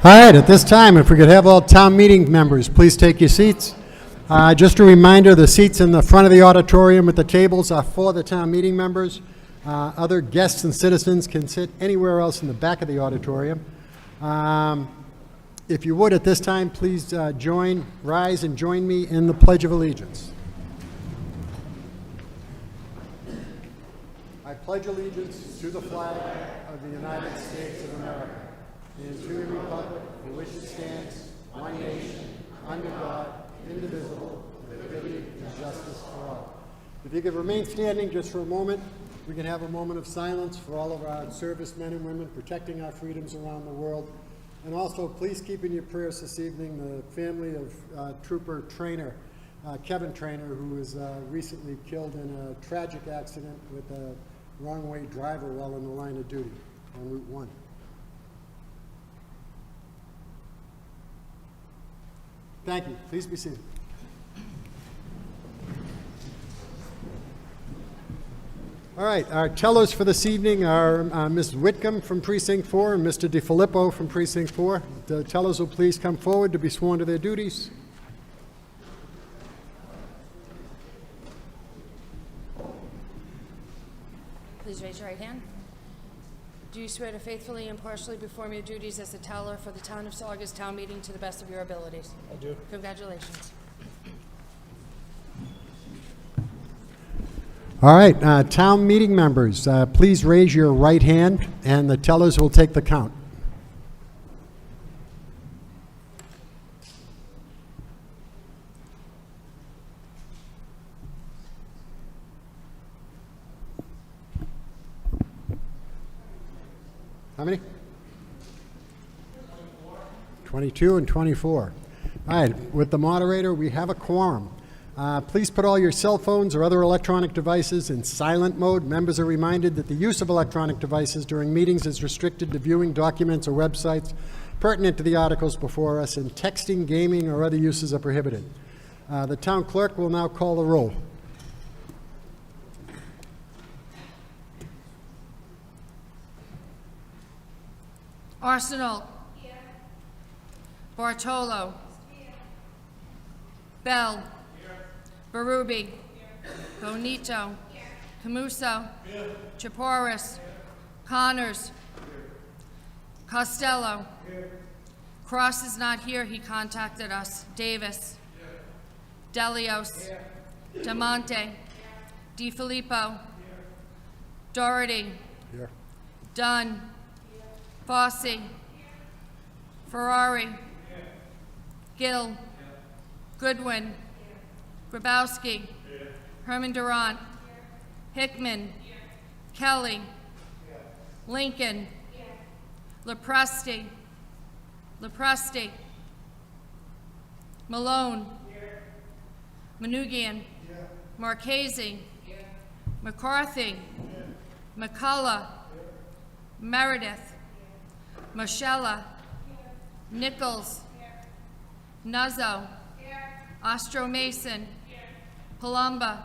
All right, at this time, if we could have all town meeting members, please take your seats. Just a reminder, the seats in the front of the auditorium with the tables are for the town meeting members. Other guests and citizens can sit anywhere else in the back of the auditorium. If you would, at this time, please rise and join me in the Pledge of Allegiance. I pledge allegiance to the flag of the United States of America and to the republic for which it stands, one nation, under God, indivisible, with liberty and justice for all. If you could remain standing just for a moment, we can have a moment of silence for all of our servicemen and women protecting our freedoms around the world. And also, please keep in your prayers this evening the family of Trooper Trainer, Kevin Trainer, who was recently killed in a tragic accident with a wrong-way driver while in the line of duty on Route 1. Thank you. Please be seated. All right, our tellers for this evening are Ms. Whitcomb from Precinct 4 and Mr. DiFilippo from Precinct 4. The tellers will please come forward to be sworn to their duties. Please raise your right hand. Do you swear to faithfully and impartially perform your duties as a teller for the town of Saugus town meeting to the best of your abilities? I do. Congratulations. All right, town meeting members, please raise your right hand and the tellers will take the count. How many? 22 and 24. All right, with the moderator, we have a quorum. Please put all your cell phones or other electronic devices in silent mode. Members are reminded that the use of electronic devices during meetings is restricted to viewing documents or websites pertinent to the articles before us, and texting, gaming, or other uses are prohibited. The town clerk will now call the roll. Arsenal. Here. Bartolo. Here. Bell. Here. Berube. Here. Bonito. Here. Camuso. Here. Chaporis. Here. Connors. Here. Costello. Here. Cross is not here. He contacted us. Davis. Here. Delios. Here. Damonte. Here. DiFilippo. Here. Doherty. Here. Dunn. Fossey. Ferrari. Gill. Goodwin. Grabowski. Herman Durant. Hickman. Kelly. Lincoln. Lepresti. Malone. Manugian. Marchese. McCarthy. McCullough. Meredith. Moschella. Nichols. Nuzzo. Ostro Mason. Palumba.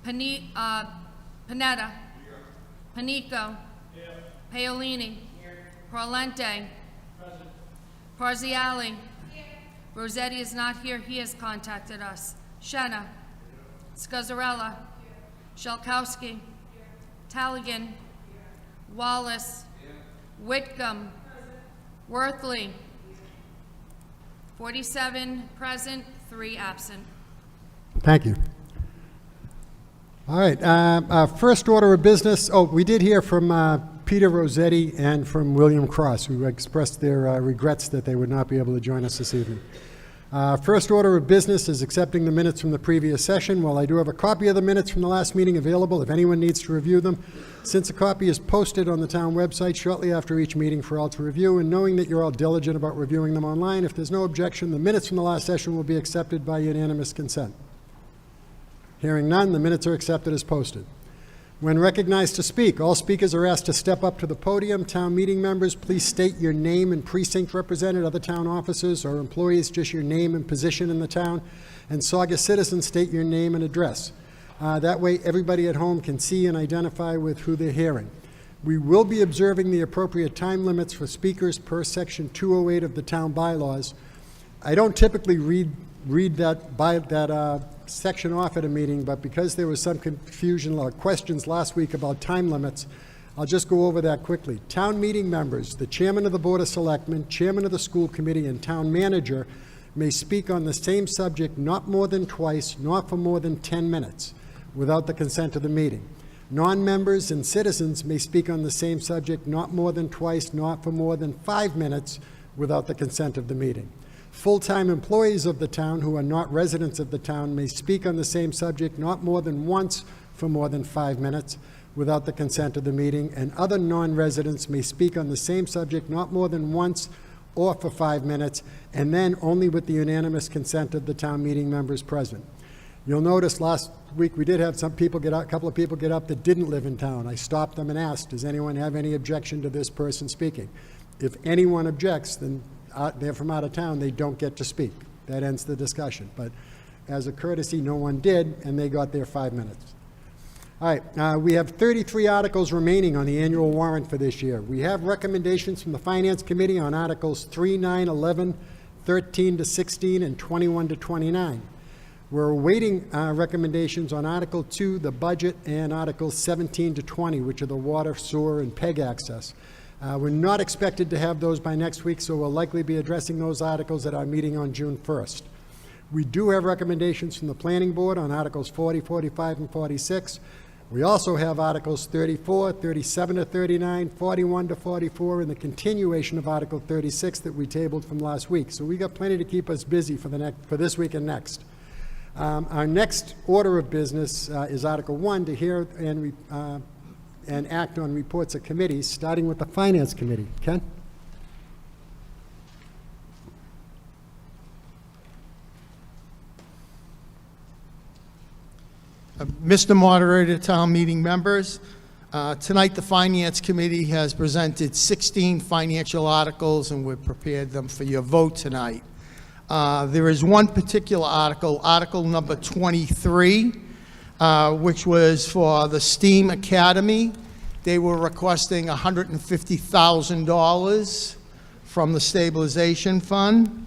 Panetta. Panico. Paolini. Parlente. Parziali. Rossetti is not here. He has contacted us. Shenna. Scazzarella. Shalkowski. Taligan. Wallace. Whitcomb. Worthley. 47 present, 3 absent. Thank you. All right, our first order of business, we did hear from Peter Rossetti and from William Cross, who expressed their regrets that they would not be able to join us this evening. First order of business is accepting the minutes from the previous session. While I do have a copy of the minutes from the last meeting available if anyone needs to review them, since a copy is posted on the town website shortly after each meeting for all to review, and knowing that you're all diligent about reviewing them online, if there's no objection, the minutes from the last session will be accepted by unanimous consent. Hearing none, the minutes are accepted as posted. When recognized to speak, all speakers are asked to step up to the podium. Town meeting members, please state your name and precinct represented. Other town officers or employees, just your name and position in the town. And Saugus citizens, state your name and address. That way everybody at home can see and identify with who they're hearing. We will be observing the appropriate time limits for speakers per Section 208 of the town bylaws. I don't typically read that section off at a meeting, but because there was some confusion or questions last week about time limits, I'll just go over that quickly. Town meeting members, the chairman of the Board of Selectmen, chairman of the school committee, and town manager may speak on the same subject not more than twice, not for more than 10 minutes, without the consent of the meeting. Non-members and citizens may speak on the same subject not more than twice, not for more than 5 minutes, without the consent of the meeting. Full-time employees of the town who are not residents of the town may speak on the same subject not more than once for more than 5 minutes, without the consent of the meeting, and other non-residents may speak on the same subject not more than once or for 5 minutes, and then only with the unanimous consent of the town meeting members present. You'll notice last week we did have some people get up, a couple of people get up that didn't live in town. I stopped them and asked, does anyone have any objection to this person speaking? If anyone objects, then they're from out of town, they don't get to speak. That ends the discussion. But as a courtesy, no one did, and they got their 5 minutes. All right, we have 33 articles remaining on the annual warrant for this year. We have recommendations from the Finance Committee on Articles 3, 9, 11, 13 to 16, and 21 to 29. We're awaiting recommendations on Article 2, the budget, and Articles 17 to 20, which are the water, sewer, and PEG access. We're not expected to have those by next week, so we'll likely be addressing those articles at our meeting on June 1st. We do have recommendations from the Planning Board on Articles 40, 45, and 46. We also have Articles 34, 37 to 39, 41 to 44, and the continuation of Article 36 that we tabled from last week. So we got plenty to keep us busy for this week and next. Our next order of business is Article 1, to hear and act on reports of committees, starting with the Finance Committee. Ken? Mr. Moderator, town meeting members, tonight the Finance Committee has presented 16 financial articles, and we've prepared them for your vote tonight. There is one particular article, Article number 23, which was for the STEAM Academy. They were requesting $150,000 from the stabilization fund.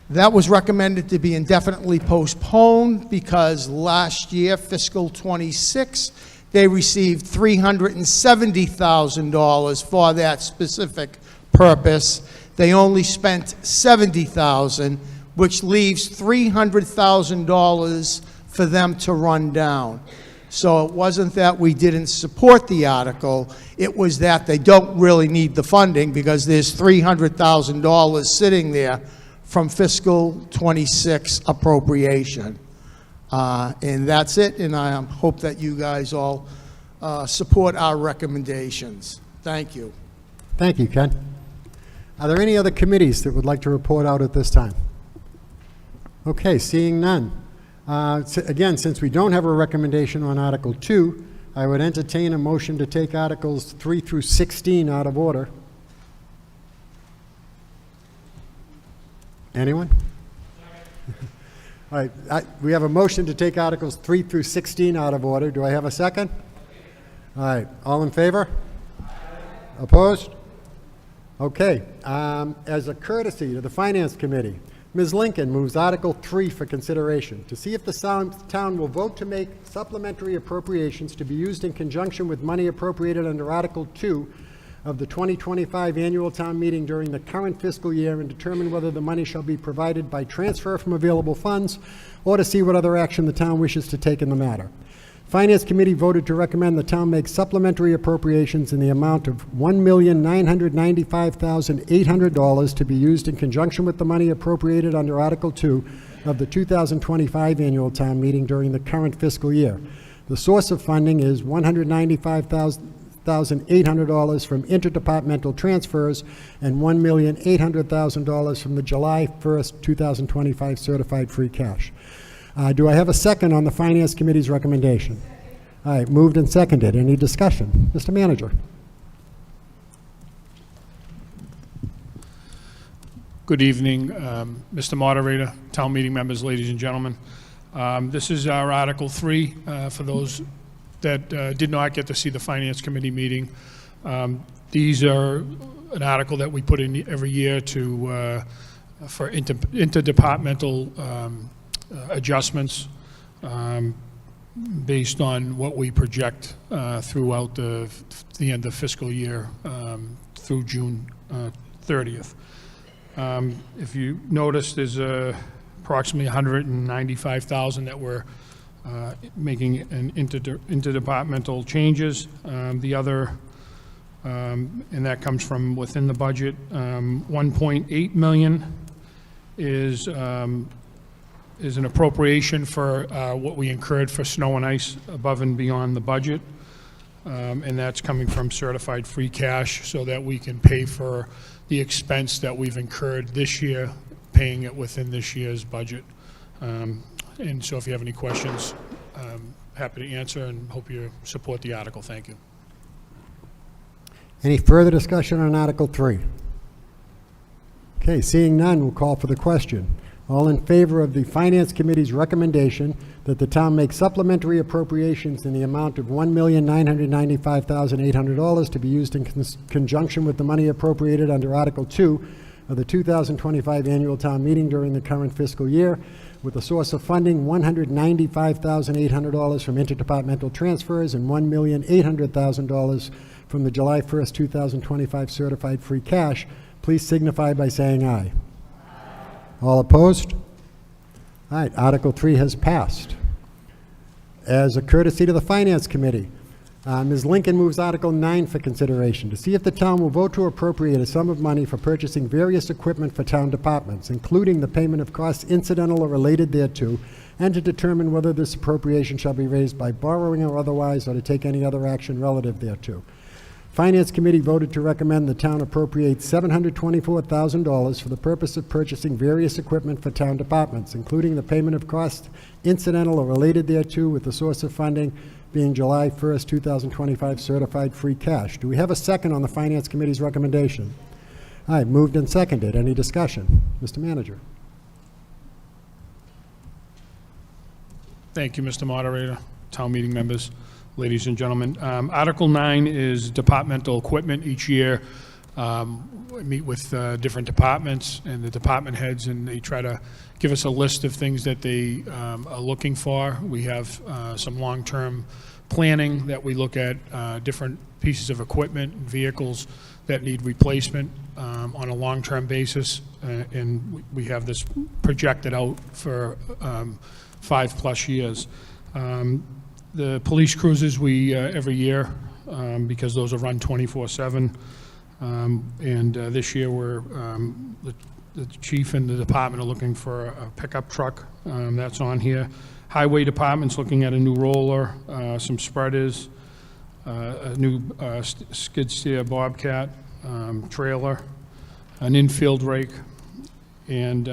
That was recommended to be indefinitely postponed because last year, fiscal 26, they received $370,000 for that specific purpose. They only spent $70,000, which leaves $300,000 for them to run down. So it wasn't that we didn't support the article, it was that they don't really need the funding because there's $300,000 sitting there from fiscal 26 appropriation. And that's it, and I hope that you guys all support our recommendations. Thank you. Thank you, Ken. Are there any other committees that would like to report out at this time? Okay, seeing none. Again, since we don't have a recommendation on Article 2, I would entertain a motion to take Articles 3 through 16 out of order. Anyone? All right, we have a motion to take Articles 3 through 16 out of order. Do I have a second? All right, all in favor? Opposed? Okay, as a courtesy to the Finance Committee, Ms. Lincoln moves Article 3 for consideration, to see if the town will vote to make supplementary appropriations to be used in conjunction with money appropriated under Article 2 of the 2025 annual town meeting during the current fiscal year, and determine whether the money shall be provided by transfer from available funds, or to see what other action the town wishes to take in the matter. Finance Committee voted to recommend the town make supplementary appropriations in the amount of $1,995,800 to be used in conjunction with the money appropriated under Article 2 of the 2025 annual town meeting during the current fiscal year. The source of funding is $195,800 from interdepartmental transfers and $1,800,000 from the July 1st, 2025 certified free cash. Do I have a second on the Finance Committee's recommendation? All right, moved and seconded. Any discussion? Mr. Manager. Good evening, Mr. Moderator, town meeting members, ladies and gentlemen. This is our Article 3 for those that did not get to see the Finance Committee meeting. These are an article that we put in every year to for interdepartmental adjustments based on what we project throughout the end of fiscal year through June 30th. If you notice, there's approximately $195,000 that we're making an interdepartmental changes. The other, and that comes from within the budget, 1.8 million is an appropriation for what we incurred for snow and ice above and beyond the budget. And that's coming from certified free cash so that we can pay for the expense that we've incurred this year, paying it within this year's budget. And so if you have any questions, I'm happy to answer and hope you support the article. Thank you. Any further discussion on Article 3? Okay, seeing none, we'll call for the question. All in favor of the Finance Committee's recommendation that the town make supplementary appropriations in the amount of $1,995,800 to be used in conjunction with the money appropriated under Article 2 of the 2025 annual town meeting during the current fiscal year, with a source of funding $195,800 from interdepartmental transfers and $1,800,000 from the July 1st, 2025 certified free cash, please signify by saying aye. All opposed? All right, Article 3 has passed. As a courtesy to the Finance Committee, Ms. Lincoln moves Article 9 for consideration, to see if the town will vote to appropriate a sum of money for purchasing various equipment for town departments, including the payment of costs incidental or related thereto, and to determine whether this appropriation shall be raised by borrowing or otherwise, or to take any other action relative thereto. Finance Committee voted to recommend the town appropriate $724,000 for the purpose of purchasing various equipment for town departments, including the payment of costs incidental or related thereto, with the source of funding being July 1st, 2025 certified free cash. Do we have a second on the Finance Committee's recommendation? All right, moved and seconded. Any discussion? Mr. Manager. Thank you, Mr. Moderator, town meeting members, ladies and gentlemen. Article 9 is departmental equipment. Each year, we meet with different departments and the department heads, and they try to give us a list of things that they are looking for. We have some long-term planning that we look at different pieces of equipment and vehicles that need replacement on a long-term basis, and we have this projected out for 5+ years. The police cruisers, we every year, because those are run 24/7, and this year the chief and the department are looking for a pickup truck. That's on here. Highway department's looking at a new roller, some spreaders, a new skid steer bobcat, trailer, an infield rake, and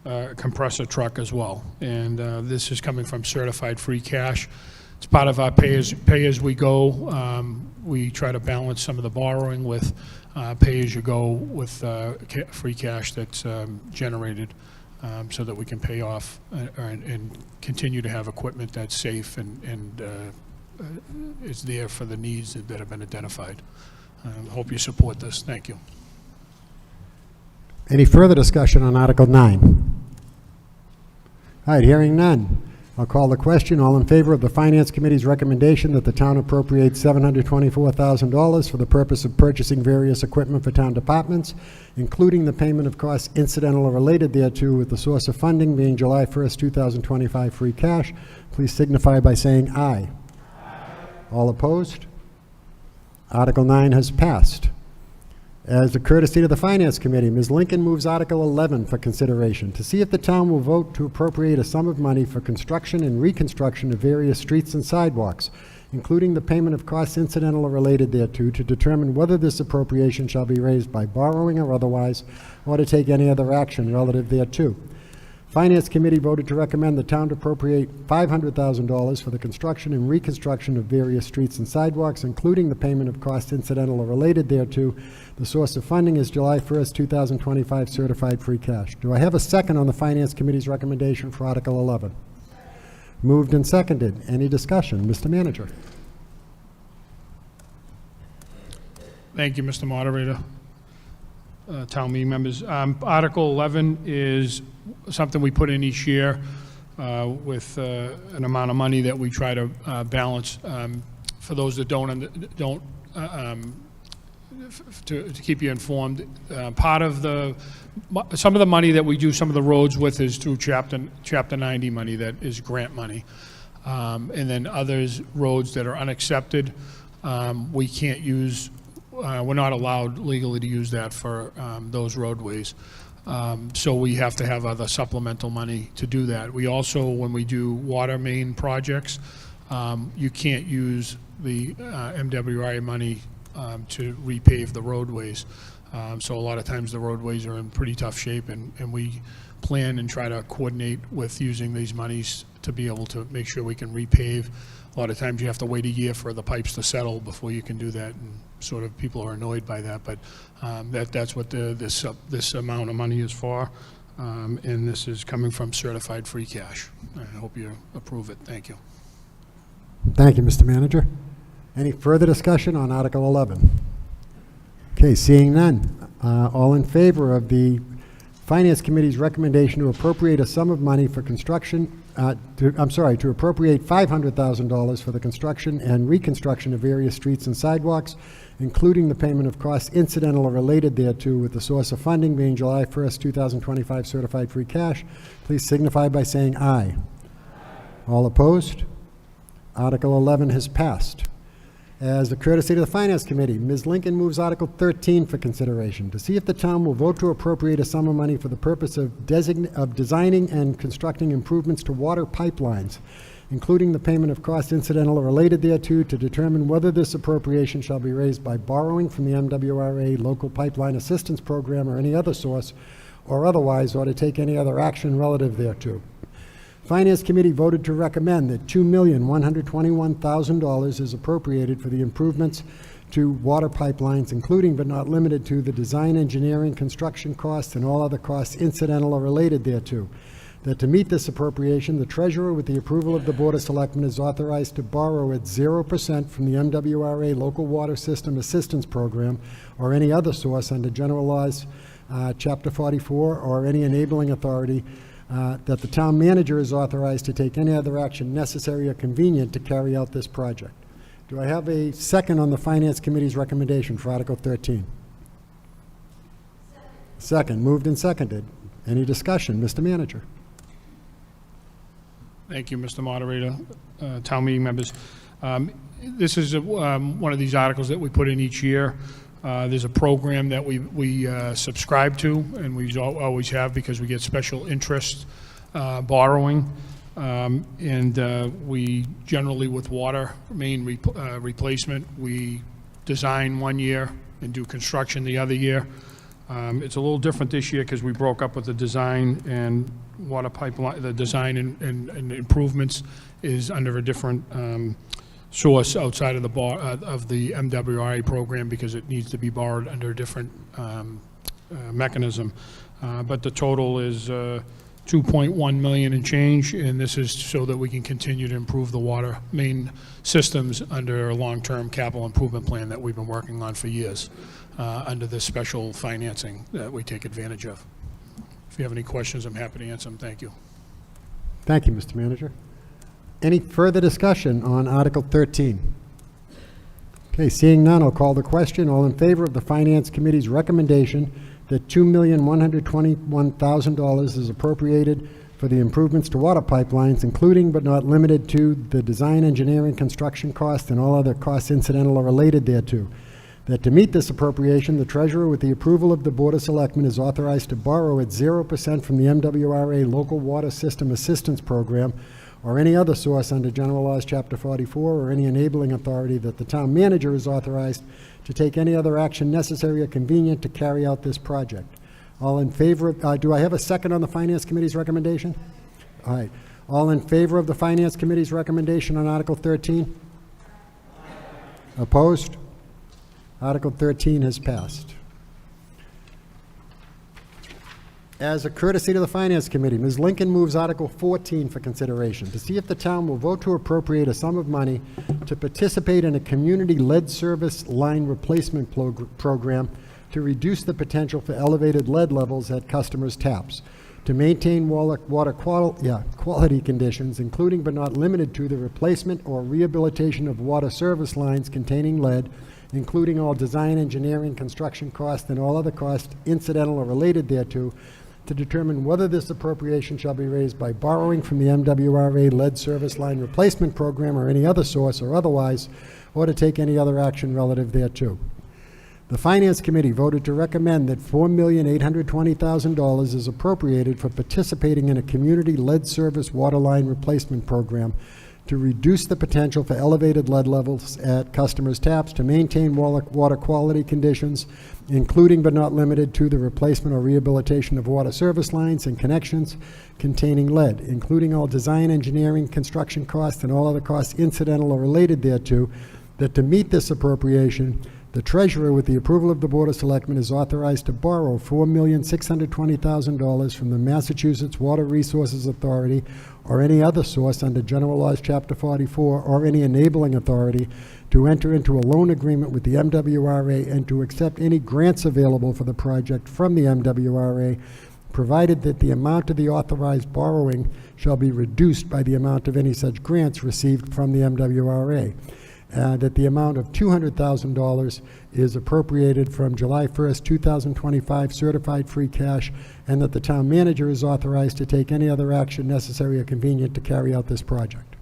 a compressor truck as well. And this is coming from certified free cash. It's part of our pay-as-we-go. We try to balance some of the borrowing with pay-as-you-go with free cash that's generated, so that we can pay off and continue to have equipment that's safe and is there for the needs that have been identified. I hope you support this. Thank you. Any further discussion on Article 9? All right, hearing none, I'll call the question. All in favor of the Finance Committee's recommendation that the town appropriate $724,000 for the purpose of purchasing various equipment for town departments, including the payment of costs incidental or related thereto, with the source of funding being July 1st, 2025 free cash, please signify by saying aye. All opposed? Article 9 has passed. As a courtesy to the Finance Committee, Ms. Lincoln moves Article 11 for consideration, to see if the town will vote to appropriate a sum of money for construction and reconstruction of various streets and sidewalks, including the payment of costs incidental or related thereto, to determine whether this appropriation shall be raised by borrowing or otherwise, or to take any other action relative thereto. Finance Committee voted to recommend the town to appropriate $500,000 for the construction and reconstruction of various streets and sidewalks, including the payment of costs incidental or related thereto. The source of funding is July 1st, 2025 certified free cash. Do I have a second on the Finance Committee's recommendation for Article 11? Moved and seconded. Any discussion? Mr. Manager? Thank you, Mr. Moderator. Town meeting members. Article 11 is something we put in each year with an amount of money that we try to balance. For those that don't to keep you informed, part of some of the money that we do some of the roads with is through Chapter 90 money that is grant money. And then others, roads that are unaccepted, we can't use, we're not allowed legally to use that for those roadways. So we have to have other supplemental money to do that. We also, when we do water main projects, you can't use the MWRA money to repave the roadways. So a lot of times the roadways are in pretty tough shape, and we plan and try to coordinate with using these monies to be able to make sure we can repave. A lot of times you have to wait a year for the pipes to settle before you can do that, and sort of people are annoyed by that, but that's what this amount of money is for, and this is coming from certified free cash. I hope you approve it. Thank you. Thank you, Mr. Manager. Any further discussion on Article 11? Okay, seeing none. All in favor of the Finance Committee's recommendation to appropriate a sum of money for construction, to appropriate $500,000 for the construction and reconstruction of various streets and sidewalks, including the payment of costs incidental or related thereto, with the source of funding being July 1st, 2025 certified free cash, please signify by saying aye. All opposed? Article 11 has passed. As a courtesy to the Finance Committee, Ms. Lincoln moves Article 13 for consideration, to see if the town will vote to appropriate a sum of money for the purpose of designing and constructing improvements to water pipelines, including the payment of costs incidental or related thereto, to determine whether this appropriation shall be raised by borrowing from the MWRA Local Pipeline Assistance Program or any other source, or otherwise, or to take any other action relative thereto. Finance Committee voted to recommend that $2,121,000 is appropriated for the improvements to water pipelines, including but not limited to the design, engineering, construction costs, and all other costs incidental or related thereto. That to meet this appropriation, the Treasurer, with the approval of the Board of Selectmen, is authorized to borrow at 0% from the MWRA Local Water System Assistance Program or any other source under General Laws, Chapter 44, or any enabling authority, that the town manager is authorized to take any other action necessary or convenient to carry out this project. Do I have a second on the Finance Committee's recommendation for Article 13? Second. Moved and seconded. Any discussion? Mr. Manager? Thank you, Mr. Moderator. Town meeting members. This is one of these articles that we put in each year. There's a program that we subscribe to, and we always have, because we get special interest borrowing. We generally, with water main replacement, we design one year and do construction the other year. It's a little different this year because we broke up with the design and water pipeline. The design and improvements is under a different source outside of the MWRA program, because it needs to be borrowed under a different mechanism. But the total is $2.1 million and change, and this is so that we can continue to improve the water main systems under a long-term capital improvement plan that we've been working on for years, under this special financing that we take advantage of. If you have any questions, I'm happy to answer them. Thank you. Thank you, Mr. Manager. Any further discussion on Article 13? Okay, seeing none, I'll call the question. All in favor of the Finance Committee's recommendation that $2,121,000 is appropriated for the improvements to water pipelines, including but not limited to the design, engineering, construction costs, and all other costs incidental or related thereto. That to meet this appropriation, the Treasurer, with the approval of the Board of Selectmen, is authorized to borrow at 0% from the MWRA Local Water System Assistance Program or any other source under General Laws, Chapter 44, or any enabling authority, that the town manager is authorized to take any other action necessary or convenient to carry out this project. All in favor of, do I have a second on the Finance Committee's recommendation? All right. All in favor of the Finance Committee's recommendation on Article 13? Opposed? Article 13 has passed. As a courtesy to the Finance Committee, Ms. Lincoln moves Article 14 for consideration, to see if the town will vote to appropriate a sum of money to participate in a community lead service line replacement program to reduce the potential for elevated lead levels at customers' taps, to maintain water quality conditions, including but not limited to the replacement or rehabilitation of water service lines containing lead, including all design, engineering, construction costs, and all other costs incidental or related thereto, to determine whether this appropriation shall be raised by borrowing from the MWRA lead service line replacement program or any other source or otherwise, or to take any other action relative thereto. The Finance Committee voted to recommend that $4,820,000 is appropriated for participating in a community lead service water line replacement program to reduce the potential for elevated lead levels at customers' taps, to maintain water quality conditions, including but not limited to the replacement or rehabilitation of water service lines and connections containing lead, including all design, engineering, construction costs, and all other costs incidental or related thereto, that to meet this appropriation, the Treasurer, with the approval of the Board of Selectmen, is authorized to borrow $4,620,000 from the Massachusetts Water Resources Authority or any other source under General Laws, Chapter 44, or any enabling authority, to enter into a loan agreement with the MWRA and to accept any grants available for the project from the MWRA, provided that the amount of the authorized borrowing shall be reduced by the amount of any such grants received from the MWRA. That the amount of $200,000 is appropriated from July 1st, 2025 certified free cash, and that the town manager is authorized to take any other action necessary or convenient to carry out this project.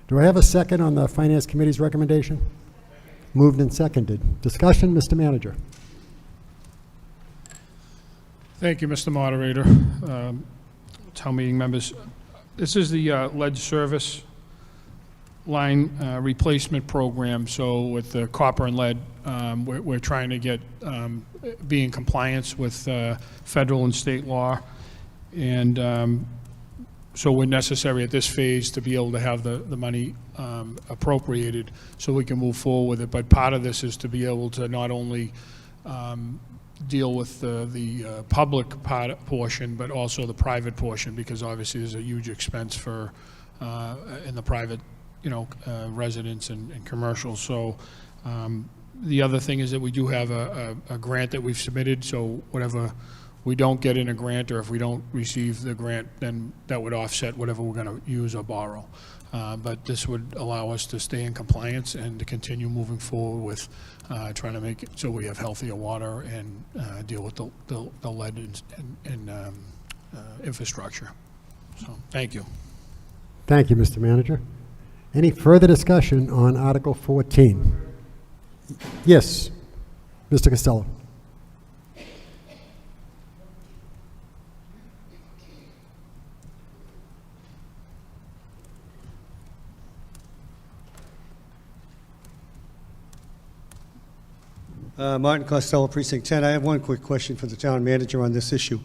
Do I have a second on the Finance Committee's recommendation? Moved and seconded. Discussion, Mr. Manager. Thank you, Mr. Moderator. Town meeting members, this is the lead service line replacement program. So with the copper and lead, we're trying to get be in compliance with federal and state law, and so we're necessary at this phase to be able to have the money appropriated so we can move forward with it. But part of this is to be able to not only deal with the public portion, but also the private portion, because obviously there's a huge expense for in the private residents and commercials. So the other thing is that we do have a grant that we've submitted, so whatever we don't get in a grant, or if we don't receive the grant, then that would offset whatever we're going to use or borrow. But this would allow us to stay in compliance and to continue moving forward with trying to make it so we have healthier water and deal with the lead in infrastructure. So thank you. Thank you, Mr. Manager. Any further discussion on Article 14? Yes, Mr. Costello. Martin Costello, Precinct 10. I have one quick question for the town manager on this issue.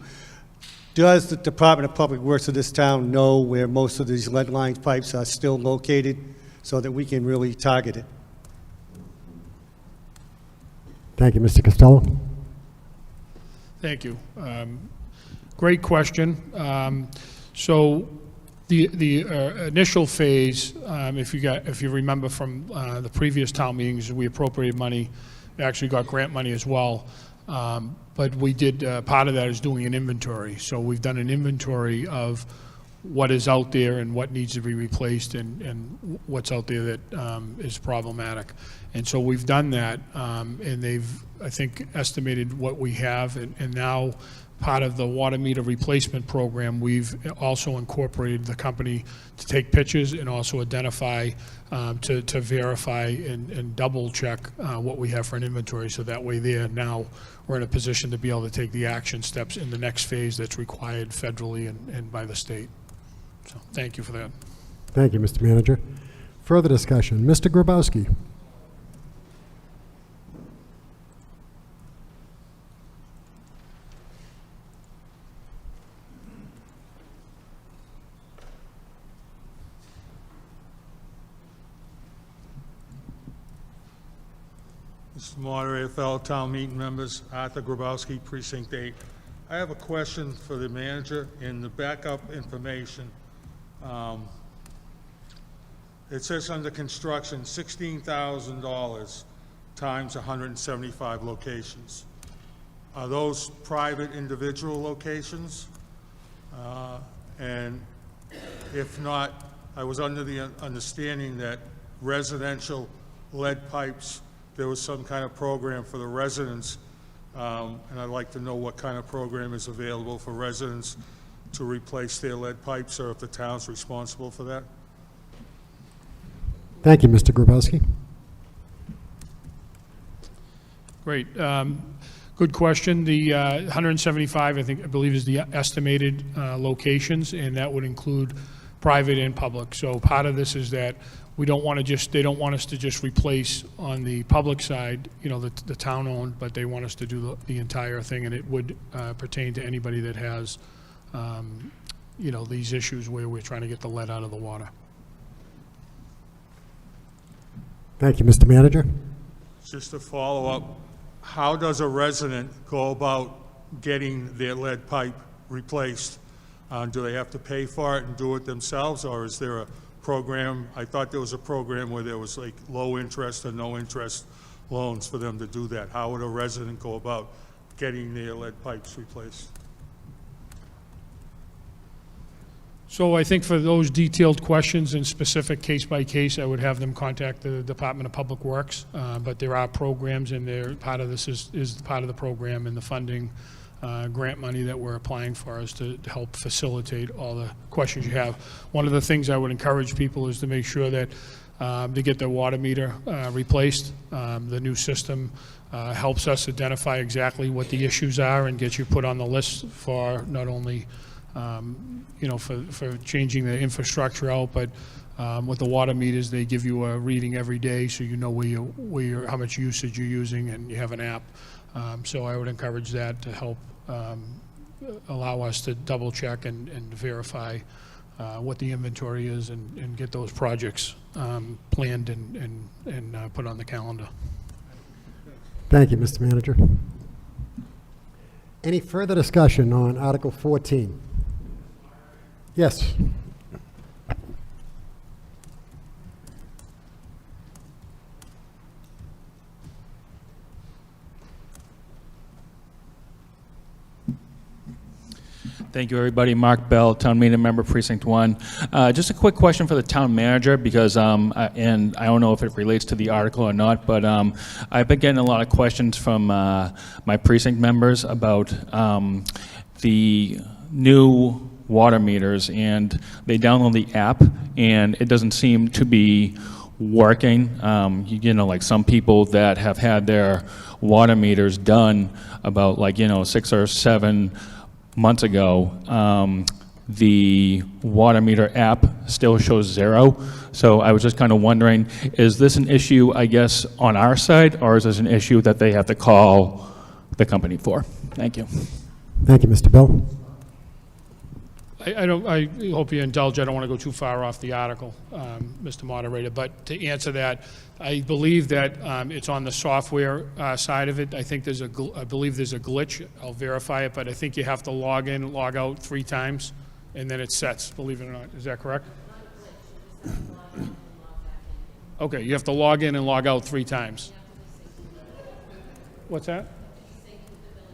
Does the Department of Public Works of this town know where most of these lead line pipes are still located so that we can really target it? Thank you, Mr. Costello. Thank you. Great question. So the initial phase, if you remember from the previous town meetings, we appropriated money. We actually got grant money as well. But we did, part of that is doing an inventory. So we've done an inventory of what is out there and what needs to be replaced and what's out there that is problematic. And so we've done that, and they've, I think, estimated what we have. And now, part of the water meter replacement program, we've also incorporated the company to take pictures and also identify, to verify and double check what we have for an inventory, so that way there now we're in a position to be able to take the action steps in the next phase that's required federally and by the state. So thank you for that. Thank you, Mr. Manager. Further discussion. Mr. Grabowski. Mr. Moderator, fellow town meeting members, Arthur Grabowski, Precinct 8. I have a question for the manager in the backup information. It says under construction, $16,000 times 175 locations. Are those private individual locations? And if not, I was under the understanding that residential lead pipes, there was some kind of program for the residents, and I'd like to know what kind of program is available for residents to replace their lead pipes, or if the town's responsible for that. Thank you, Mr. Grabowski. Great. Good question. The 175, I believe, is the estimated locations, and that would include private and public. So part of this is that we don't want to just, they don't want us to just replace on the public side, you know, the town-owned, but they want us to do the entire thing, and it would pertain to anybody that has, you know, these issues where we're trying to get the lead out of the water. Thank you, Mr. Manager. Just to follow up, how does a resident go about getting their lead pipe replaced? Do they have to pay for it and do it themselves, or is there a program? I thought there was a program where there was like low interest or no interest loans for them to do that. How would a resident go about getting their lead pipes replaced? So I think for those detailed questions and specific case by case, I would have them contact the Department of Public Works. But there are programs, and there, part of this is part of the program and the funding grant money that we're applying for is to help facilitate all the questions you have. One of the things I would encourage people is to make sure that they get their water meter replaced. The new system helps us identify exactly what the issues are and get you put on the list for not only you know, for changing the infrastructure out, but with the water meters, they give you a reading every day, so you know how much usage you're using, and you have an app. So I would encourage that to help allow us to double check and verify what the inventory is and get those projects planned and put on the calendar. Thank you, Mr. Manager. Any further discussion on Article 14? Yes. Thank you, everybody. Mark Bell, Town Meeting Member, Precinct 1. Just a quick question for the Town Manager, because, and I don't know if it relates to the article or not, but I've been getting a lot of questions from my precinct members about the new water meters, and they download the app, and it doesn't seem to be working. You know, like some people that have had their water meters done about, like, you know, 6 or 7 months ago, the water meter app still shows 0. So I was just kind of wondering, is this an issue, I guess, on our side, or is this an issue that they have to call the company for? Thank you. Thank you, Mr. Bell. I hope you indulge. I don't want to go too far off the article, Mr. Moderator, but to answer that, I believe that it's on the software side of it. I think I believe there's a glitch. I'll verify it, but I think you have to log in and log out 3 times, and then it sets, believe it or not. Is that correct? Okay, you have to log in and log out 3 times. What's that?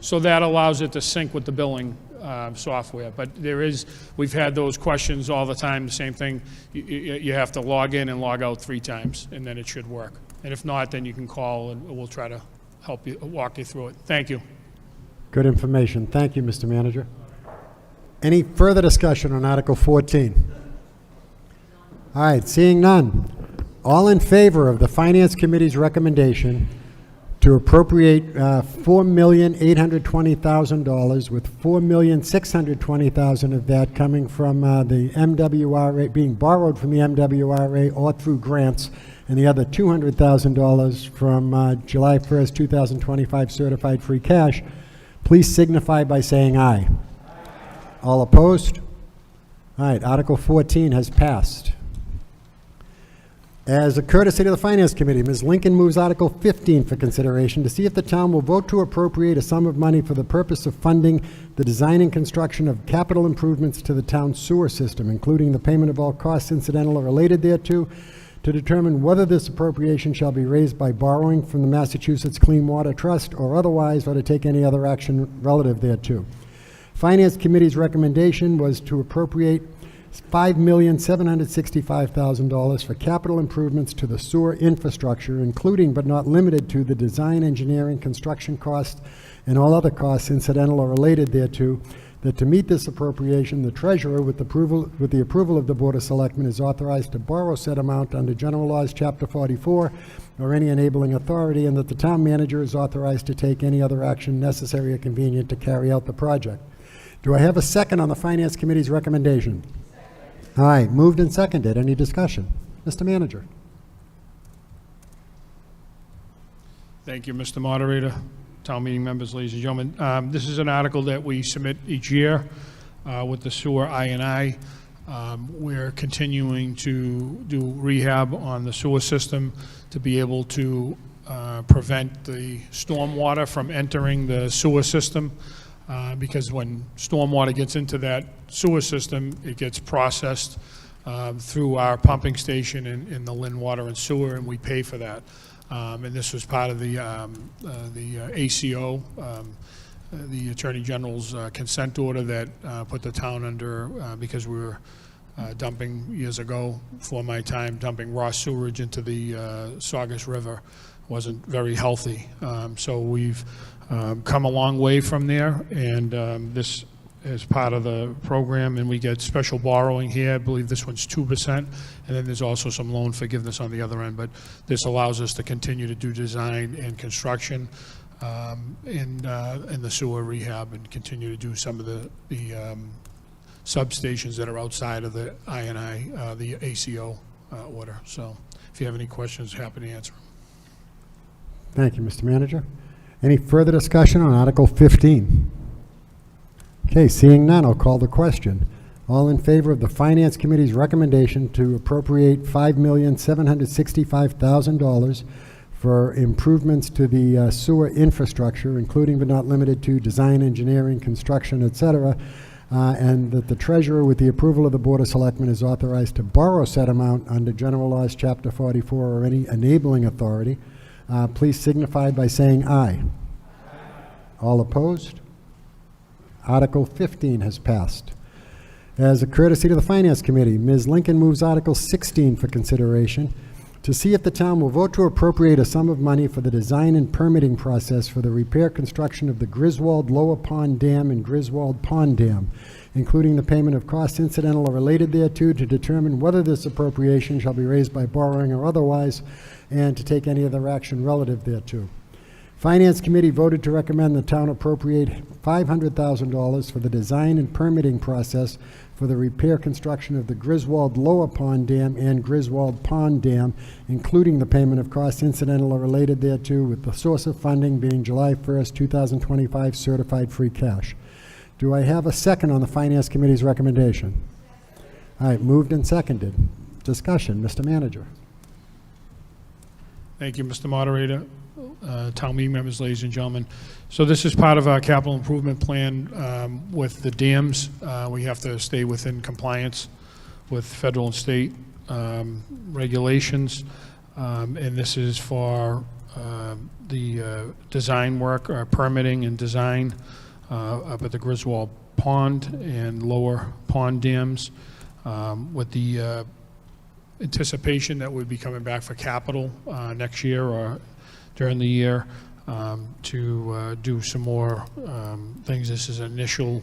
So that allows it to sync with the billing software, but we've had those questions all the time, the same thing. You have to log in and log out 3 times, and then it should work. And if not, then you can call, and we'll try to help you, walk you through it. Thank you. Good information. Thank you, Mr. Manager. Any further discussion on Article 14? All right, seeing none. All in favor of the Finance Committee's recommendation to appropriate $4,820,000, with $4,620,000 of that coming from the MWRA, being borrowed from the MWRA or through grants, and the other $200,000 from July 1st, 2025 certified free cash, please signify by saying aye. All opposed? All right, Article 14 has passed. As a courtesy to the Finance Committee, Ms. Lincoln moves Article 15 for consideration to see if the town will vote to appropriate a sum of money for the purpose of funding the design and construction of capital improvements to the town's sewer system, including the payment of all costs incidental or related thereto, to determine whether this appropriation shall be raised by borrowing from the Massachusetts Clean Water Trust or otherwise, or to take any other action relative thereto. Finance Committee's recommendation was to appropriate $5,765,000 for capital improvements to the sewer infrastructure, including but not limited to the design, engineering, construction costs, and all other costs incidental or related thereto, that to meet this appropriation, the treasurer, with the approval of the Board of Selectmen, is authorized to borrow said amount under General Laws, Chapter 44, or any enabling authority, and that the town manager is authorized to take any other action necessary or convenient to carry out the project. Do I have a second on the Finance Committee's recommendation? All right, moved and seconded. Any discussion? Mr. Manager. Thank you, Mr. Moderator, town meeting members, ladies and gentlemen. This is an article that we submit each year with the sewer I&I. We're continuing to do rehab on the sewer system to be able to prevent the stormwater from entering the sewer system. Because when stormwater gets into that sewer system, it gets processed through our pumping station in the Lynn Water and Sewer, and we pay for that. And this was part of the ACO, the Attorney General's consent order that put the town under, because we were dumping years ago, before my time, dumping raw sewage into the Saugus River. Wasn't very healthy. So we've come a long way from there, and this is part of the program, and we get special borrowing here. I believe this one's 2%, and then there's also some loan forgiveness on the other end, but this allows us to continue to do design and construction in the sewer rehab, and continue to do some of the substations that are outside of the I&I, the ACO order. So if you have any questions, happy to answer them. Thank you, Mr. Manager. Any further discussion on Article 15? Okay, seeing none, I'll call the question. All in favor of the Finance Committee's recommendation to appropriate $5,765,000 for improvements to the sewer infrastructure, including but not limited to design, engineering, construction, etc., and that the treasurer, with the approval of the Board of Selectmen, is authorized to borrow said amount under General Laws, Chapter 44, or any enabling authority, please signify by saying aye. All opposed? Article 15 has passed. As a courtesy to the Finance Committee, Ms. Lincoln moves Article 16 for consideration to see if the town will vote to appropriate a sum of money for the design and permitting process for the repair construction of the Griswold Lower Pond Dam and Griswold Pond Dam, including the payment of costs incidental or related thereto, to determine whether this appropriation shall be raised by borrowing or otherwise, and to take any other action relative thereto. Finance Committee voted to recommend the town appropriate $500,000 for the design and permitting process for the repair construction of the Griswold Lower Pond Dam and Griswold Pond Dam, including the payment of costs incidental or related thereto, with the source of funding being July 1st, 2025 certified free cash. Do I have a second on the Finance Committee's recommendation? All right, moved and seconded. Discussion, Mr. Manager. Thank you, Mr. Moderator. Town meeting members, ladies and gentlemen. So this is part of our capital improvement plan with the dams. We have to stay within compliance with federal and state regulations. And this is for the design work, permitting and design up at the Griswold Pond and Lower Pond dams, with the anticipation that we'd be coming back for capital next year or during the year to do some more things. This is an initial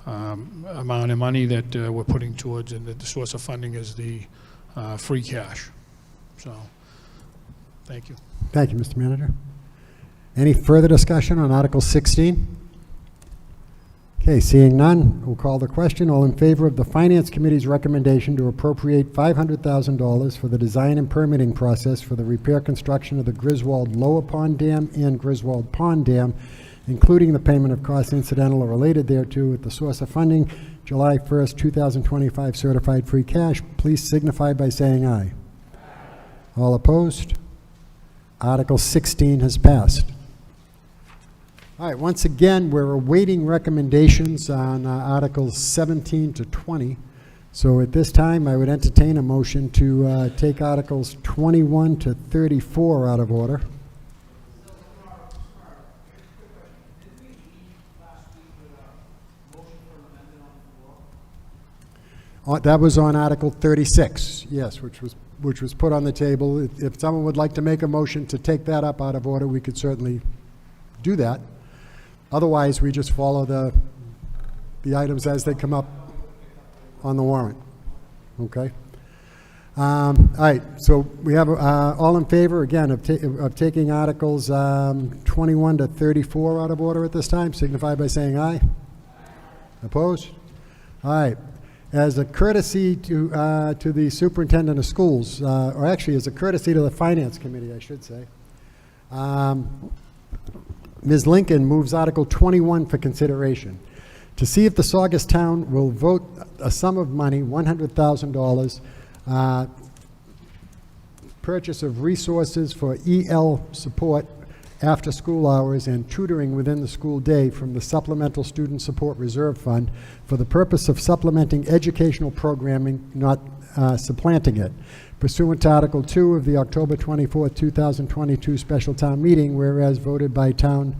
amount of money that we're putting towards, and that the source of funding is the free cash. So, thank you. Thank you, Mr. Manager. Any further discussion on Article 16? Okay, seeing none, we'll call the question. All in favor of the Finance Committee's recommendation to appropriate $500,000 for the design and permitting process for the repair construction of the Griswold Lower Pond Dam and Griswold Pond Dam, including the payment of costs incidental or related thereto, with the source of funding July 1st, 2025 certified free cash, please signify by saying aye. All opposed? Article 16 has passed. All right, once again, we're awaiting recommendations on Articles 17 to 20. So at this time, I would entertain a motion to take Articles 21 to 34 out of order. That was on Article 36, yes, which was put on the table. If someone would like to make a motion to take that up out of order, we could certainly do that. Otherwise, we just follow the items as they come up on the warrant. Okay? All right, so we have all in favor, again, of taking Articles 21 to 34 out of order at this time, signify by saying aye. Opposed? All right. As a courtesy to the superintendent of schools, or actually as a courtesy to the finance committee, I should say, Ms. Lincoln moves Article 21 for consideration. To see if the Saugus town will vote a sum of money, $100,000, purchase of resources for EL support after school hours and tutoring within the school day from the Supplemental Student Support Reserve Fund for the purpose of supplementing educational programming, not supplanting it. Pursuant to Article 2 of the October 24, 2022 special town meeting, whereas voted by town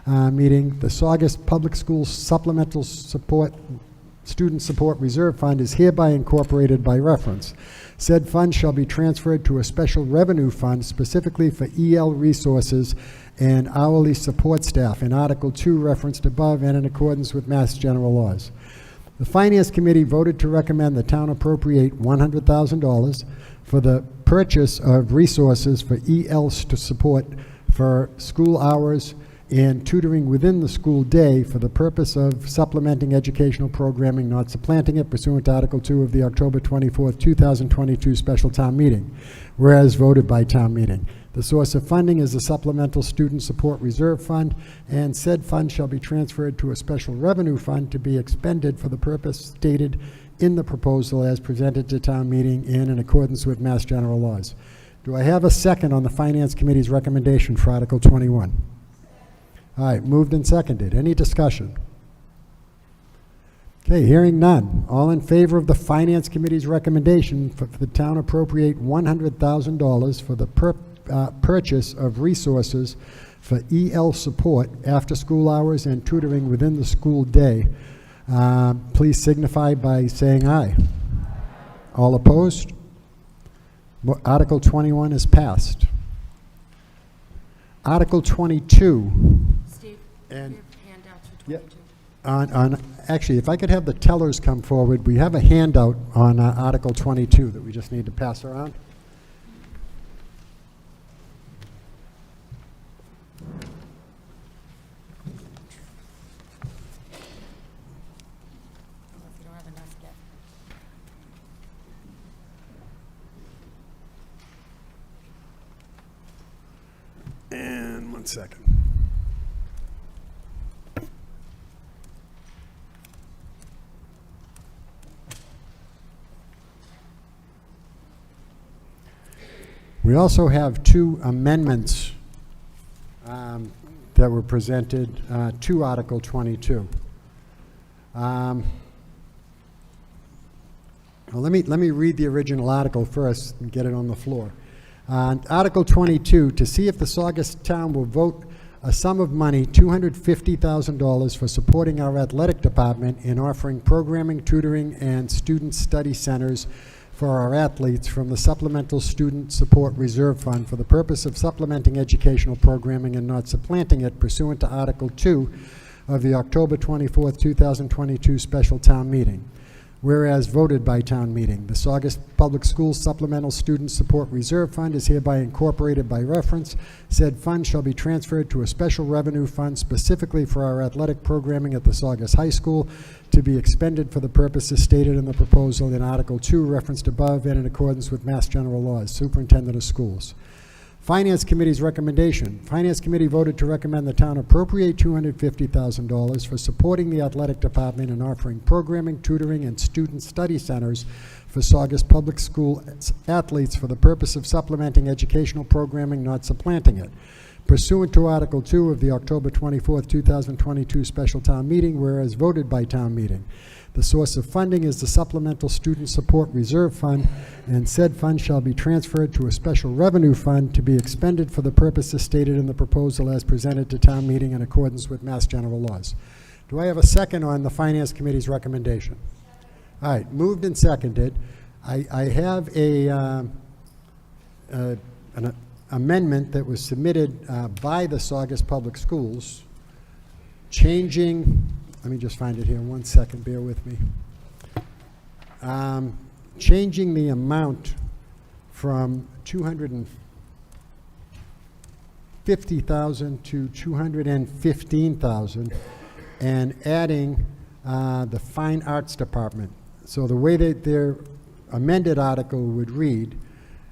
meeting, the Saugus Public Schools Supplemental Student Support Reserve Fund is hereby incorporated by reference. Said fund shall be transferred to a special revenue fund specifically for EL resources and hourly support staff in Article 2 referenced above and in accordance with Mass General laws. The Finance Committee voted to recommend the town appropriate $100,000 for the purchase of resources for EL support for school hours and tutoring within the school day for the purpose of supplementing educational programming, not supplanting it, pursuant to Article 2 of the October 24, 2022 special town meeting, whereas voted by town meeting. The source of funding is the Supplemental Student Support Reserve Fund, and said fund shall be transferred to a special revenue fund to be expended for the purpose stated in the proposal as presented to town meeting and in accordance with Mass General laws. Do I have a second on the Finance Committee's recommendation for Article 21? All right, moved and seconded. Any discussion? Okay, hearing none. All in favor of the Finance Committee's recommendation for the town appropriate $100,000 for the purchase of resources for EL support after school hours and tutoring within the school day, please signify by saying aye. All opposed? Article 21 is passed. Article 22. Steve, And- you have handouts for Yep. 22. Actually, if I could have the tellers come forward, we have a handout on Article 22 that we just need to pass around. If you don't have enough yet. And 1 second. We also have two amendments that were presented to Article 22. Well, let me read the original article first and get it on the floor. Article 22, to see if the Saugus town will vote a sum of money, $250,000, for supporting our athletic department in offering programming, tutoring, and student study centers for our athletes from the Supplemental Student Support Reserve Fund for the purpose of supplementing educational programming and not supplanting it pursuant to Article 2 of the October 24, 2022 special town meeting. Whereas voted by town meeting, the Saugus Public Schools Supplemental Student Support Reserve Fund is hereby incorporated by reference. Said fund shall be transferred to a special revenue fund specifically for our athletic programming at the Saugus High School to be expended for the purposes stated in the proposal in Article 2 referenced above and in accordance with Mass General laws. Superintendent of Schools. Finance Committee's recommendation. Finance Committee voted to recommend the town appropriate $250,000 for supporting the athletic department and offering programming, tutoring, and student study centers for Saugus Public School athletes for the purpose of supplementing educational programming, not supplanting it. Pursuant to Article 2 of the October 24, 2022 special town meeting, whereas voted by town meeting. The source of funding is the Supplemental Student Support Reserve Fund, and said fund shall be transferred to a special revenue fund to be expended for the purposes stated in the proposal as presented to town meeting in accordance with Mass General laws. Do I have a second on the Finance Committee's recommendation? All right, moved and seconded. I have an amendment that was submitted by the Saugus Public Schools, changing, let me just find it here, 1 second, bear with me. Changing the amount from $250,000 to $215,000 and adding the Fine Arts Department. So the way that their amended article would read,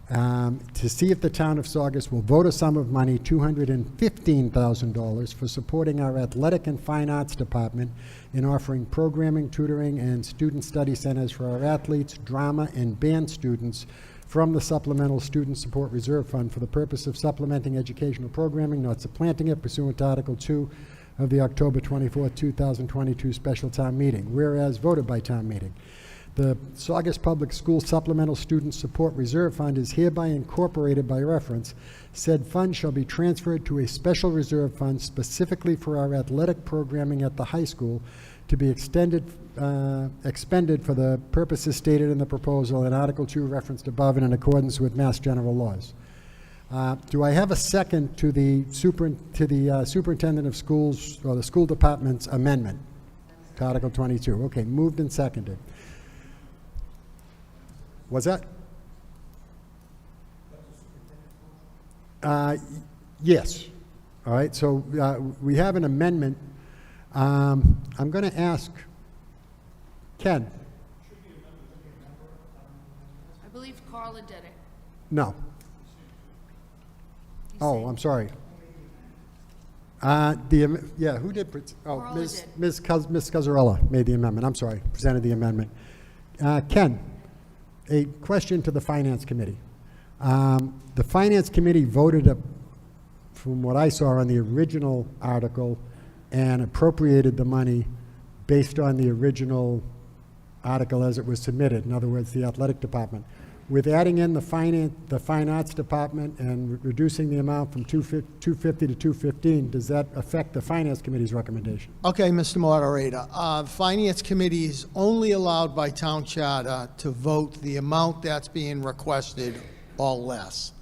to see if the town of Saugus will vote a sum of money, $215,000, for supporting our athletic and fine arts department in offering programming, tutoring, and student study centers for our athletes, drama, and band students from the Supplemental Student Support Reserve Fund for the purpose of supplementing educational programming, not supplanting it, pursuant to Article 2 of the October 24, 2022 special town meeting, whereas voted by town meeting. The Saugus Public School Supplemental Student Support Reserve Fund is hereby incorporated by reference. Said fund shall be transferred to a special reserve fund specifically for our athletic programming at the high school to be expended for the purposes stated in the proposal in Article 2 referenced above and in accordance with Mass General laws. Do I have a second to the Superintendent of Schools, or the School Department's amendment to Article 22? Okay, moved and seconded. Was that? Yes. All right, so we have an amendment. I'm going to ask Ken. I believe Carla did it. No. Oh, I'm sorry. Who did? Carla did. Ms. Scazzarella made the amendment. I'm sorry, presented the amendment. Ken, a question to the Finance Committee. The Finance Committee voted, from what I saw, on the original article and appropriated the money based on the original article as it was submitted, in other words, the athletic department. With adding in the Fine Arts Department and reducing the amount from 250 to 215, does that affect the Finance Committee's recommendation? Okay, Mr. Moderator. Finance Committee is only allowed by town charter to vote the amount that's being requested or less.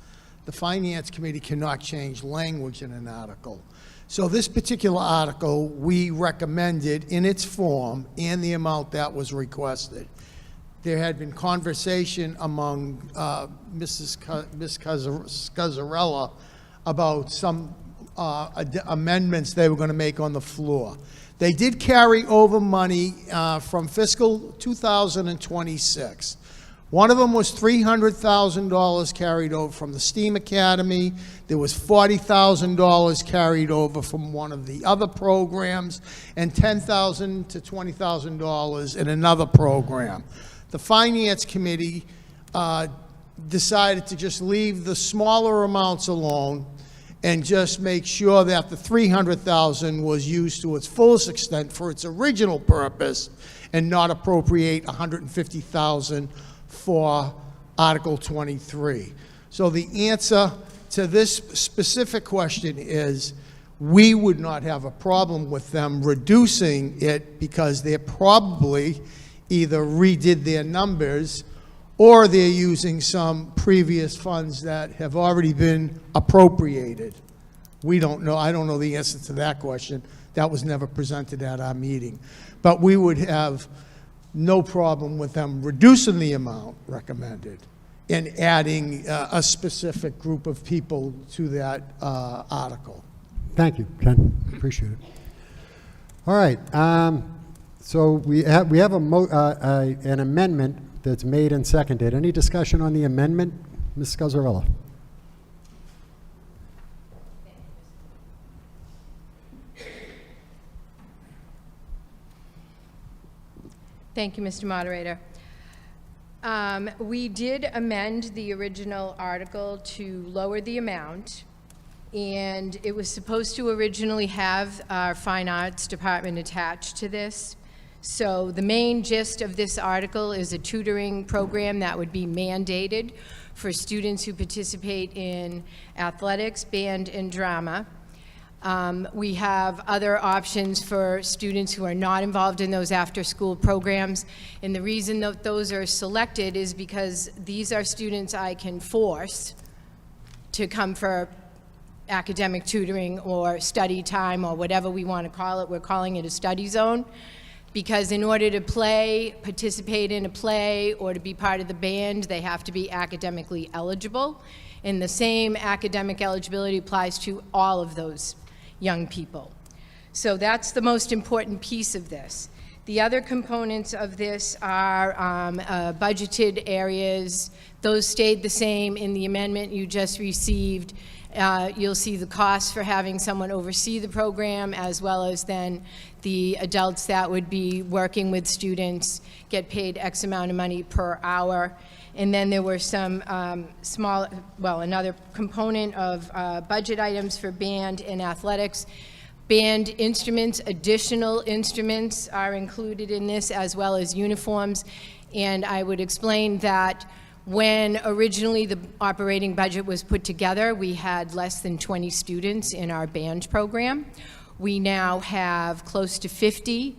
The Finance Committee cannot change language in an article. So this particular article, we recommended in its form and the amount that was requested. There had been conversation among Ms. Scazzarella about some amendments they were going to make on the floor. They did carry over money from fiscal 2026. One of them was $300,000 carried over from the STEAM Academy. There was $40,000 carried over from one of the other programs, and $10,000 to $20,000 in another program. The Finance Committee decided to just leave the smaller amounts alone and just make sure that the $300,000 was used to its fullest extent for its original purpose and not appropriate $150,000 for Article 23. So the answer to this specific question is we would not have a problem with them reducing it because they're probably either redid their numbers or they're using some previous funds that have already been appropriated. We don't know. I don't know the answer to that question. That was never presented at our meeting. But we would have no problem with them reducing the amount recommended and adding a specific group of people to that article. Thank you, Ken. Appreciate it. All right. So we have an amendment that's made and seconded. Any discussion on the amendment? Ms. Scazzarella. Thank you, Mr. Moderator. We did amend the original article to lower the amount, and it was supposed to originally have our Fine Arts Department attached to this. So the main gist of this article is a tutoring program that would be mandated for students who participate in athletics, band, and drama. We have other options for students who are not involved in those after-school programs, and the reason that those are selected is because these are students I can force to come for academic tutoring or study time or whatever we want to call it. We're calling it a study zone, because in order to participate in a play or to be part of the band, they have to be academically eligible, and the same academic eligibility applies to all of those young people. So that's the most important piece of this. The other components of this are budgeted areas. Those stayed the same in the amendment you just received. You'll see the cost for having someone oversee the program, as well as then the adults that would be working with students get paid X amount of money per hour. And then there were some another component of budget items for band and athletics. Band instruments, additional instruments are included in this, as well as uniforms. And I would explain that when originally the operating budget was put together, we had less than 20 students in our band program. We now have close to 50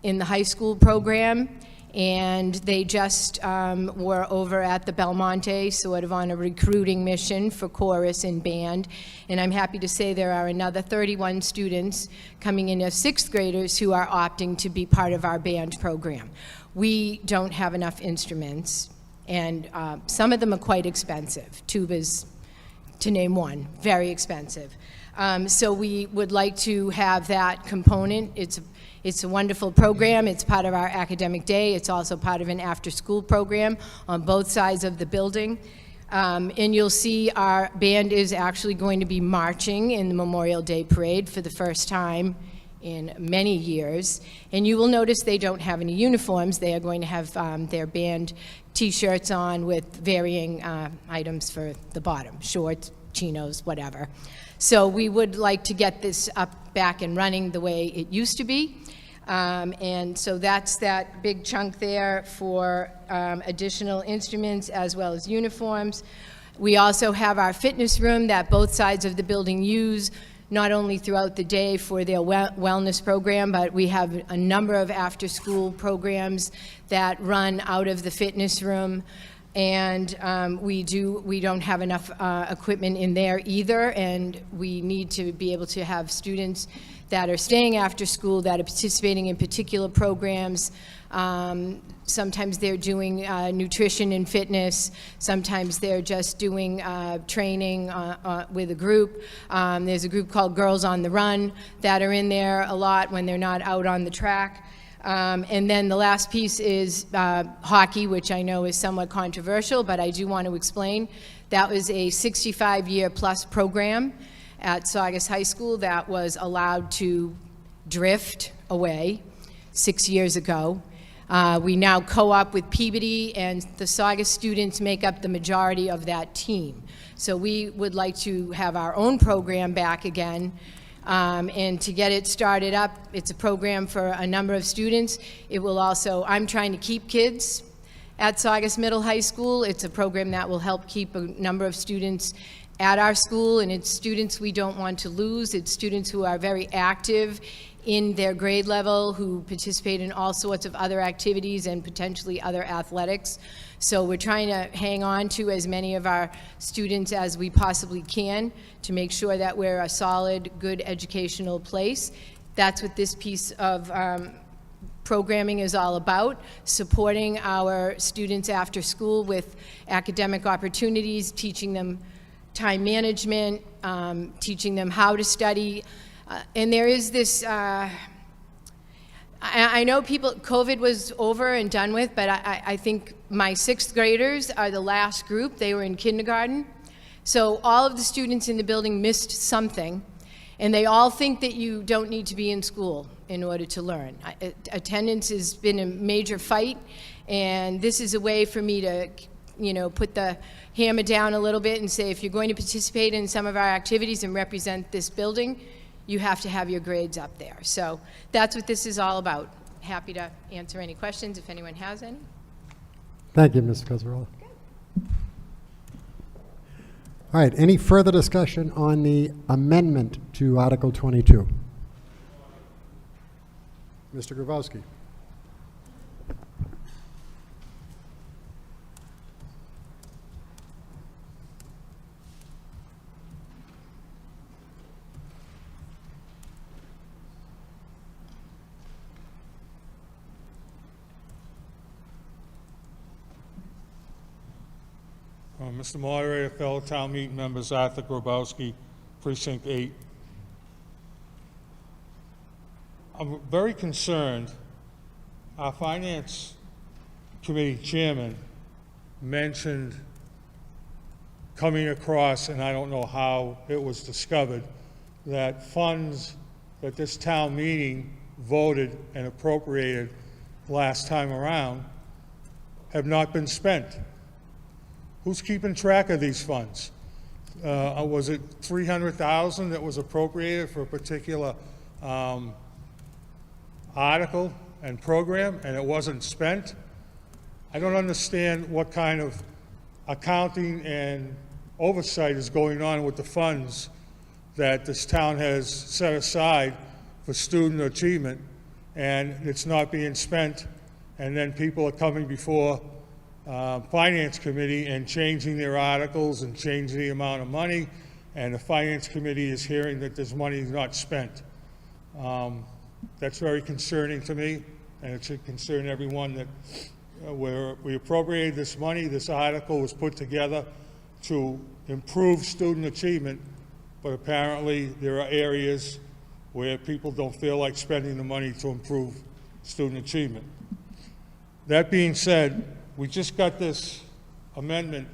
in the high school program, and they just were over at the Belmonte, sort of on a recruiting mission for chorus and band. And I'm happy to say there are another 31 students coming in as sixth graders who are opting to be part of our band program. We don't have enough instruments, and some of them are quite expensive. Tubas, to name one, very expensive. So we would like to have that component. It's a wonderful program. It's part of our academic day. It's also part of an after-school program on both sides of the building. And you'll see our band is actually going to be marching in the Memorial Day Parade for the first time in many years. And you will notice they don't have any uniforms. They are going to have their band T-shirts on with varying items for the bottom, shorts, chinos, whatever. So we would like to get this up, back and running the way it used to be. And so that's that big chunk there for additional instruments as well as uniforms. We also have our fitness room that both sides of the building use, not only throughout the day for their wellness program, but we have a number of after-school programs that run out of the fitness room. And we don't have enough equipment in there either, and we need to be able to have students that are staying after school that are participating in particular programs. Sometimes they're doing nutrition and fitness. Sometimes they're just doing training with a group. There's a group called Girls on the Run that are in there a lot when they're not out on the track. And then the last piece is hockey, which I know is somewhat controversial, but I do want to explain. That was a 65-year-plus program at Saugus High School that was allowed to drift away 6 years ago. We now co-op with Peabody, and the Saugus students make up the majority of that team. So we would like to have our own program back again. And to get it started up, it's a program for a number of students. It will also, I'm trying to keep kids at Saugus Middle High School. It's a program that will help keep a number of students at our school, and it's students we don't want to lose. It's students who are very active in their grade level, who participate in all sorts of other activities and potentially other athletics. So we're trying to hang on to as many of our students as we possibly can to make sure that we're a solid, good educational place. That's what this piece of programming is all about, supporting our students after school with academic opportunities, teaching them time management, teaching them how to study. And there is this, I know COVID was over and done with, but I think my sixth graders are the last group. They were in kindergarten. So all of the students in the building missed something. And they all think that you don't need to be in school in order to learn. Attendance has been a major fight, and this is a way for me to, you know, put the hammer down a little bit and say, if you're going to participate in some of our activities and represent this building, you have to have your grades up there. So that's what this is all about. Happy to answer any questions if anyone has any. Thank you, Ms. Cazzarola. All right, any further discussion on the amendment to Article 22? Mr. Grabowski. Mr. Moderator, fellow town meeting members, Arthur Grabowski, Precinct 8. I'm very concerned. Our Finance Committee Chairman mentioned coming across, and I don't know how it was discovered, that funds that this town meeting voted and appropriated last time around have not been spent. Who's keeping track of these funds? Was it $300,000 that was appropriated for a particular article and program, and it wasn't spent? I don't understand what kind of accounting and oversight is going on with the funds that this town has set aside for student achievement, and it's not being spent, and then people are coming before Finance Committee and changing their articles and changing the amount of money, and the Finance Committee is hearing that this money is not spent. That's very concerning to me, and it should concern everyone that where we appropriated this money, this article was put together to improve student achievement, but apparently there are areas where people don't feel like spending the money to improve student achievement. That being said, we just got this amendment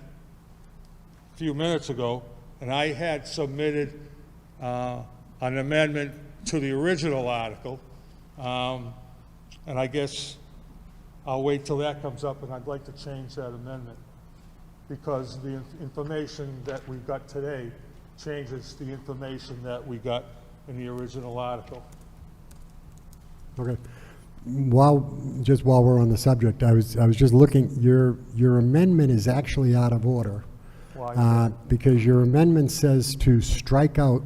a few minutes ago, and I had submitted an amendment to the original article, and I guess I'll wait till that comes up, and I'd like to change that amendment because the information that we've got today changes the information that we got in the original article. Okay. While we're on the subject, I was just looking. Your amendment is actually out of order. Why? Because your amendment says to strike out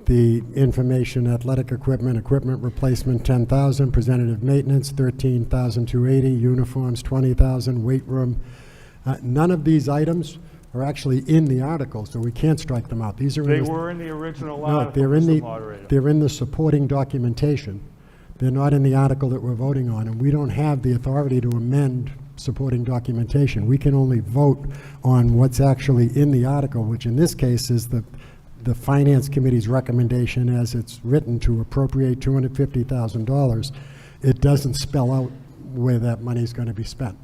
the information: athletic equipment, equipment replacement 10,000, preventative maintenance 13,280, uniforms 20,000, weight room. None of these items are actually in the article, so we can't strike them out. These are They were in the original article, no, they're in Mr. the Moderator. they're in the supporting documentation. They're not in the article that we're voting on, and we don't have the authority to amend supporting documentation. We can only vote on what's actually in the article, which in this case is the Finance Committee's recommendation as it's written to appropriate $250,000. It doesn't spell out where that money is going to be spent.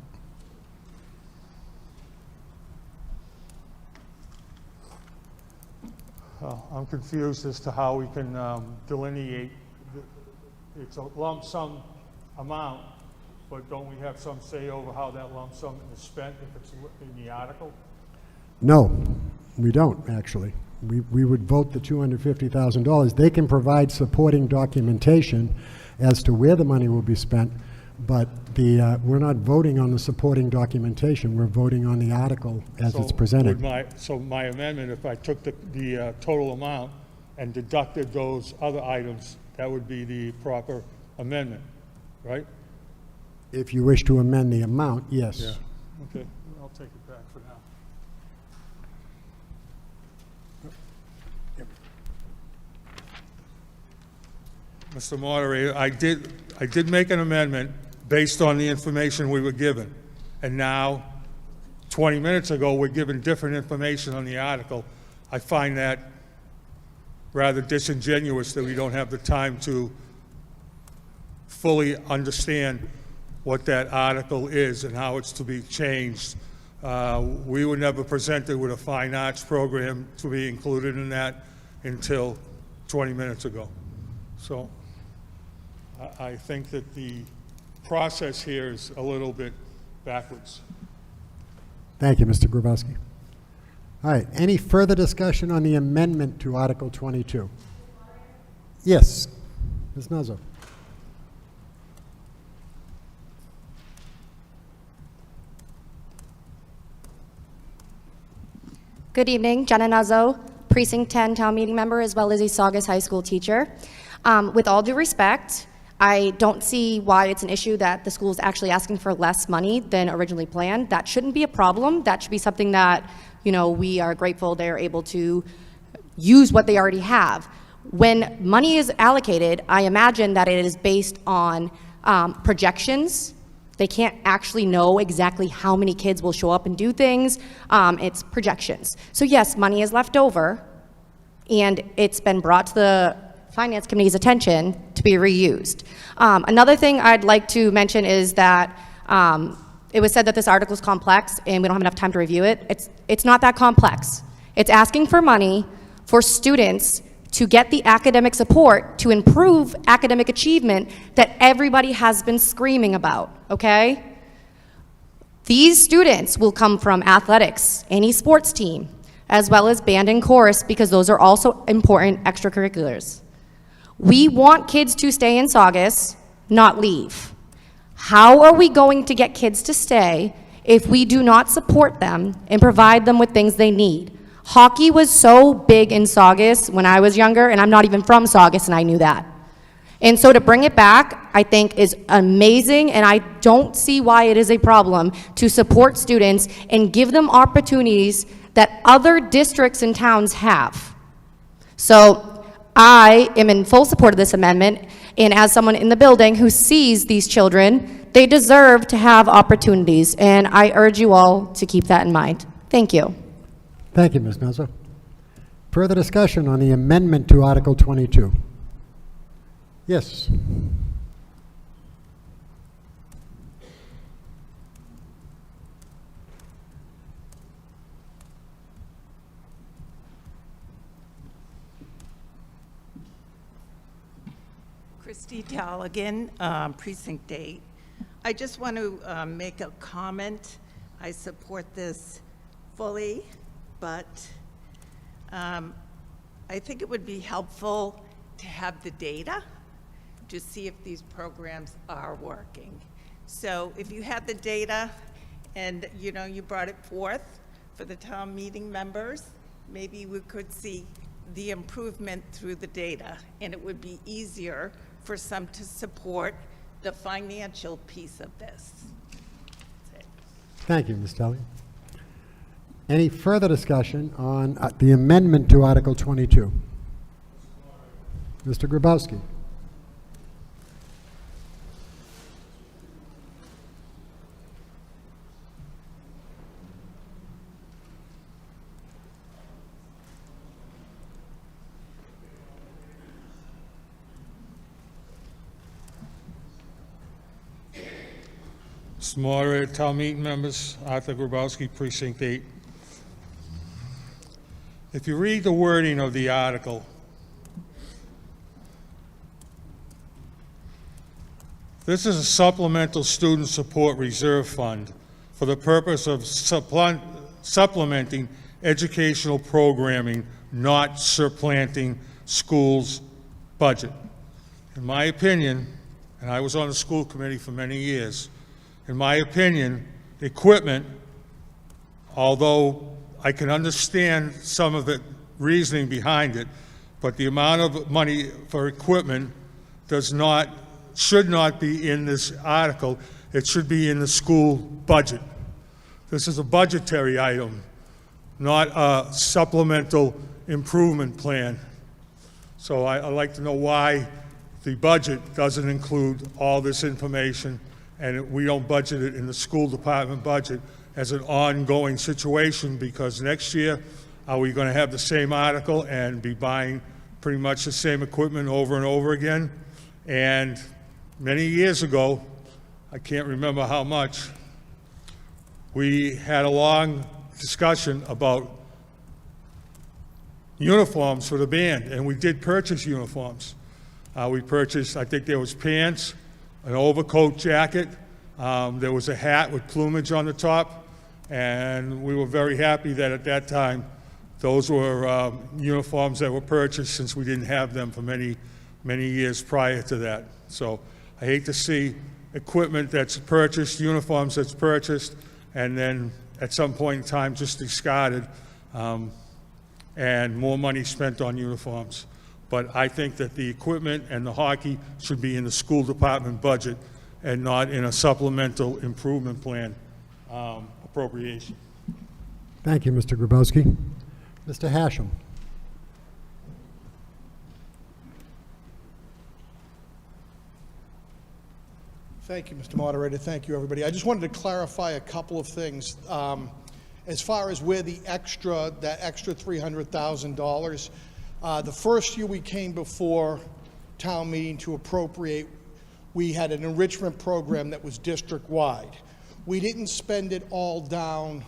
I'm confused as to how we can delineate. It's a lump sum amount, but don't we have some say over how that lump sum is spent if it's in the article? No, we don't, actually. We would vote the $250,000. They can provide supporting documentation as to where the money will be spent, but we're not voting on the supporting documentation. We're voting on the article as it's presented. So my amendment, if I took the total amount and deducted those other items, that would be the proper amendment, right? If you wish to amend the amount, yes. Yeah. Okay, I'll take it back for now. Mr. Moderator, I did make an amendment based on the information we were given. And now, 20 minutes ago, we're given different information on the article. I find that rather disingenuous that we don't have the time to fully understand what that article is and how it's to be changed. We were never presented with a fine arts program to be included in that until 20 minutes ago. So I think that the process here is a little bit backwards. Thank you, Mr. Grabowski. All right, any further discussion on the amendment to Article 22? Yes, Ms. Nuzzo. Good evening, Jenna Nuzzo, Precinct 10 Town Meeting Member, as well as a Saugus High School teacher. With all due respect, I don't see why it's an issue that the school is actually asking for less money than originally planned. That shouldn't be a problem. That should be something that, we are grateful they're able to use what they already have. When money is allocated, I imagine that it is based on projections. They can't actually know exactly how many kids will show up and do things. It's projections. So yes, money is left over, and it's been brought to the Finance Committee's attention to be reused. Another thing I'd like to mention is that it was said that this article is complex and we don't have enough time to review it. It's not that complex. It's asking for money for students to get the academic support to improve academic achievement that everybody has been screaming about, okay? These students will come from athletics, any sports team, as well as band and chorus, because those are also important extracurriculars. We want kids to stay in Saugus, not leave. How are we going to get kids to stay if we do not support them and provide them with things they need? Hockey was so big in Saugus when I was younger, and I'm not even from Saugus, and I knew that. And so to bring it back, I think is amazing, and I don't see why it is a problem to support students and give them opportunities that other districts and towns have. So I am in full support of this amendment, and as someone in the building who sees these children, they deserve to have opportunities, and I urge you all to keep that in mind. Thank you. Thank you, Ms. Nuzzo. Further discussion on the amendment to Article 22? Yes. Christy Galligan, Precinct 8. I just want to make a comment. I support this fully, but I think it would be helpful to have the data to see if these programs are working. So if you had the data and you brought it forth for the town meeting members, maybe we could see the improvement through the data, and it would be easier for some to support the financial piece of this. That's it. Thank you, Ms. Tully. Any further discussion on the amendment to Article 22? Mr. Grabowski. Mr. Moderator, town meeting members, Arthur Grabowski, Precinct 8. If you read the wording of the article, this is a supplemental student support reserve fund for the purpose of supplementing educational programming, not supplanting schools' budget. In my opinion, and I was on the school committee for many years, in my opinion, equipment, although I can understand some of the reasoning behind it, but the amount of money for equipment should not be in this article. It should be in the school budget. This is a budgetary item, not a supplemental improvement plan. So I'd like to know why the budget doesn't include all this information, and we don't budget it in the school department budget as an ongoing situation, because next year, are we going to have the same article and be buying pretty much the same equipment over and over again? And many years ago, I can't remember how much, we had a long discussion about, uniforms for the band, and we did purchase uniforms. We purchased, I think there was pants, an overcoat jacket, there was a hat with plumage on the top, and we were very happy that at that time, those were uniforms that were purchased since we didn't have them for many, many years prior to that. So I hate to see equipment that's purchased, uniforms that's purchased, and then at some point in time just discarded, and more money spent on uniforms. But I think that the equipment and the hockey should be in the school department budget and not in a supplemental improvement plan appropriation. Thank you, Mr. Grabowski. Mr. Hashem. Thank you, Mr. Moderator. Thank you, everybody. I just wanted to clarify a couple of things. As far as where that extra $300,000, the first year we came before town meeting to appropriate, we had an enrichment program that was district-wide. We didn't spend it all down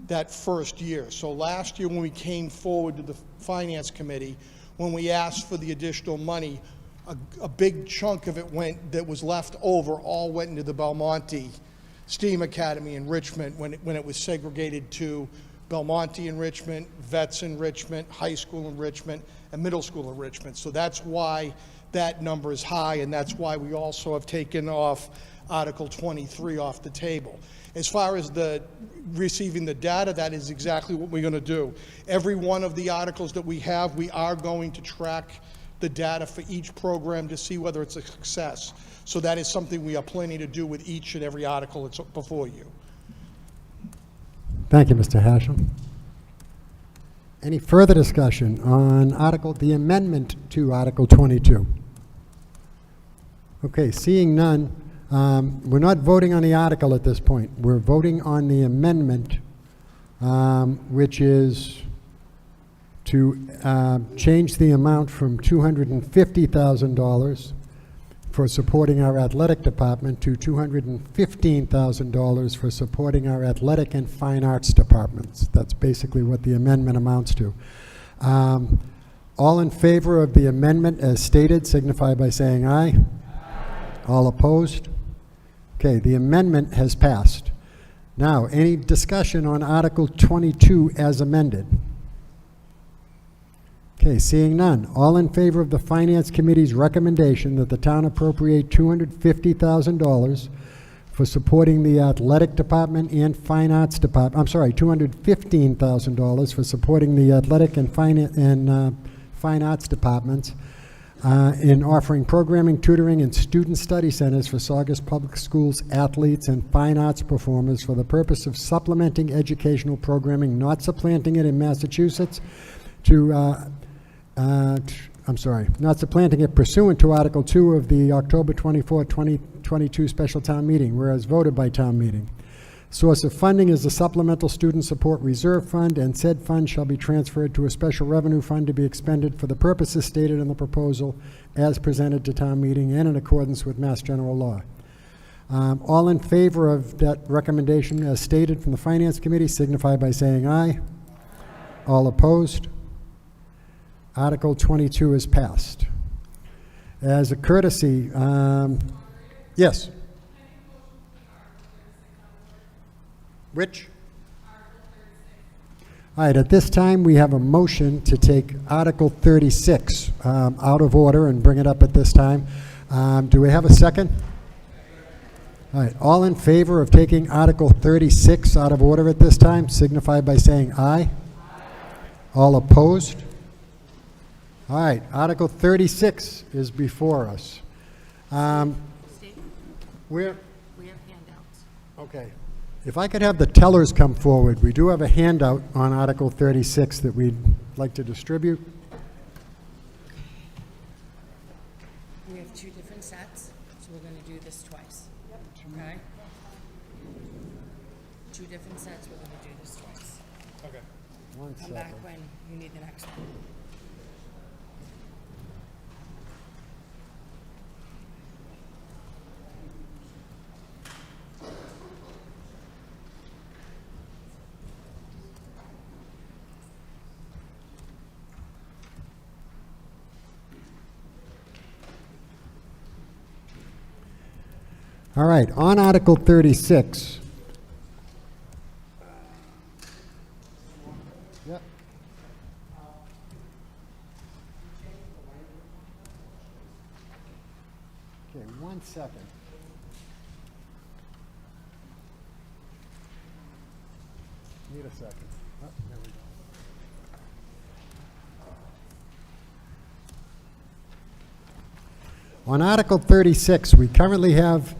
that first year. So last year when we came forward to the Finance Committee, when we asked for the additional money, a big chunk of it that was left over all went into the Belmonte STEAM Academy enrichment when it was segregated to Belmonte enrichment, vets enrichment, high school enrichment, and middle school enrichment. So that's why that number is high, and that's why we also have taken off Article 23 off the table. As far as the receiving the data, that is exactly what we're going to do. Every one of the articles that we have, we are going to track the data for each program to see whether it's a success. So that is something we are planning to do with each and every article that's before you. Thank you, Mr. Hashem. Any further discussion on the amendment to Article 22? Okay, seeing none, we're not voting on the article at this point. We're voting on the amendment, which is to change the amount from $250,000 for supporting our athletic department to $215,000 for supporting our athletic and fine arts departments. That's basically what the amendment amounts to. All in favor of the amendment as stated signify by saying aye. Aye. All opposed? Okay, the amendment has passed. Now, any discussion on Article 22 as amended? Okay, seeing none. All in favor of the Finance Committee's recommendation that the town appropriate $250,000 for supporting the athletic department and fine arts department, I'm sorry, $215,000 for supporting the athletic and fine arts departments in offering programming, tutoring, and student study centers for Saugus Public Schools athletes and fine arts performers for the purpose of supplementing educational programming, not supplanting it in Massachusetts, not supplanting it pursuant to Article 2 of the October 24, 2022 special town meeting, whereas voted by town meeting. Source of funding is the Supplemental Student Support Reserve Fund, and said fund shall be transferred to a special revenue fund to be expended for the purposes stated in the proposal as presented to town meeting and in accordance with Mass General Law. All in favor of that recommendation as stated from the Finance Committee signify by saying aye. All opposed? Article 22 is passed. As a courtesy, yes. Which? All right, at this time we have a motion to take Article 36 out of order and bring it up at this time. Do we have a second? All right, all in favor of taking Article 36 out of order at this time signify by saying aye. Aye. All opposed? All right, Article 36 is before us. Steve, We have handouts. Okay. If I could have the tellers come forward. We do have a handout on Article 36 that we'd like to distribute. We have two different sets, so we're going to do this twice. Okay? Two different sets, we're going to do this twice. Okay. One Come second. back when you need the next one. All right, on Article 36. Yep. Okay, 1 second. Need a second. Oh, there we go. On Article 36, we currently have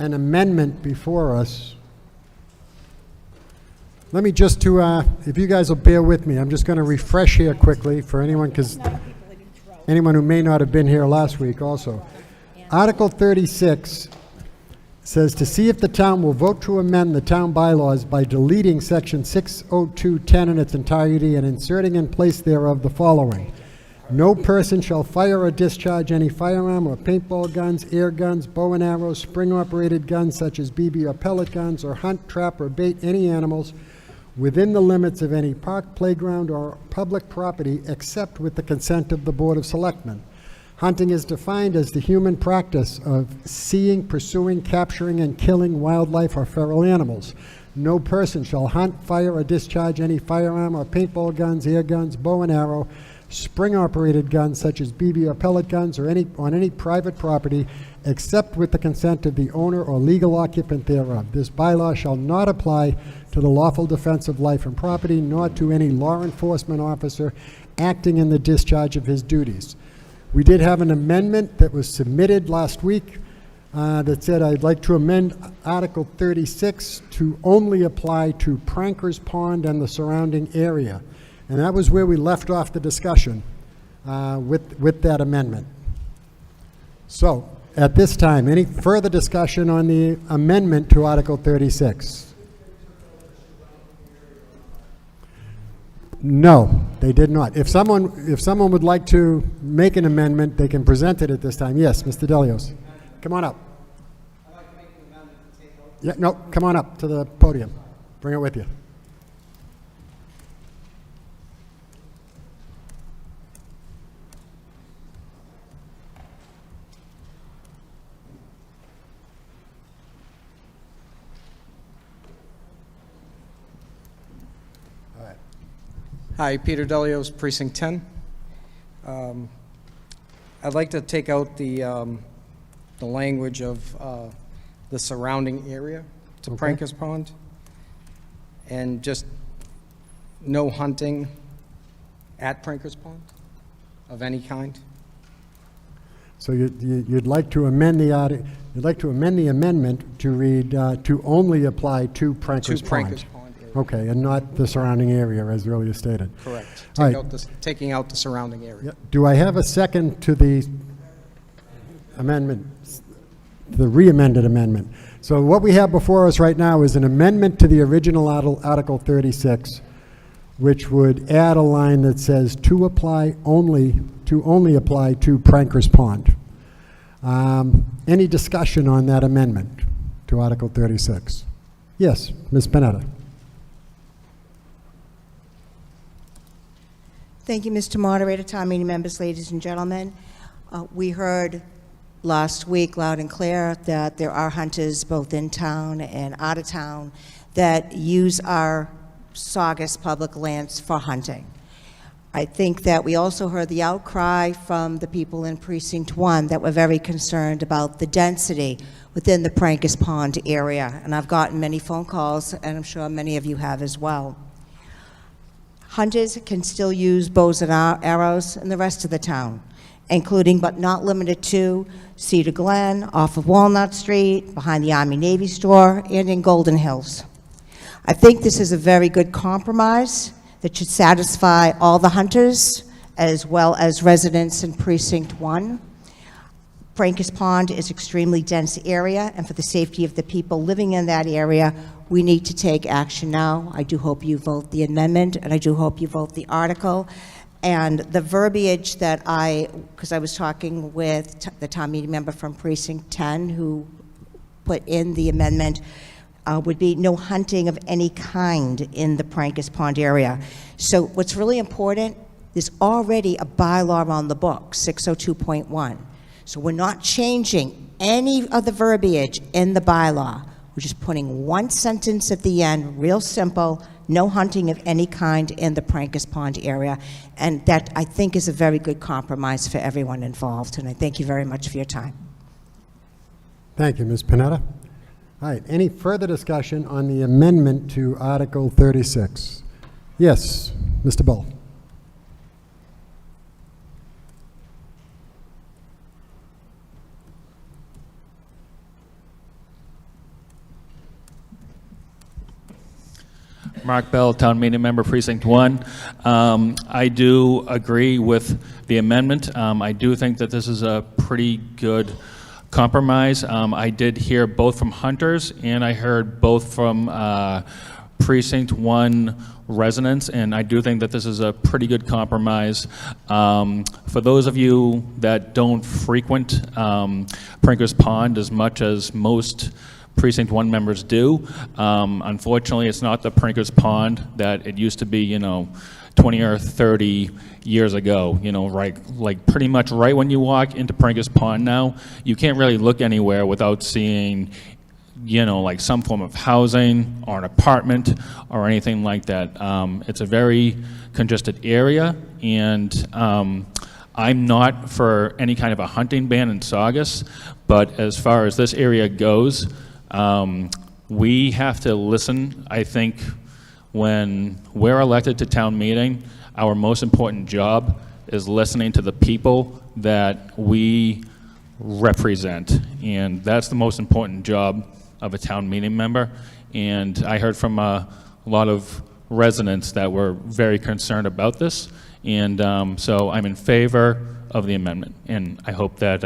an amendment before us. Let me just if you guys will bear with me, I'm just going to refresh here quickly for anyone, because anyone who may not have been here last week also. Article 36 says to see if the town will vote to amend the town bylaws by deleting section 60210 in its entirety and inserting in place thereof the following. No person shall fire or discharge any firearm or paintball guns, air guns, bow and arrows, spring-operated guns such as BB or pellet guns, or hunt, trap, or bait any animals within the limits of any park, playground, or public property except with the consent of the Board of Selectmen. Hunting is defined as the human practice of seeing, pursuing, capturing, and killing wildlife or feral animals. No person shall hunt, fire, or discharge any firearm or paintball guns, air guns, bow and arrow, spring-operated guns such as BB or pellet guns or on any private property except with the consent of the owner or legal occupant thereof. This bylaw shall not apply to the lawful defense of life and property, nor to any law enforcement officer acting in the discharge of his duties. We did have an amendment that was submitted last week that said I'd like to amend Article 36 to only apply to Prankers Pond and the surrounding area. And that was where we left off the discussion with that amendment. So, at this time, any further discussion on the amendment to Article 36? No, they did not. If someone would like to make an amendment, they can present it at this time. Yes, Mr. Delios. Come on up. I'd like to make an amendment to take over. Yeah, no, come on up to the podium. Bring it with you. Hi, Peter Delios, Precinct 10. I'd like to take out the language of the surrounding area to Prankers Pond, and just no hunting at Prankers Pond of any kind. So you'd like to amend the amendment to read to only apply to Prankers Pond. Prankers Pond area. Okay, and not the surrounding area, as earlier stated. Correct. All right. Taking out the surrounding area. Yeah. Do I have a second to the amendment, the re-amended amendment? So what we have before us right now is an amendment to the original Article 36, which would add a line that says to only apply to Prankers Pond. Any discussion on that amendment to Article 36? Yes, Ms. Panetta. Thank you, Mr. Moderator, town meeting members, ladies and gentlemen. We heard last week loud and clear that there are hunters both in town and out of town that use our Saugus public lands for hunting. I think that we also heard the outcry from the people in Precinct 1 that were very concerned about the density within the Prankers Pond area, and I've gotten many phone calls, and I'm sure many of you have as well. Hunters can still use bows and arrows in the rest of the town, including but not limited to Cedar Glen, off of Walnut Street, behind the Army-Navy store, and in Golden Hills. I think this is a very good compromise that should satisfy all the hunters as well as residents in Precinct 1. Prankers Pond is an extremely dense area, and for the safety of the people living in that area, we need to take action now. I do hope you vote the amendment, and I do hope you vote the article. And the verbiage that because I was talking with the town meeting member from Precinct 10 who put in the amendment, would be no hunting of any kind in the Prankers Pond area. So what's really important, there's already a bylaw on the book, 602.1. So we're not changing any of the verbiage in the bylaw. We're just putting one sentence at the end, real simple, no hunting of any kind in the Prankers Pond area. And that, I think, is a very good compromise for everyone involved. And I thank you very much for your time. Thank you, Ms. Panetta. All right, any further discussion on the amendment to Article 36? Yes, Mr. Bull. Mark Bell, Town Meeting Member, Precinct 1. I do agree with the amendment. I do think that this is a pretty good compromise. I did hear both from hunters, and I heard both from Precinct 1 residents, and I do think that this is a pretty good compromise. For those of you that don't frequent Prankers Pond as much as most Precinct 1 members do, unfortunately, it's not the Prankers Pond that it used to be, 20 or 30 years ago, right, like pretty much right when you walk into Prankers Pond now, you can't really look anywhere without seeing, like some form of housing or an apartment or anything like that. It's a very congested area, and I'm not for any kind of a hunting ban in Saugus, but as far as this area goes, we have to listen. I think when we're elected to town meeting, our most important job is listening to the people that we represent. And that's the most important job of a town meeting member. And I heard from a lot of residents that were very concerned about this. And so I'm in favor of the amendment. And I hope that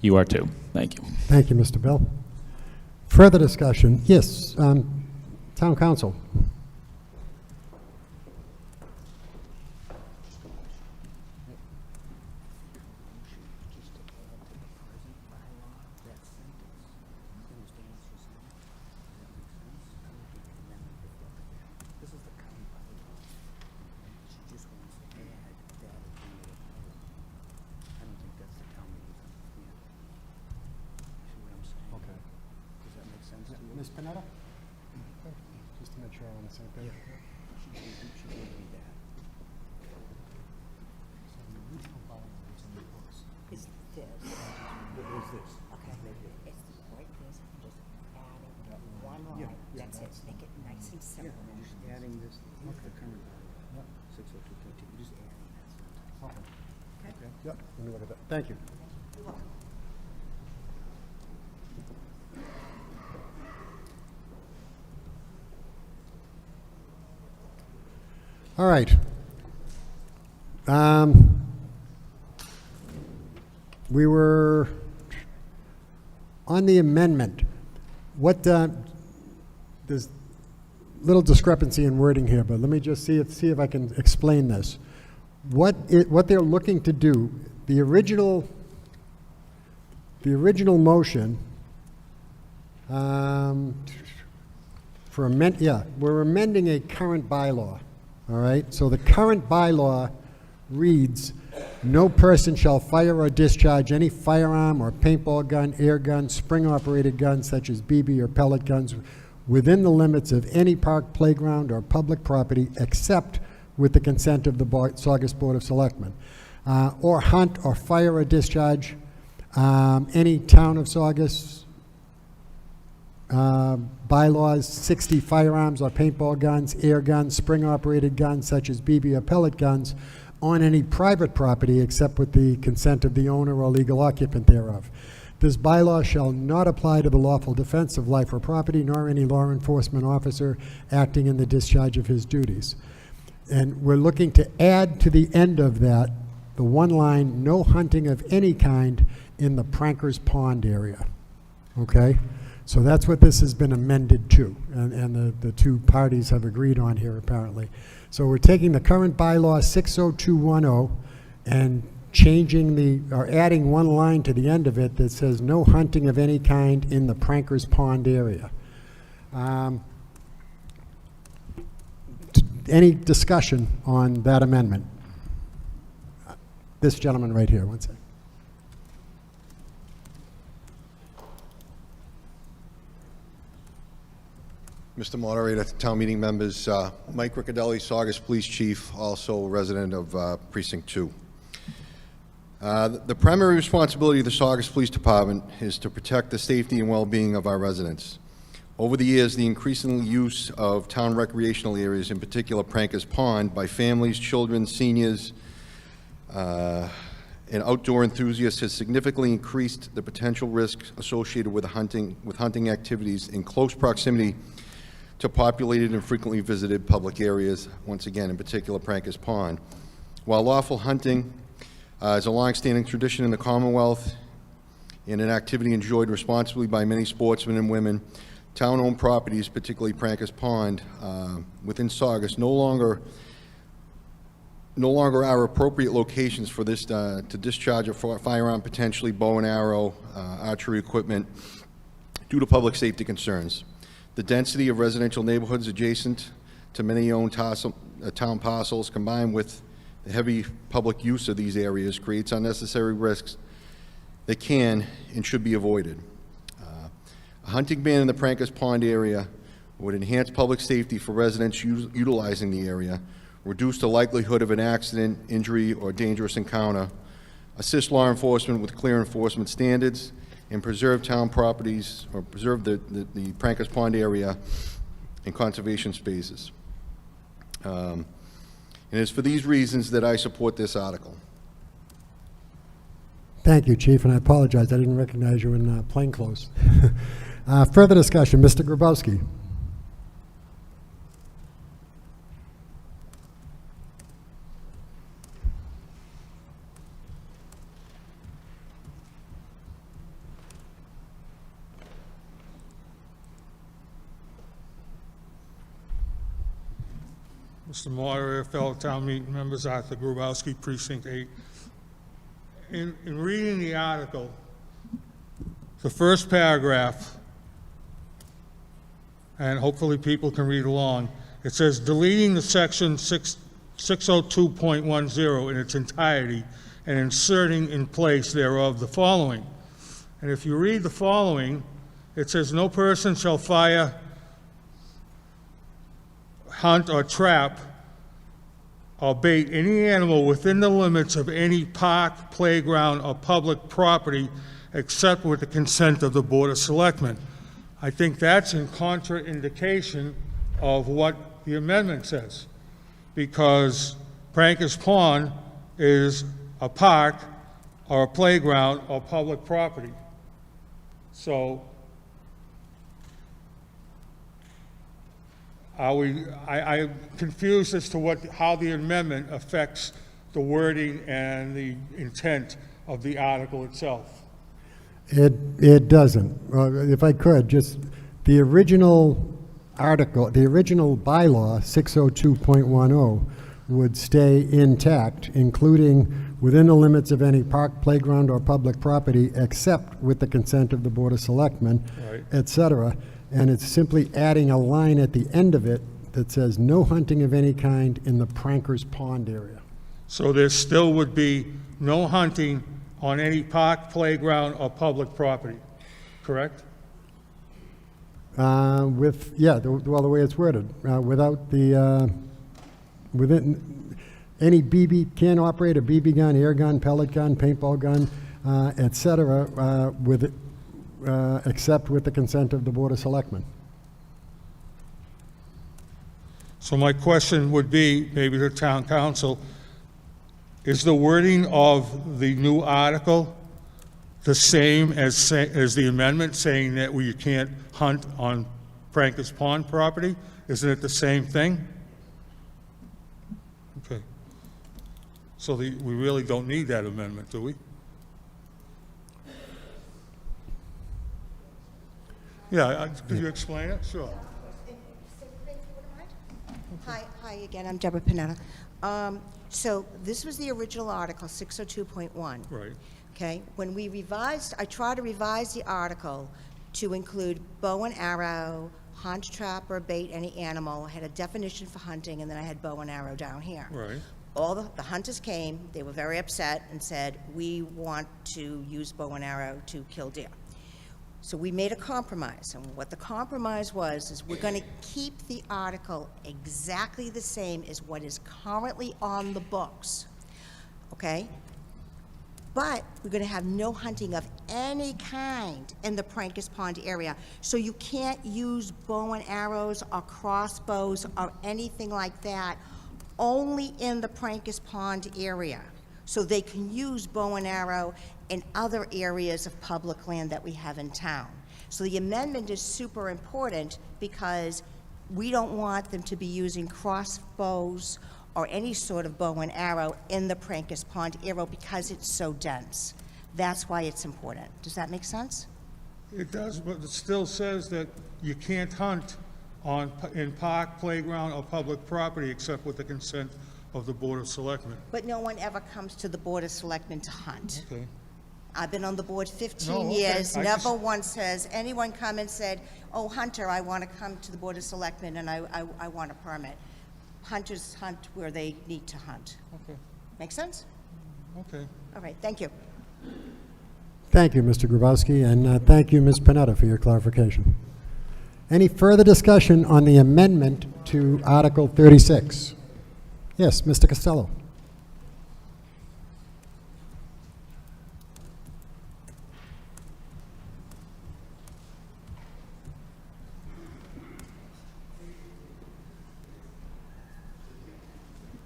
you are too. Thank you. Thank you, Mr. Bell. Further discussion? Yes, Town Council. Ms. Panetta? Just to make sure I'm on the same page. Is this? What is this? Okay. It's right this, just adding one line. That's it. Make it nice and simple. Just adding this, look at the current bylaw, 602.13, just adding that sentence. Okay. Yep, let me look at that. Thank you. You're welcome. All right. We were on the amendment. What, there's little discrepancy in wording here, but let me just see if I can explain this. What they're looking to do, the original motion we're amending a current bylaw. All right, so the current bylaw reads, no person shall fire or discharge any firearm or paintball gun, air gun, spring-operated gun, such as BB or pellet guns, within the limits of any park, playground, or public property, except with the consent of the Saugus Board of Selectmen, or hunt or fire or discharge any town of Saugus bylaws, 60 firearms or paintball guns, air guns, spring-operated guns such as BB or pellet guns on any private property except with the consent of the owner or legal occupant thereof. This bylaw shall not apply to the lawful defense of life or property, nor any law enforcement officer acting in the discharge of his duties. And we're looking to add to the end of that the one line, no hunting of any kind in the Prankers Pond area. Okay? So that's what this has been amended to, and the two parties have agreed on here apparently. So we're taking the current bylaw 60210 and changing or adding one line to the end of it that says no hunting of any kind in the Prankers Pond area. Any discussion on that amendment? This gentleman right here, one second. Mr. Moderator, town meeting members, Mike Riccadelli, Saugus Police Chief, also a resident of Precinct 2. The primary responsibility of the Saugus Police Department is to protect the safety and well-being of our residents. Over the years, the increasing use of town recreational areas, in particular Prankers Pond, by families, children, seniors, and outdoor enthusiasts has significantly increased the potential risks associated with hunting activities in close proximity to populated and frequently visited public areas, once again, in particular Prankers Pond. While lawful hunting is a long-standing tradition in the Commonwealth and an activity enjoyed responsibly by many sportsmen and women, town-owned properties, particularly Prankers Pond, within Saugus, no longer are appropriate locations for this to discharge a firearm, potentially bow and arrow, archery equipment, due to public safety concerns. The density of residential neighborhoods adjacent to many owned town parcels, combined with the heavy public use of these areas, creates unnecessary risks that can and should be avoided. A hunting ban in the Prankers Pond area would enhance public safety for residents utilizing the area, reduce the likelihood of an accident, injury, or dangerous encounter, assist law enforcement with clear enforcement standards, and preserve town properties, or preserve the Prankers Pond area and conservation spaces. And it's for these reasons that I support this article. Thank you, Chief, and I apologize. I didn't recognize you in plainclothes. Further discussion, Mr. Grabowski. Mr. Moderator, fellow town meeting members, Arthur Grabowski, Precinct 8. In reading the article, the first paragraph, and hopefully people can read along, it says, deleting the section 602.10 in its entirety and inserting in place thereof the following. And if you read the following, it says, no person shall fire, hunt, or trap or bait any animal within the limits of any park, playground, or public property except with the consent of the Board of Selectmen. I think that's in contraindication of what the amendment says, because Prankers Pond is a park or a playground or public property. So I'm confused as to how the amendment affects the wording and the intent of the article itself. It doesn't. If I could, just the original article, the original bylaw, 602.10, would stay intact, including within the limits of any park, playground, or public property, except with the consent of the Board of Selectmen, Right. et cetera. And it's simply adding a line at the end of it that says, no hunting of any kind in the Prankers Pond area. So there still would be no hunting on any park, playground, or public property, correct? Well, the way it's worded, without the, within, any BB, can operate a BB gun, air gun, pellet gun, paintball gun, et cetera, except with the consent of the Board of Selectmen. So my question would be, maybe to town council, is the wording of the new article the same as the amendment saying that you can't hunt on Prankers Pond property? Isn't it the same thing? Okay. So we really don't need that amendment, do we? Yeah, could you explain it? Sure. Hi again, I'm Deborah Panetta. So this was the original article, 602.1. Right. Okay, when we revised, I tried to revise the article to include bow and arrow, hunt, trap, or bait any animal. I had a definition for hunting, and then I had bow and arrow down here. Right. All the hunters came, they were very upset and said, we want to use bow and arrow to kill deer. So we made a compromise, and what the compromise was is we're going to keep the article exactly the same as what is currently on the books, okay? But we're going to have no hunting of any kind in the Prankers Pond area. So you can't use bow and arrows or crossbows or anything like that, only in the Prankers Pond area. So they can use bow and arrow in other areas of public land that we have in town. So the amendment is super important because we don't want them to be using crossbows or any sort of bow and arrow in the Prankers Pond area because it's so dense. That's why it's important. Does that make sense? It does, but it still says that you can't hunt in park, playground, or public property except with the consent of the Board of Selectmen. But no one ever comes to the Board of Selectmen to hunt. Okay. I've been on the board 15 No, okay. years. I Never just- once has anyone come and said, oh, Hunter, I want to come to the Board of Selectmen and I want a permit. Hunters hunt where they need to hunt. Okay. Make sense? Okay. All right, thank you. Thank you, Mr. Grabowski, and thank you, Ms. Panetta, for your clarification. Any further discussion on the amendment to Article 36? Yes, Mr. Costello.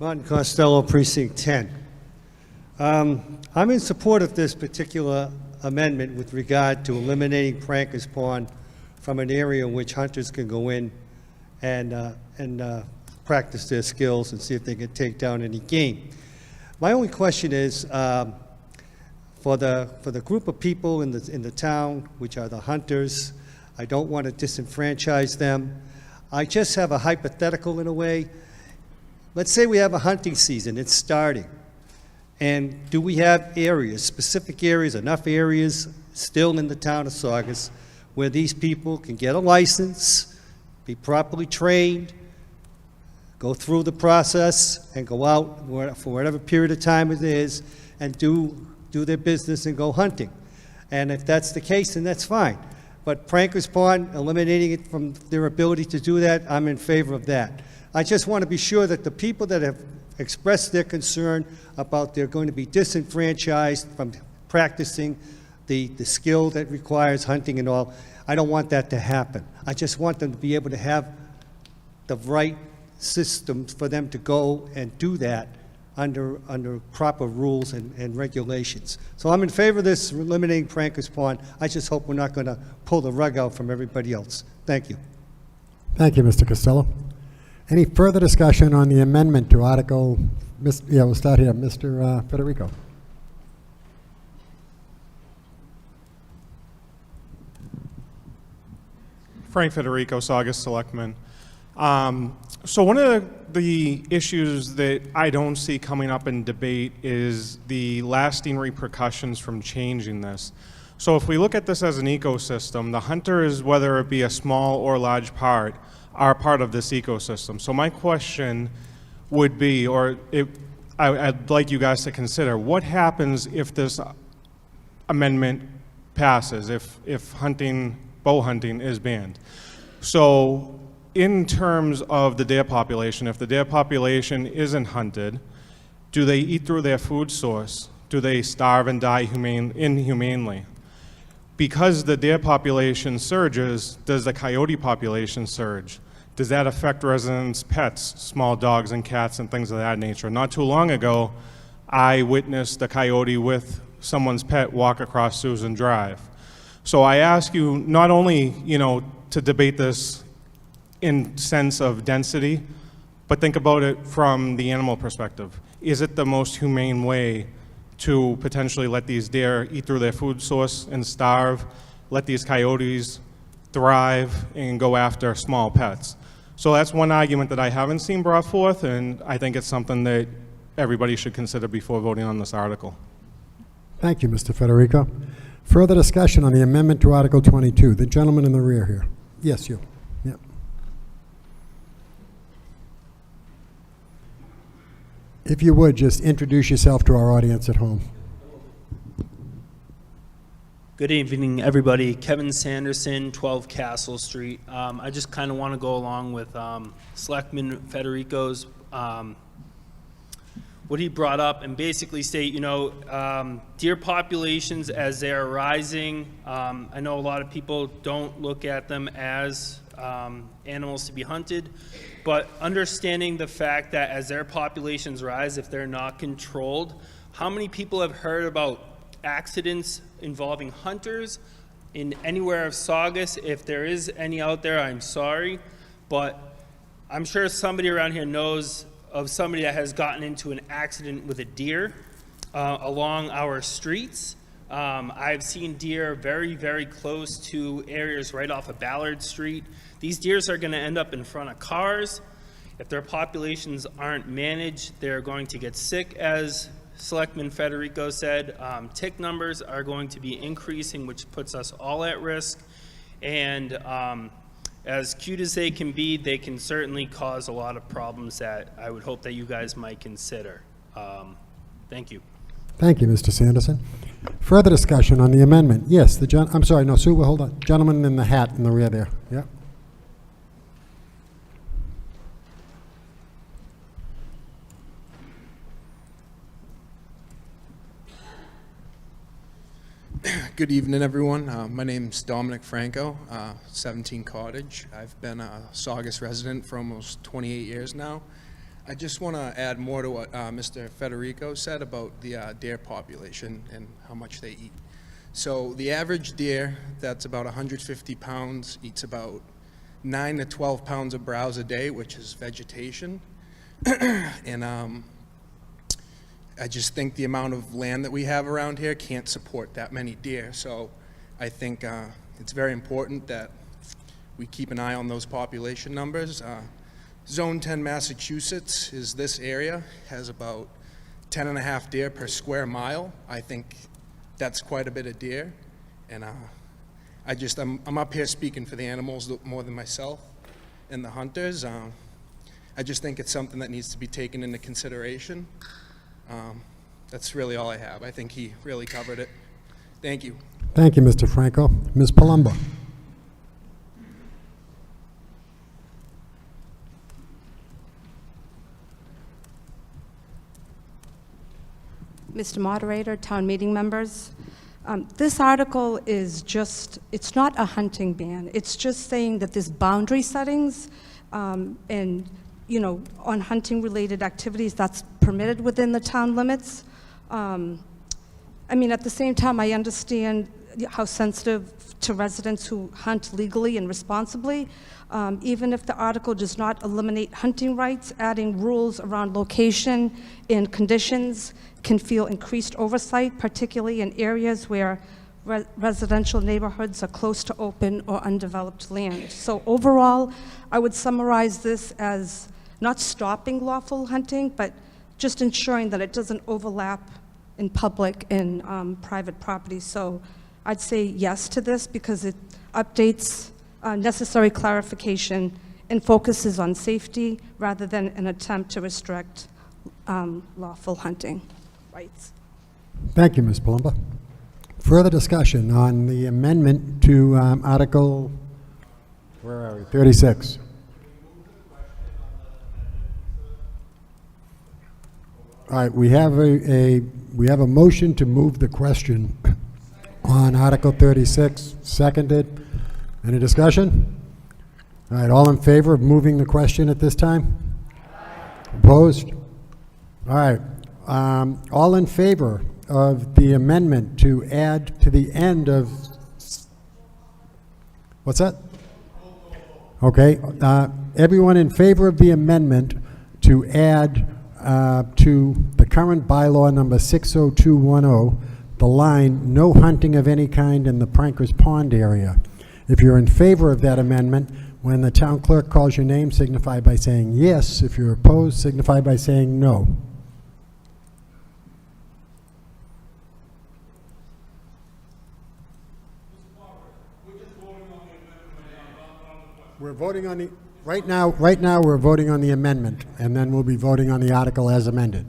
Martin Costello, Precinct 10. I'm in support of this particular amendment with regard to eliminating Prankers Pond from an area in which hunters can go in and practice their skills and see if they can take down any game. My only question is, for the group of people in the town, which are the hunters, I don't want to disenfranchise them. I just have a hypothetical in a way. Let's say we have a hunting season, it's starting. And do we have areas, specific areas, enough areas still in the town of Saugus where these people can get a license, be properly trained, go through the process, and go out for whatever period of time it is and do their business and go hunting? And if that's the case, then that's fine. But Prankers Pond, eliminating it from their ability to do that, I'm in favor of that. I just want to be sure that the people that have expressed their concern about they're going to be disenfranchised from practicing the skill that requires hunting and all, I don't want that to happen. I just want them to be able to have the right systems for them to go and do that under proper rules and regulations. So I'm in favor of this, eliminating Prankers Pond. I just hope we're not going to pull the rug out from everybody else. Thank you. Thank you, Mr. Costello. Any further discussion on the amendment to Article, we'll start here, Mr. Federico. Frank Federico, Saugus Selectman. So one of the issues that I don't see coming up in debate is the lasting repercussions from changing this. So if we look at this as an ecosystem, the hunters, whether it be a small or large part, are part of this ecosystem. So my question would be, I'd like you guys to consider, what happens if this amendment passes, if hunting, bow hunting is banned? So in terms of the deer population, if the deer population isn't hunted, do they eat through their food source? Do they starve and die inhumanely? Because the deer population surges, does the coyote population surge? Does that affect residents' pets, small dogs and cats and things of that nature? Not too long ago, I witnessed a coyote with someone's pet walk across Susan Drive. So I ask you not only, to debate this in sense of density, but think about it from the animal perspective. Is it the most humane way to potentially let these deer eat through their food source and starve, let these coyotes thrive and go after small pets? So that's one argument that I haven't seen brought forth, and I think it's something that everybody should consider before voting on this article. Thank you, Mr. Federico. Further discussion on the amendment to Article 22. The gentleman in the rear here. Yes, you. Yep. If you would, just introduce yourself to our audience at home. Good evening, everybody. Kevin Sanderson, 12 Castle Street. I just kind of want to go along with Selectman Federico's, what he brought up, and basically state, deer populations as they are rising, I know a lot of people don't look at them as animals to be hunted, but understanding the fact that as their populations rise, if they're not controlled, how many people have heard about accidents involving hunters in anywhere of Saugus? If there is any out there, I'm sorry, but I'm sure somebody around here knows of somebody that has gotten into an accident with a deer along our streets. I've seen deer very, very close to areas right off of Ballard Street. These deers are going to end up in front of cars. If their populations aren't managed, they're going to get sick, as Selectman Federico said. Tick numbers are going to be increasing, which puts us all at risk. And as cute as they can be, they can certainly cause a lot of problems that I would hope that you guys might consider. Thank you. Thank you, Mr. Sanderson. Further discussion on the amendment? Yes, I'm sorry, no, Sue, hold on. Gentleman in the hat in the rear there. Yeah. Good evening, everyone. My name's Dominic Franco, 17 Cottage. I've been a Saugus resident for almost 28 years now. I just want to add more to what Mr. Federico said about the deer population and how much they eat. So the average deer that's about 150 pounds eats about 9 to 12 pounds of browse a day, which is vegetation. And I just think the amount of land that we have around here can't support that many deer. So I think it's very important that we keep an eye on those population numbers. Zone 10 Massachusetts is this area, has about 10.5 deer per square mile. I think that's quite a bit of deer. And I'm up here speaking for the animals more than myself and the hunters. I just think it's something that needs to be taken into consideration. That's really all I have. I think he really covered it. Thank you. Thank you, Mr. Franco. Ms. Palumbo. Mr. Moderator, town meeting members, this article is just, it's not a hunting ban. It's just saying that there's boundary settings and, on hunting-related activities that's permitted within the town limits. At the same time, I understand how sensitive to residents who hunt legally and responsibly. Even if the article does not eliminate hunting rights, adding rules around location and conditions can feel increased oversight, particularly in areas where residential neighborhoods are close to open or undeveloped land. So overall, I would summarize this as not stopping lawful hunting, but just ensuring that it doesn't overlap in public and private property. So I'd say yes to this because it updates necessary clarification and focuses on safety rather than an attempt to restrict lawful hunting rights. Thank you, Ms. Palumbo. Further discussion on the amendment to Article, where are we, 36. All right, we have a motion to move the question on Article 36, seconded. Any discussion? All right, all in favor of moving the question at this time? Opposed? All right, all in favor of the amendment to add to the end of, what's that? Okay, everyone in favor of the amendment to add to the current bylaw number 60210, the line, no hunting of any kind in the Prankers Pond area. If you're in favor of that amendment, when the town clerk calls your name, signify by saying yes. If you're opposed, signify by saying no. We're voting on the, right now we're voting on the amendment, and then we'll be voting on the article as amended.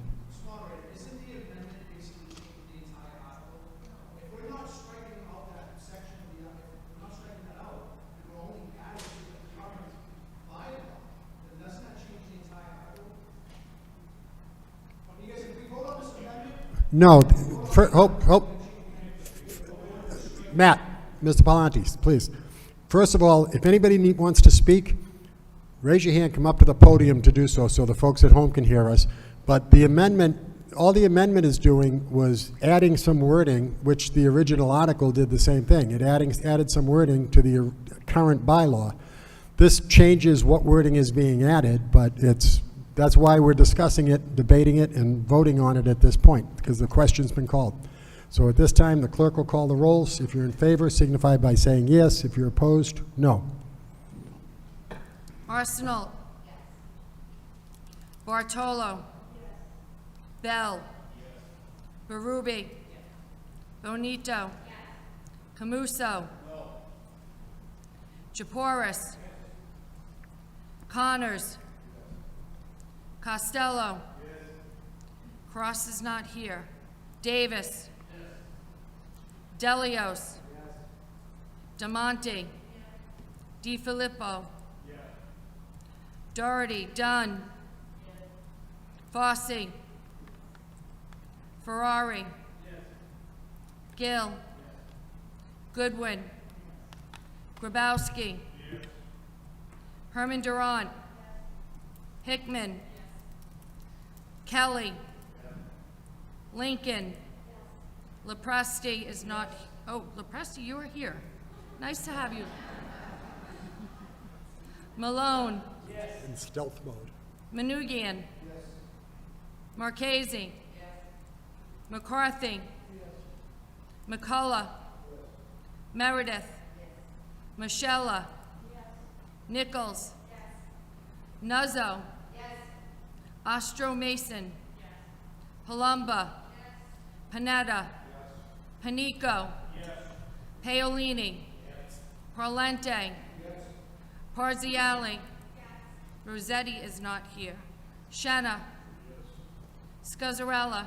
No, Matt, Mr. Palantes, please. First of all, if anybody wants to speak, raise your hand, come up to the podium to do so, so the folks at home can hear us. But the amendment, all the amendment is doing was adding some wording, which the original article did the same thing. It added some wording to the current bylaw. This changes what wording is being added, but that's why we're discussing it, debating it, and voting on it at this point, because the question's been called. So at this time, the clerk will call the rolls. If you're in favor, signify by saying yes. If you're opposed, no. Arsenal. Bartolo. Bell. Berube. Bonito. Camuso. Japoris. Connors. Costello. Cross is not here. Davis. Delios. Damonte. DiFilippo. Doherty. Dunn. Fossey. Ferrari. Gill. Goodwin. Grabowski. Herman Durant. Hickman. Kelly. Lincoln. Lepresti is not, oh, Lepresti, you are here. Nice to have you. Malone. In stealth mode. Manugian. Marchese. McCarthy. McCullough. Meredith. Michella. Nichols. Nuzzo. Ostro Mason. Palumba. Panetta. Panico. Paolini. Parlente. Parziale. Rossetti is not here. Shanna. Scazzarella.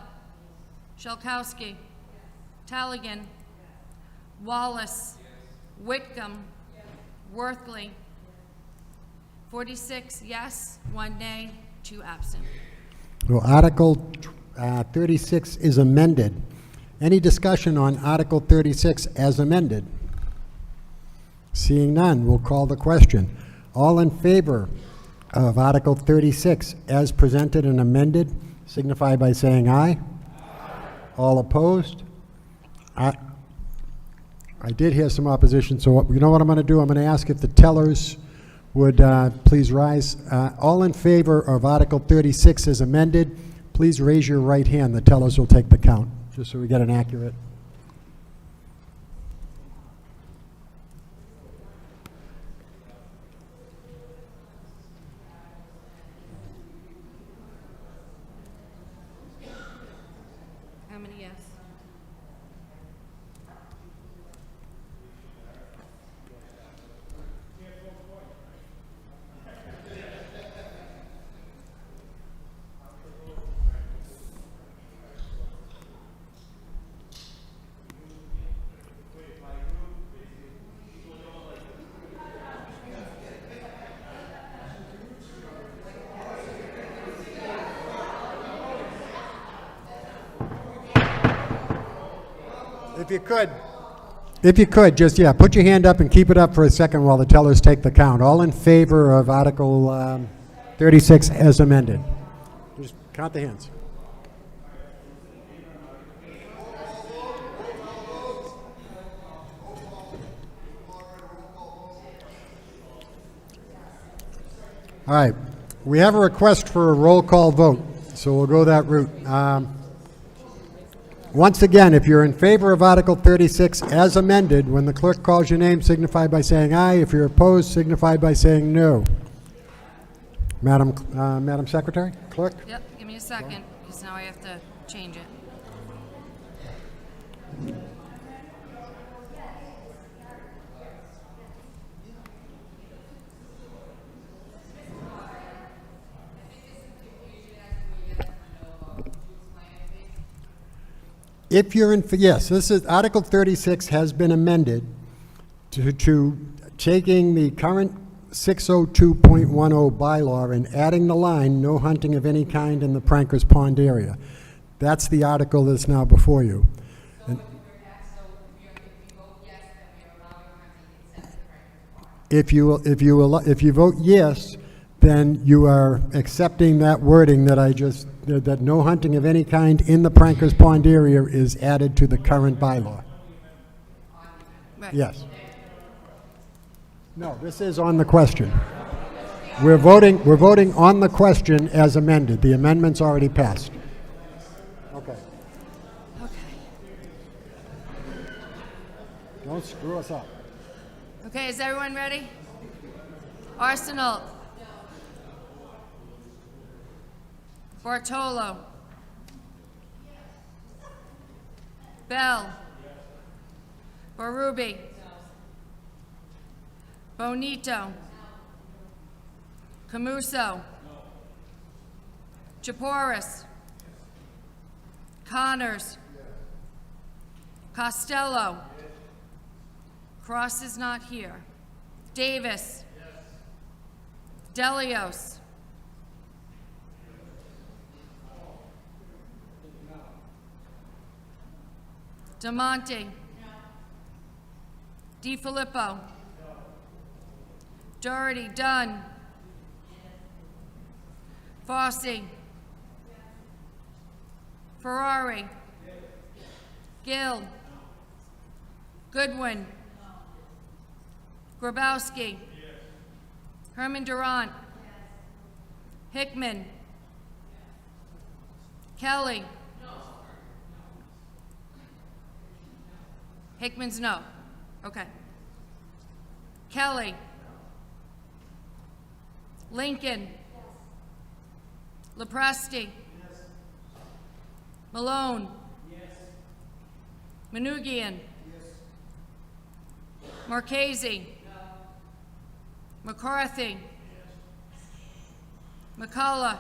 Shalkowski. Taligan. Wallace. Whitcomb. Worthley. 46 yes, 1 nay, 2 absent. Well, Article 36 is amended. Any discussion on Article 36 as amended? Seeing none, we'll call the question. All in favor of Article 36 as presented and amended, signify by saying aye. All opposed? I did hear some opposition, so you know what I'm going to do? I'm going to ask if the tellers would please rise. All in favor of Article 36 as amended, please raise your right hand. The tellers will take the count, just so we get an accurate. How many yes? If you could, just, yeah, put your hand up and keep it up for a second while the tellers take the count. All in favor of Article 36 as amended? Just count the hands. All right, we have a request for a roll call vote, so we'll go that route. Once again, if you're in favor of Article 36 as amended, when the clerk calls your name, signify by saying aye. If you're opposed, signify by saying no. Madam Secretary, Clerk? Yep, give me a second, because now I have to change it. If you're in, yes, this is, Article 36 has been amended to taking the current 602.10 bylaw and adding the line, no hunting of any kind in the Prankers Pond area. That's the article that's now before you. And if you vote yes, then you are accepting that wording that that no hunting of any kind in the Prankers Pond area is added to the current bylaw. Right. Yes. No, this is on the question. We're voting on the question as amended. The amendment's already passed. Okay. Don't screw us up. Okay, is everyone ready? Arsenal. Bartolo. Bell. Barubi. Bonito. Camuso. Chaporis. Connors. Costello. Cross is not here. Davis. Delios. DeMonte. DiFilippo. Doherty. Dunn. Fossey. Ferrari. Gill. Goodwin. Grabowski. Herman Durant. Hickman. Kelly. Hickman's no. Okay. Kelly. Lincoln. Lepresti. Malone. Manugian. Marchese. McCarthy. McCullough.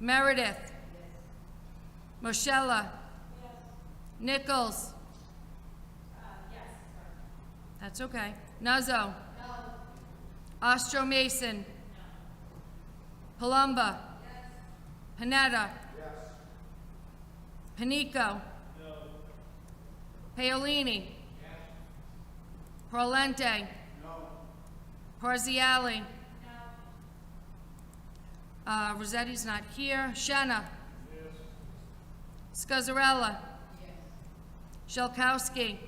Meredith. Moschella. Nichols. That's okay. Nuzzo. Ostro Mason. Palumba. Panetta. Panico. Paolini. Parlente. Parziale. Rossetti's not here. Shenna. Scazzarella. Shelkowski.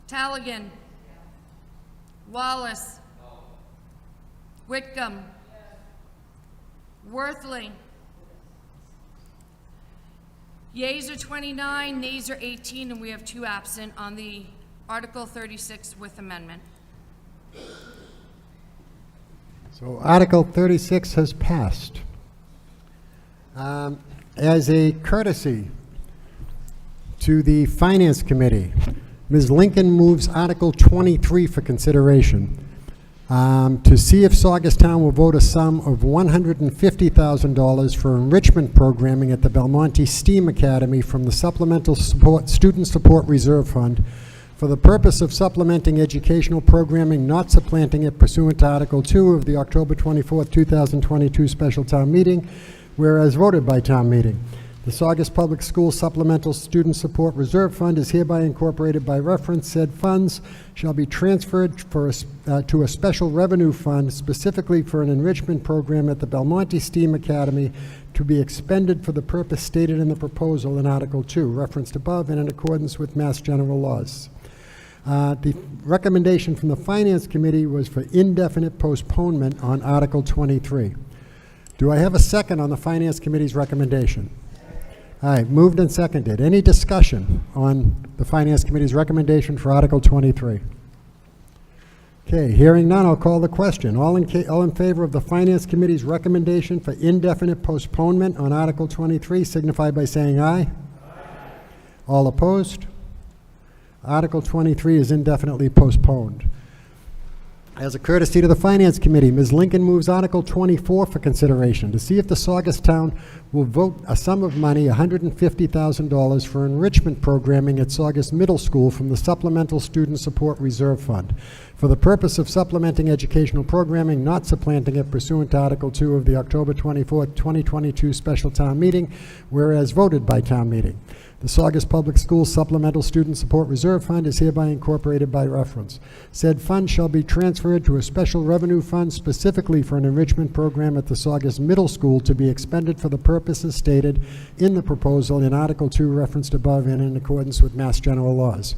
Taligan. Wallace. Whitcomb. Worthley. Yeas are 29, nays are 18, and we have 2 absent on the Article 36 with amendment. So Article 36 has passed. As a courtesy to the Finance Committee, Ms. Lincoln moves Article 23 for consideration. To see if Saugus Town will vote a sum of $150,000 for enrichment programming at the Belmonte STEAM Academy from the Supplemental Student Support Reserve Fund for the purpose of supplementing educational programming, not supplanting it pursuant to Article 2 of the October 24, 2022 Special Town Meeting, whereas voted by Town Meeting. The Saugus Public Schools Supplemental Student Support Reserve Fund is hereby incorporated by reference. Said funds shall be transferred to a special revenue fund specifically for an enrichment program at the Belmonte STEAM Academy to be expended for the purpose stated in the proposal in Article 2, referenced above and in accordance with Mass General laws. The recommendation from the Finance Committee was for indefinite postponement on Article 23. Do I have a second on the Finance Committee's recommendation? All right, moved and seconded. Any discussion on the Finance Committee's recommendation for Article 23? Okay, hearing none, I'll call the question. All in favor of the Finance Committee's recommendation for indefinite postponement on Article 23 signify by saying aye. Aye. All opposed? Article 23 is indefinitely postponed. As a courtesy to the Finance Committee, Ms. Lincoln moves Article 24 for consideration to see if the Saugus Town will vote a sum of money, $150,000, for enrichment programming at Saugus Middle School from the Supplemental Student Support Reserve Fund for the purpose of supplementing educational programming, not supplanting it pursuant to Article 2 of the October 24, 2022 special town meeting, whereas voted by town meeting. The Saugus Public Schools Supplemental Student Support Reserve Fund is hereby incorporated by reference. Said fund shall be transferred to a special revenue fund specifically for an enrichment program at the Saugus Middle School to be expended for the purposes stated in the proposal in Article 2 referenced above and in accordance with Mass General laws.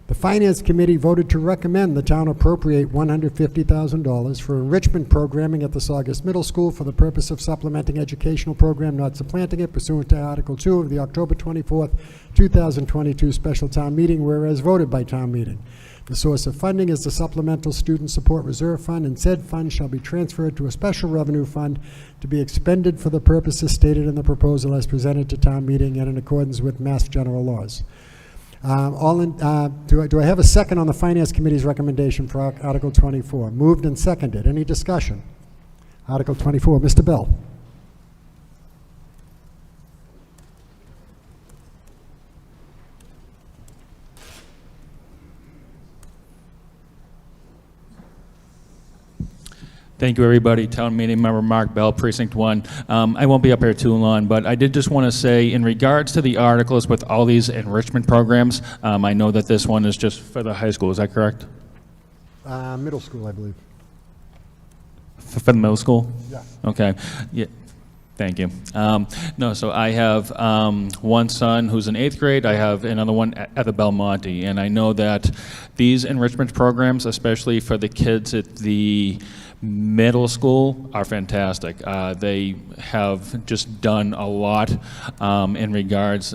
The Finance Committee voted to recommend the town appropriate $150,000 for enrichment programming at the Saugus Middle School for the purpose of supplementing educational program, not supplanting it, pursuant to Article 2 of the October 24th, 2022 special town meeting, whereas voted by town meeting. The source of funding is the Supplemental Student Support Reserve Fund, and said fund shall be transferred to a special revenue fund to be expended for the purposes stated in the proposal as presented to town meeting and in accordance with Mass General laws. Do I have a second on the Finance Committee's recommendation for Article 24? Moved and seconded. Any discussion? Article 24, Mr. Bell. Thank you, everybody. Town meeting member Mark Bell, Precinct 1. I won't be up here too long, but I did just want to say, in regards to the articles with all these enrichment programs, I know that this one is just for the high school. Is that correct? Middle school, I believe. For the middle school? Yeah. Okay. Yeah. Thank you. No, so I have one son who's in 8th grade. I have another one at the Belmonte, and I know that these enrichment programs, especially for the kids at the middle school, are fantastic. They have just done a lot in regards,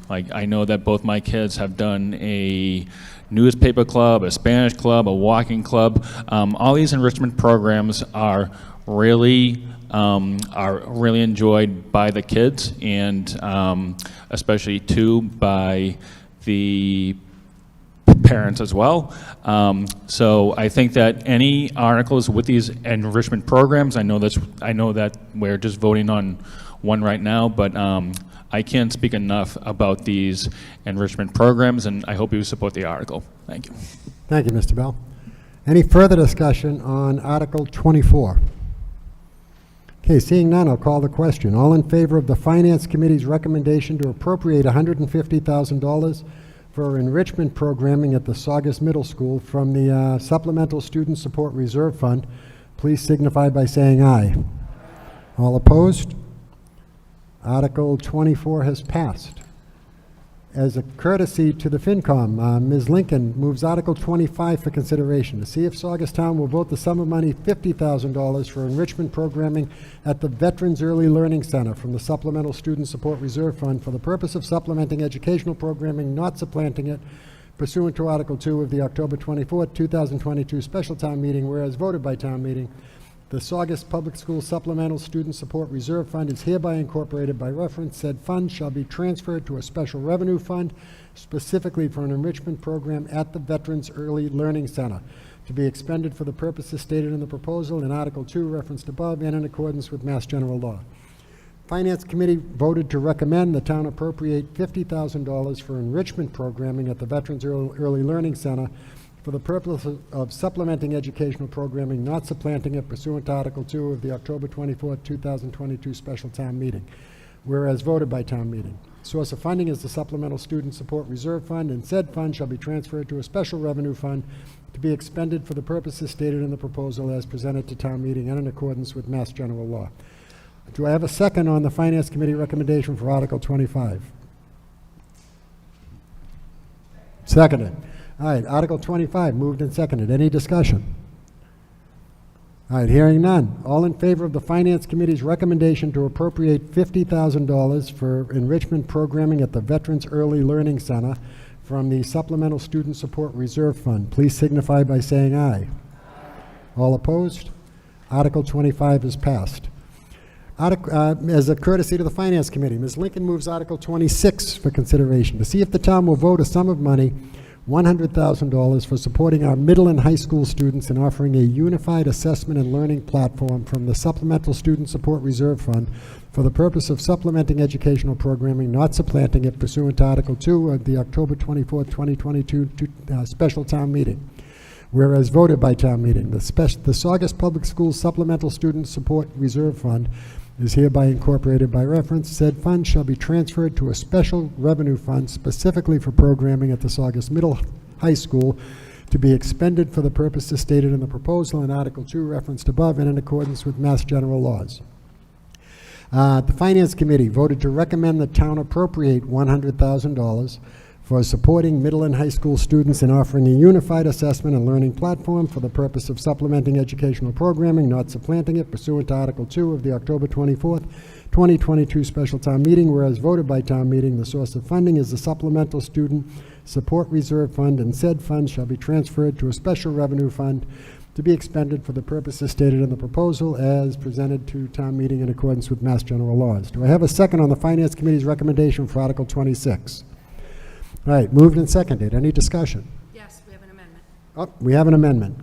like I know that both my kids have done a newspaper club, a Spanish club, a walking club. All these enrichment programs are really enjoyed by the kids, and especially too by the parents as well. So I think that any articles with these enrichment programs, I know that we're just voting on one right now, but I can't speak enough about these enrichment programs, and I hope you support the article. Thank you. Thank you, Mr. Bell. Any further discussion on Article 24? Okay, seeing none, I'll call the question. All in favor of the Finance Committee's recommendation to appropriate $150,000 for enrichment programming at the Saugus Middle School from the Supplemental Student Support Reserve Fund, please signify by saying aye. All opposed? Article 24 has passed. As a courtesy to the FinCom, Ms. Lincoln moves Article 25 for consideration to see if Saugus Town will vote the sum of money $50,000 for enrichment programming at the Veterans Early Learning Center from the Supplemental Student Support Reserve Fund for the purpose of supplementing educational programming, not supplanting it, pursuant to Article 2 of the October 24, 2022 special town meeting, whereas voted by town meeting. The Saugus Public Schools Supplemental Student Support Reserve Fund is hereby incorporated by reference. Said fund shall be transferred to a special revenue fund specifically for an enrichment program at the Veterans Early Learning Center to be expended for the purposes stated in the proposal in Article 2 referenced above and in accordance with Mass General Law. Finance Committee voted to recommend the town appropriate $50,000 for enrichment programming at the Veterans Early Learning Center for the purpose of supplementing educational programming, not supplanting it, pursuant to Article 2 of the October 24, 2022 special town meeting, whereas voted by town meeting. Source of funding is the Supplemental Student Support Reserve Fund, and said fund shall be transferred to a special revenue fund to be expended for the purposes stated in the proposal as presented to town meeting and in accordance with Mass General Law. Do I have a second on the Finance Committee recommendation for Article 25? Seconded. All right, Article 25, moved and seconded. Any discussion? All right, hearing none. All in favor of the Finance Committee's recommendation to appropriate $50,000 for enrichment programming at the Veterans Early Learning Center from the Supplemental Student Support Reserve Fund, please signify by saying aye. All opposed? Article 25 is passed. As a courtesy to the Finance Committee, Ms. Lincoln moves Article 26 for consideration to see if the town will vote a sum of money, $100,000, for supporting our middle and high school students in offering a unified assessment and learning platform from the Supplemental Student Support Reserve Fund for the purpose of supplementing educational programming, not supplanting it, pursuant to Article 2 of the October 24, 2022 special town meeting. Whereas voted by town meeting, the Saugus Public Schools Supplemental Student Support Reserve Fund is hereby incorporated by reference. Said fund shall be transferred to a special revenue fund specifically for programming at the Saugus Middle High School to be expended for the purposes stated in the proposal in Article 2 referenced above and in accordance with Mass General laws. The Finance Committee voted to recommend the town appropriate $100,000 for supporting middle and high school students in offering a unified assessment and learning platform for the purpose of supplementing educational programming, not supplanting it, pursuant to Article 2 of the October 24th, 2022 special town meeting. Whereas voted by town meeting, the source of funding is the Supplemental Student Support Reserve Fund, and said funds shall be transferred to a special revenue fund to be expended for the purposes stated in the proposal as presented to town meeting in accordance with Mass General laws. Do I have a second on the Finance Committee's recommendation for Article 26? All right, moved and seconded. Any discussion? Yes, we have an amendment. Oh, we have an amendment.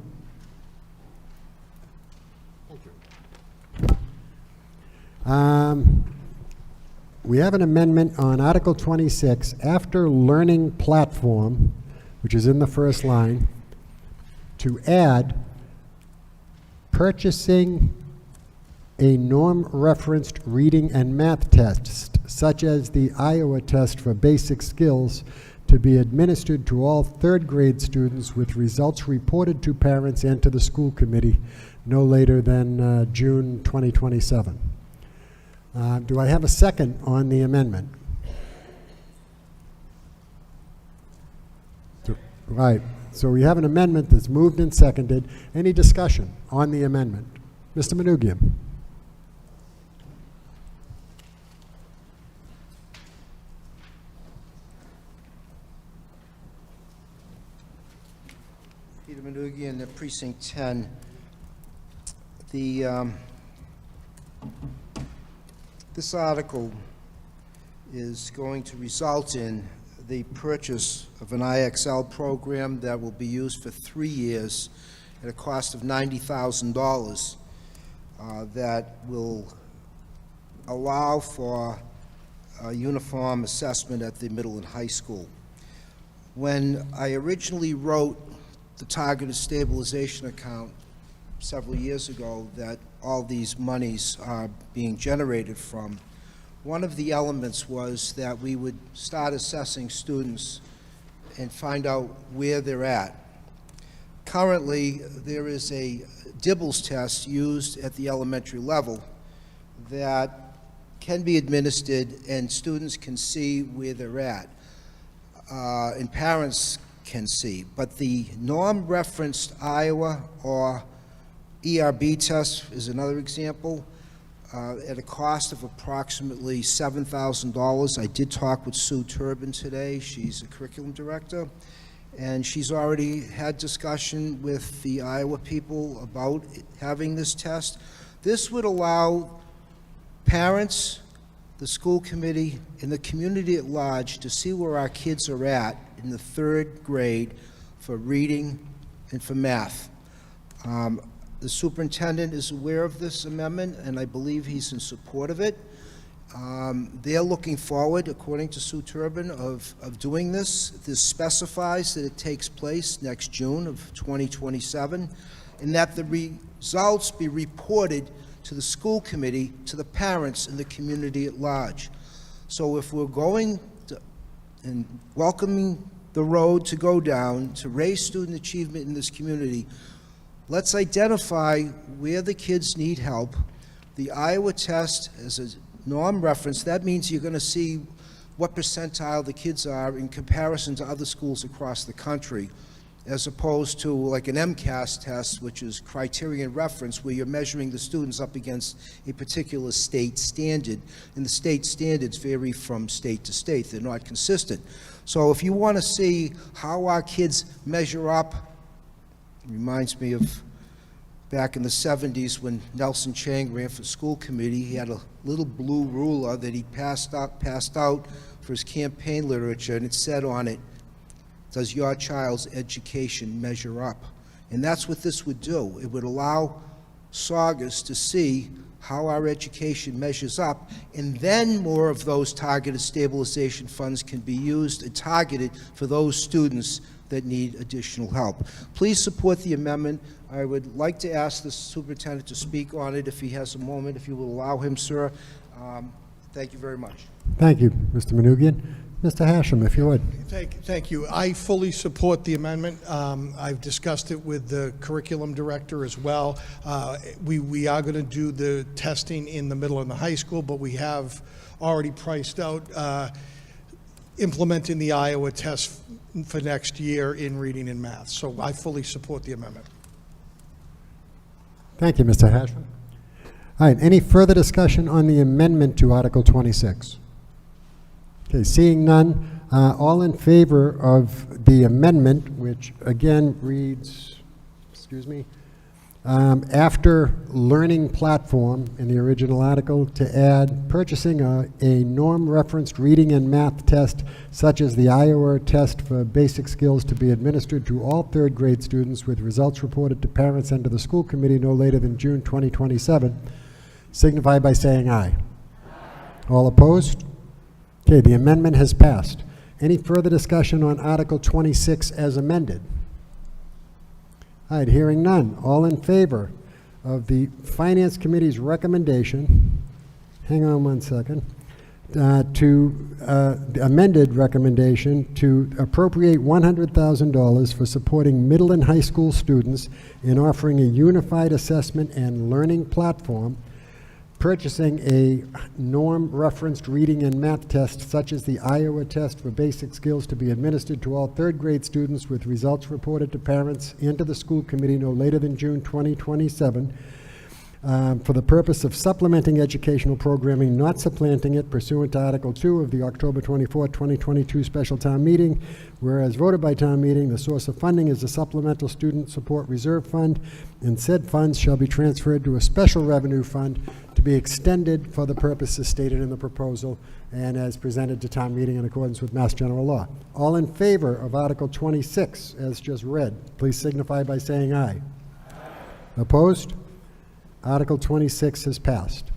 We have an amendment on Article 26, after learning platform, which is in the first line, to add purchasing a norm-referenced reading and math test, such as the Iowa test for basic skills, to be administered to all third grade students with results reported to parents and to the school committee no later than June 2027. Do I have a second on the amendment? Right. So we have an amendment that's moved and seconded. Any discussion on the amendment? Mr. Manugian. Peter Manugian, the Precinct 10. This article is going to result in the purchase of an IXL program that will be used for 3 years at a cost of $90,000 that will allow for a uniform assessment at the middle and high school. When I originally wrote the targeted stabilization account several years ago that all these monies are being generated from, one of the elements was that we would start assessing students and find out where they're at. Currently, there is a Dibbles test used at the elementary level that can be administered and students can see where they're at, and parents can see. But the norm-referenced Iowa or ERB test is another example, at a cost of approximately $7,000. I did talk with Sue Turbin today. She's a curriculum director, and she's already had discussion with the Iowa people about having this test. This would allow parents, the school committee, and the community at large to see where our kids are at in the third grade for reading and for math. The superintendent is aware of this amendment, and I believe he's in support of it. They're looking forward, according to Sue Turbin, of doing this. This specifies that it takes place next June of 2027, and that the results be reported to the school committee, to the parents, and the community at large. So if we're going to, and welcoming the road to go down to raise student achievement in this community, let's identify where the kids need help. The Iowa test is a norm reference. That means you're going to see what percentile the kids are in comparison to other schools across the country, as opposed to like an MCAS test, which is criterion reference, where you're measuring the students up against a particular state standard, and the state standards vary from state to state. They're not consistent. So if you want to see how our kids measure up, reminds me of back in the 70s when Nelson Chang ran for school committee. He had a little blue ruler that he passed out for his campaign literature, and it said on it, "Does your child's education measure up?" And that's what this would do. It would allow Saugus to see how our education measures up, and then more of those targeted stabilization funds can be used and targeted for those students that need additional help. Please support the amendment. I would like to ask the superintendent to speak on it if he has a moment, if you will allow him, sir. Thank you very much. Thank you, Mr. Manoogian. Mr. Hashem, if you would. Thank you. I fully support the amendment. I've discussed it with the curriculum director as well. We are going to do the testing in the middle and the high school, but we have already priced out implementing the Iowa test for next year in reading and math. So I fully support the amendment. Thank you, Mr. Hashem. All right, any further discussion on the amendment to Article 26? Okay, seeing none, all in favor of the amendment, which again reads, after learning platform in the original article, to add purchasing a norm-referenced reading and math test such as the Iowa test for basic skills to be administered to all third grade students with results reported to parents and to the school committee no later than June 2027, signify by saying aye. All opposed? Okay, the amendment has passed. Any further discussion on Article 26 as amended? All right, hearing none. All in favor of the Finance Committee's recommendation, hang on one second, the amended recommendation to appropriate $100,000 for supporting middle and high school students in offering a unified assessment and learning platform, purchasing a norm-referenced reading and math test such as the Iowa test for basic skills to be administered to all third grade students with results reported to parents and to the school committee no later than June 2027 for the purpose of supplementing educational programming, not supplanting it, pursuant to Article 2 of the October 24, 2022 special town meeting. Whereas voted by town meeting, the source of funding is the Supplemental Student Support Reserve Fund, and said funds shall be transferred to a special revenue fund to be extended for the purposes stated in the proposal and as presented to town meeting in accordance with Mass General Law. All in favor of Article 26 as just read, please signify by saying aye. Opposed? Article 26 has passed.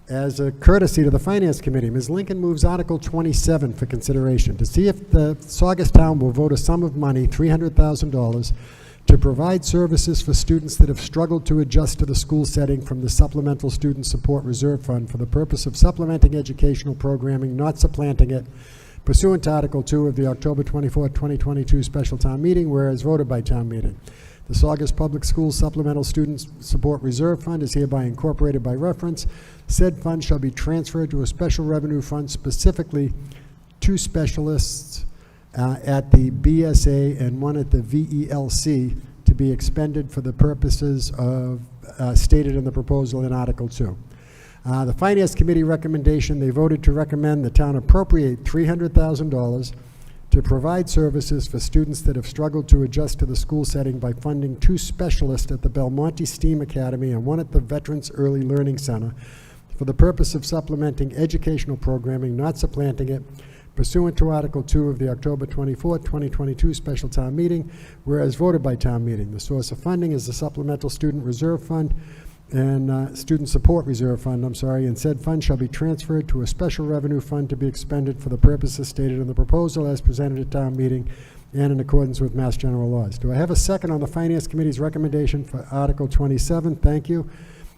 As a courtesy to the Finance Committee, Ms. Lincoln moves Article 27 for consideration to see if the Saugus Town will vote a sum of money, $300,000, to provide services for students that have struggled to adjust to the school setting from the Supplemental Student Support Reserve Fund for the purpose of supplementing educational programming, not supplanting it, pursuant to Article 2 of the October 24, 2022 special town meeting, whereas voted by town meeting. The Saugus Public Schools Supplemental Student Support Reserve Fund is hereby incorporated by reference. Said fund shall be transferred to a special revenue fund, specifically two specialists at the BSA and one at the VELC, to be expended for the purposes of stated in the proposal in Article 2. The Finance Committee recommendation, they voted to recommend the town appropriate $300,000 to provide services for students that have struggled to adjust to the school setting by funding two specialists at the Belmonte STEAM Academy and one at the Veterans Early Learning Center for the purpose of supplementing educational programming, not supplanting it, pursuant to Article 2 of the October 24, 2022 special town meeting, whereas voted by town meeting. The source of funding is the Supplemental Student Reserve Fund and Student Support Reserve Fund, and said fund shall be transferred to a special revenue fund to be expended for the purposes stated in the proposal as presented at town meeting and in accordance with Mass General laws. Do I have a second on the Finance Committee's recommendation for Article 27? Thank you.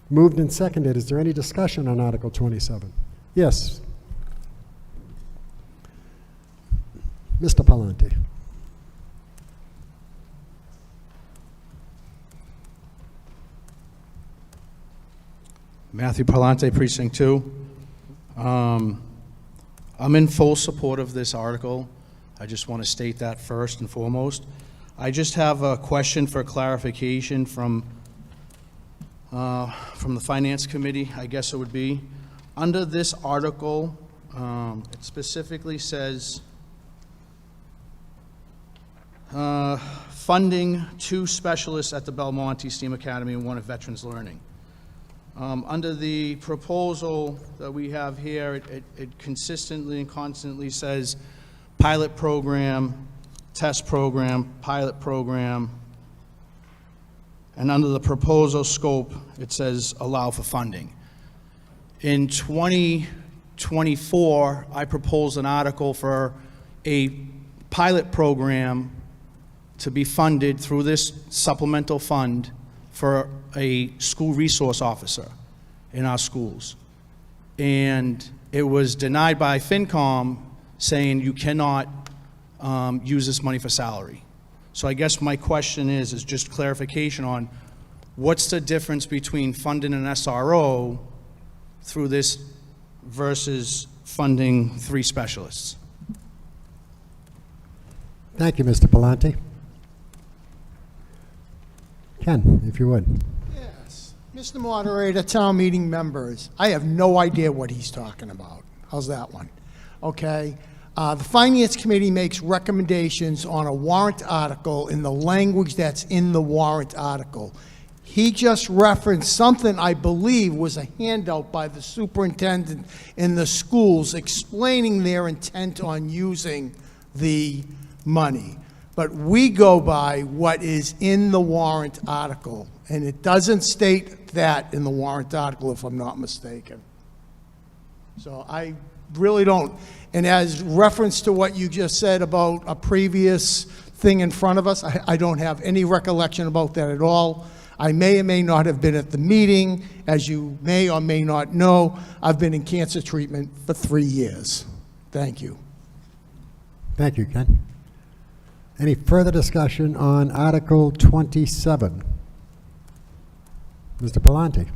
Moved and seconded. Is there any discussion on Article 27? Yes. Mr. Palante. Matthew Palante, Precinct 2. I'm in full support of this article. I just want to state that first and foremost. I just have a question for clarification from the Finance Committee, I guess it would be. Under this article, it specifically says funding two specialists at the Belmonte STEAM Academy and one at Veterans Learning. Under the proposal that we have here, it consistently and constantly says pilot program, test program, pilot program, and under the proposal scope, it says allow for funding. In 2024, I proposed an article for a pilot program to be funded through this supplemental fund for a school resource officer in our schools. And it was denied by FinCom, saying you cannot use this money for salary. So I guess my question is just clarification on what's the difference between funding an SRO through this versus funding 3 specialists? Thank you, Mr. Palante. Ken, if you would. Yes. Mr. Moderator, town meeting members, I have no idea what he's talking about. How's that one? Okay. The Finance Committee makes recommendations on a warrant article in the language that's in the warrant article. He just referenced something I believe was a handout by the superintendent in the schools explaining their intent on using the money. But we go by what is in the warrant article, and it doesn't state that in the warrant article, if I'm not mistaken. So I really don't. And as reference to what you just said about a previous thing in front of us, I don't have any recollection about that at all. I may or may not have been at the meeting. As you may or may not know, I've been in cancer treatment for 3 years. Thank you. Thank you, Ken. Any further discussion on Article 27? Mr. Palante.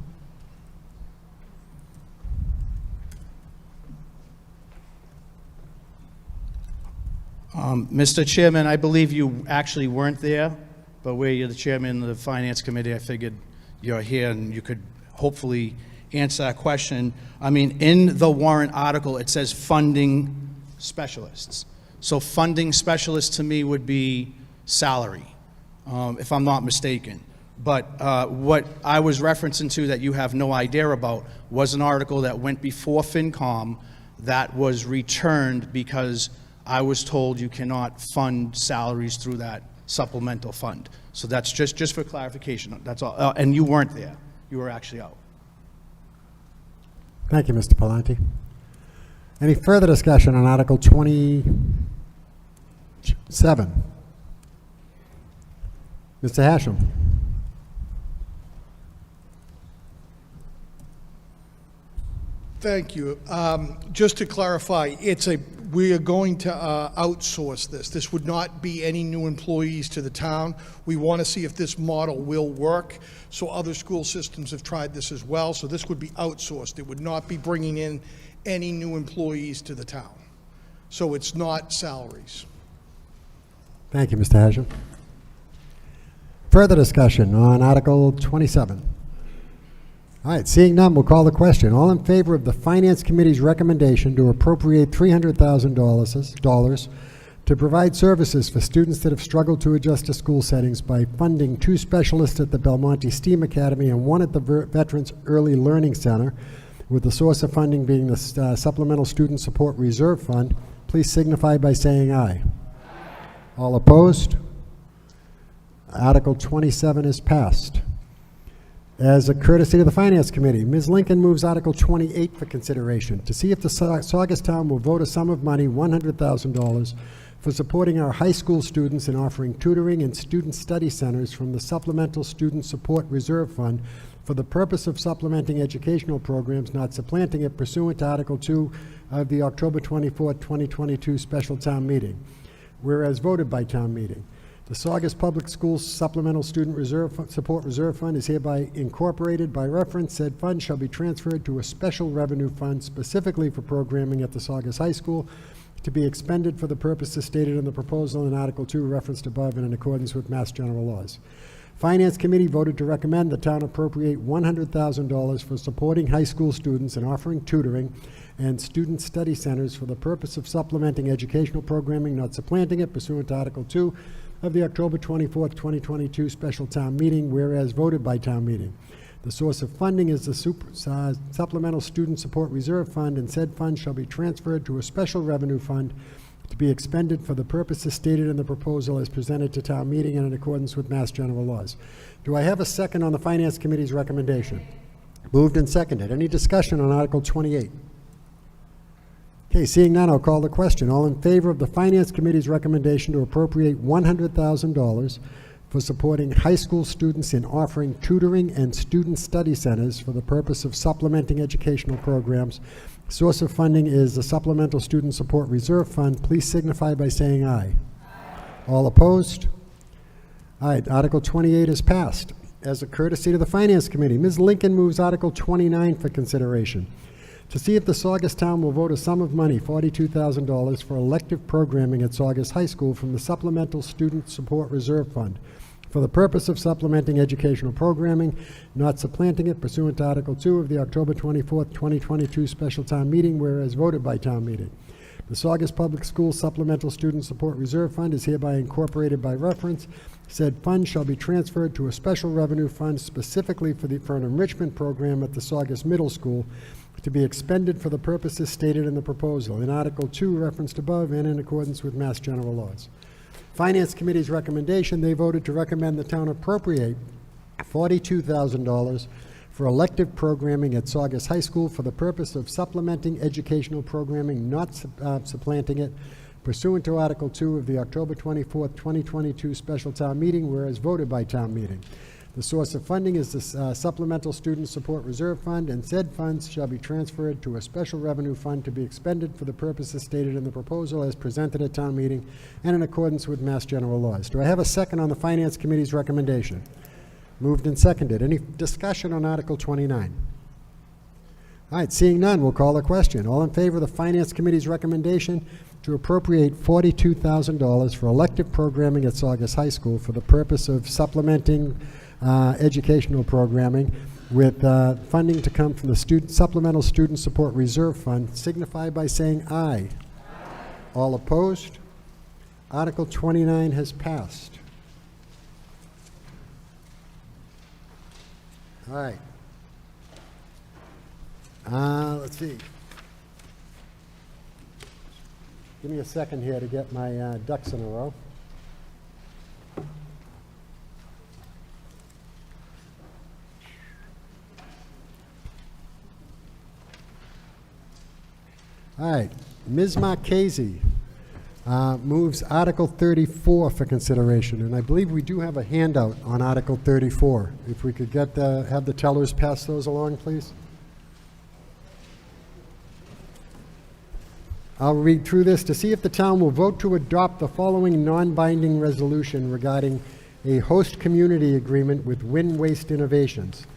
Mr. Chairman, I believe you actually weren't there, but where you're the chairman of the Finance Committee, I figured you're here and you could hopefully answer that question. I mean, in the warrant article, it says funding specialists. So funding specialists to me would be salary, if I'm not mistaken. But what I was referencing to that you have no idea about was an article that went before FinCom that was returned because I was told you cannot fund salaries through that supplemental fund. So that's just for clarification. That's all. And you weren't there. You were actually out. Thank you, Mr. Palante. Any further discussion on Article 27? Mr. Hashem. Thank you. Just to clarify, we are going to outsource this. This would not be any new employees to the town. We want to see if this model will work. So other school systems have tried this as well. So this would be outsourced. It would not be bringing in any new employees to the town. So it's not salaries. Thank you, Mr. Hashem. Further discussion on Article 27? All right, seeing none, we'll call the question. All in favor of the Finance Committee's recommendation to appropriate $300,000 to provide services for students that have struggled to adjust to school settings by funding 2 specialists at the Belmonte STEAM Academy and 1 at the Veterans Early Learning Center, with the source of funding being the Supplemental Student Support Reserve Fund, please signify by saying aye. All opposed? Article 27 is passed. As a courtesy to the Finance Committee, Ms. Lincoln moves Article 28 for consideration to see if the Saugus Town will vote a sum of money, $100,000, for supporting our high school students and offering tutoring and student study centers from the Supplemental Student Support Reserve Fund for the purpose of supplementing educational programs, not supplanting it, pursuant to Article 2 of the October 24, 2022 special town meeting. Whereas voted by town meeting, the Saugus Public Schools Supplemental Student Support Reserve Fund is hereby incorporated. By reference, said fund shall be transferred to a special revenue fund specifically for programming at the Saugus High School to be expended for the purposes stated in the proposal in Article 2 referenced above and in accordance with Mass General laws. Finance Committee voted to recommend the town appropriate $100,000 for supporting high school students and offering tutoring and student study centers for the purpose of supplementing educational programming, not supplanting it, pursuant to Article 2 of the October 24, 2022 special town meeting, whereas voted by town meeting. The source of funding is the Supplemental Student Support Reserve Fund, and said fund shall be transferred to a special revenue fund to be expended for the purposes stated in the proposal as presented to town meeting and in accordance with Mass General laws. Do I have a second on the Finance Committee's recommendation? Moved and seconded. Any discussion on Article 28? Okay, seeing none, I'll call the question. All in favor of the Finance Committee's recommendation to appropriate $100,000 for supporting high school students in offering tutoring and student study centers for the purpose of supplementing educational programs. Source of funding is the Supplemental Student Support Reserve Fund. Please signify by saying aye. All opposed? All right, Article 28 is passed. As a courtesy to the Finance Committee, Ms. Lincoln moves Article 29 for consideration. To see if the Saugus Town will vote a sum of money, $42,000, for elective programming at Saugus High School from the Supplemental Student Support Reserve Fund for the purpose of supplementing educational programming, not supplanting it, pursuant to Article 2 of the October 24th, 2022 Special Town Meeting, whereas voted by Town Meeting. The Saugus Public Schools Supplemental Student Support Reserve Fund is hereby incorporated by reference. Said fund shall be transferred to a special revenue fund specifically for an enrichment program at the Saugus Middle School to be expended for the purposes stated in the proposal in Article 2 referenced above and in accordance with Mass General laws. Finance Committee's recommendation, they voted to recommend the town appropriate $42,000 for elective programming at Saugus High School for the purpose of supplementing educational programming, not supplanting it, pursuant to Article 2 of the October 24th, 2022 Special Town Meeting, whereas voted by Town Meeting. The source of funding is the Supplemental Student Support Reserve Fund, and said funds shall be transferred to a special revenue fund to be expended for the purposes stated in the proposal as presented at Town Meeting and in accordance with Mass General laws. Do I have a second on the Finance Committee's recommendation? Moved and seconded. Any discussion on Article 29? All right, seeing none, we'll call the question. All in favor of the Finance Committee's recommendation to appropriate $42,000 for elective programming at Saugus High School for the purpose of supplementing educational programming with funding to come from the Supplemental Student Support Reserve Fund, signify by saying aye. All opposed? Article 29 has passed. All right. Let's see. Give me a second here to get my ducks in a row. All right, Ms. Marchese moves Article 34 for consideration, and I believe we do have a handout on Article 34. If we could get have the tellers pass those along, please. I'll read through this. To see if the town will vote to adopt the following non-binding resolution regarding a host community agreement with Wind Waste Innovations.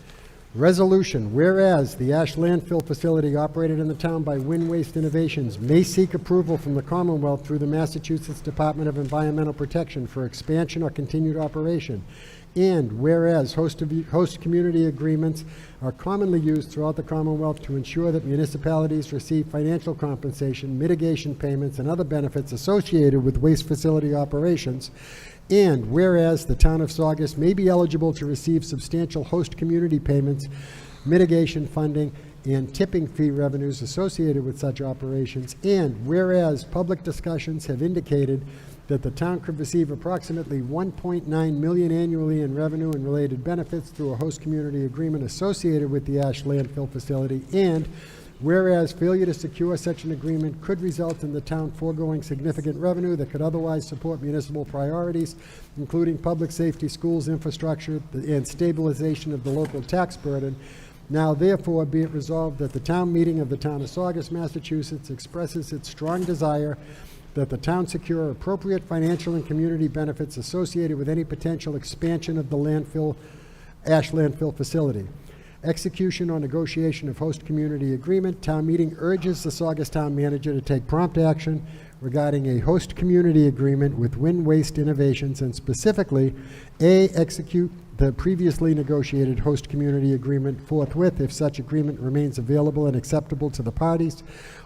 Resolution, whereas the ash landfill facility operated in the town by Wind Waste Innovations may seek approval from the Commonwealth through the Massachusetts Department of Environmental Protection for expansion or continued operation. And whereas host community agreements are commonly used throughout the Commonwealth to ensure that municipalities receive financial compensation, mitigation payments, and other benefits associated with waste facility operations. And whereas the town of Saugus may be eligible to receive substantial host community payments, mitigation funding, and tipping fee revenues associated with such operations. And whereas public discussions have indicated that the town could receive approximately $1.9 million annually in revenue and related benefits through a host community agreement associated with the ash landfill facility. And whereas failure to secure such an agreement could result in the town foregoing significant revenue that could otherwise support municipal priorities, including public safety, schools, infrastructure, and stabilization of the local tax burden. Now therefore be it resolved that the town meeting of the town of Saugus, Massachusetts expresses its strong desire that the town secure appropriate financial and community benefits associated with any potential expansion of the ash landfill facility. Execution or negotiation of host community agreement. Town meeting urges the Saugus Town Manager to take prompt action regarding a host community agreement with Wind Waste Innovations, and specifically, A, execute the previously negotiated host community agreement forthwith if such agreement remains available and acceptable to the parties,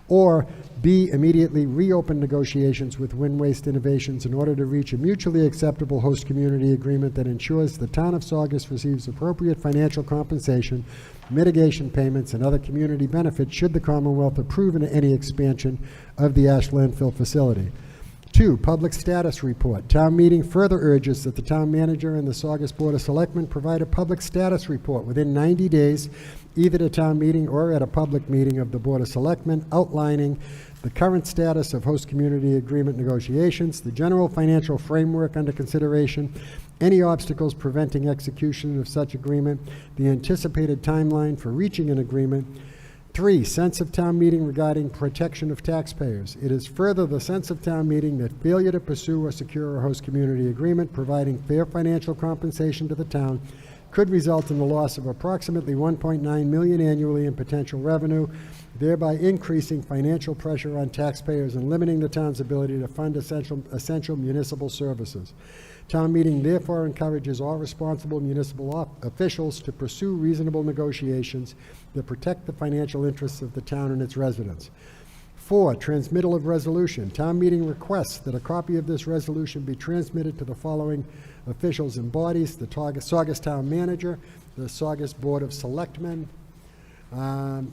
or B, immediately reopen negotiations with Wind Waste Innovations in order to reach a mutually acceptable host community agreement that ensures the town of Saugus receives appropriate financial compensation, mitigation payments, and other community benefits should the Commonwealth approve any expansion of the ash landfill facility. 2, public status report. Town meeting further urges that the town manager and the Saugus Board of Selectmen provide a public status report within 90 days, either at a town meeting or at a public meeting of the Board of Selectmen, outlining the current status of host community agreement negotiations, the general financial framework under consideration, any obstacles preventing execution of such agreement, the anticipated timeline for reaching an agreement. 3, sense of town meeting regarding protection of taxpayers. It is further the sense of town meeting that failure to pursue or secure a host community agreement providing fair financial compensation to the town could result in the loss of approximately $1.9 million annually in potential revenue, thereby increasing financial pressure on taxpayers and limiting the town's ability to fund essential municipal services. Town meeting therefore encourages all responsible municipal officials to pursue reasonable negotiations that protect the financial interests of the town and its residents. 4, transmittal of resolution. Town meeting requests that a copy of this resolution be transmitted to the following officials and bodies: the Saugus Town Manager, the Saugus Board of Selectmen, the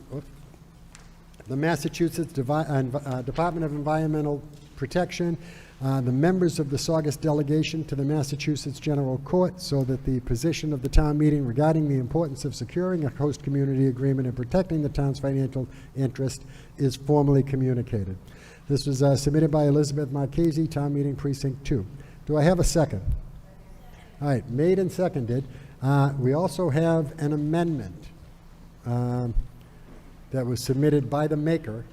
Massachusetts Department of Environmental Protection, the members of the Saugus delegation to the Massachusetts General Court, so that the position of the town meeting regarding the importance of securing a host community agreement and protecting the town's financial interest is formally communicated. This was submitted by Elizabeth Marchese, Town Meeting Precinct 2. Do I have a second? All right, made and seconded. We also have an amendment that was submitted by the maker.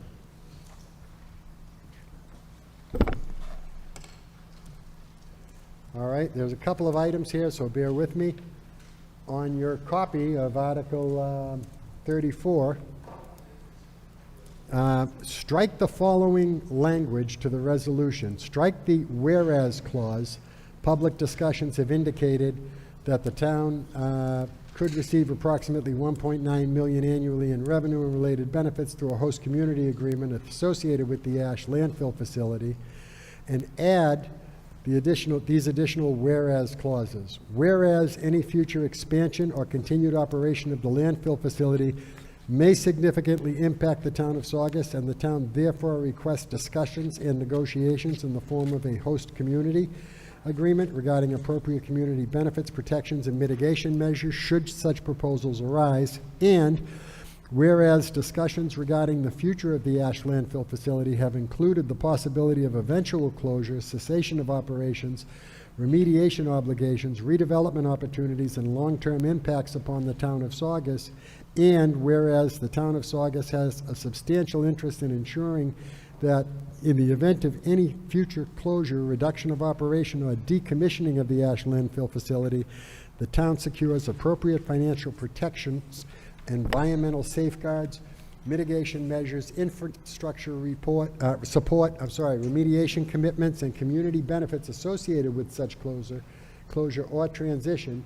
All right, there's a couple of items here, so bear with me. On your copy of Article 34, strike the following language to the resolution. Strike the whereas clause. Public discussions have indicated that the town could receive approximately $1.9 million annually in revenue and related benefits through a host community agreement associated with the ash landfill facility, and add these additional whereas clauses. Whereas any future expansion or continued operation of the landfill facility may significantly impact the town of Saugus, and the town therefore requests discussions and negotiations in the form of a host community agreement regarding appropriate community benefits, protections, and mitigation measures should such proposals arise. And whereas discussions regarding the future of the ash landfill facility have included the possibility of eventual closure, cessation of operations, remediation obligations, redevelopment opportunities, and long-term impacts upon the town of Saugus, and whereas the town of Saugus has a substantial interest in ensuring that in the event of any future closure, reduction of operation, or decommissioning of the ash landfill facility, the town secures appropriate financial protections, environmental safeguards, mitigation measures, infrastructure support, remediation commitments, and community benefits associated with such closure or transition.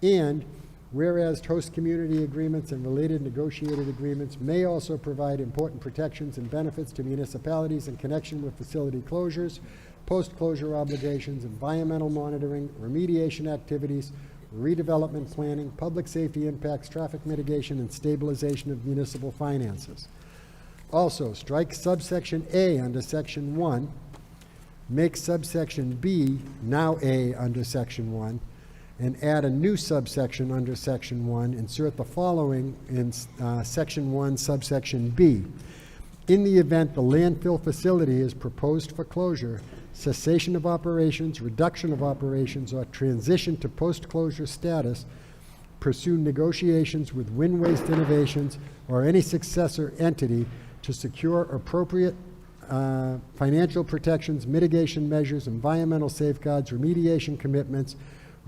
And whereas host community agreements and related negotiated agreements may also provide important protections and benefits to municipalities in connection with facility closures, post-closure obligations, environmental monitoring, remediation activities, redevelopment planning, public safety impacts, traffic mitigation, and stabilization of municipal finances. Also, strike subsection A under section 1, make subsection B now A under section 1, and add a new subsection under section 1. Insert the following in section 1, subsection B. In the event the landfill facility is proposed for closure, cessation of operations, reduction of operations, or transition to post-closure status, pursue negotiations with Wind Waste Innovations or any successor entity to secure appropriate financial protections, mitigation measures, environmental safeguards, remediation commitments,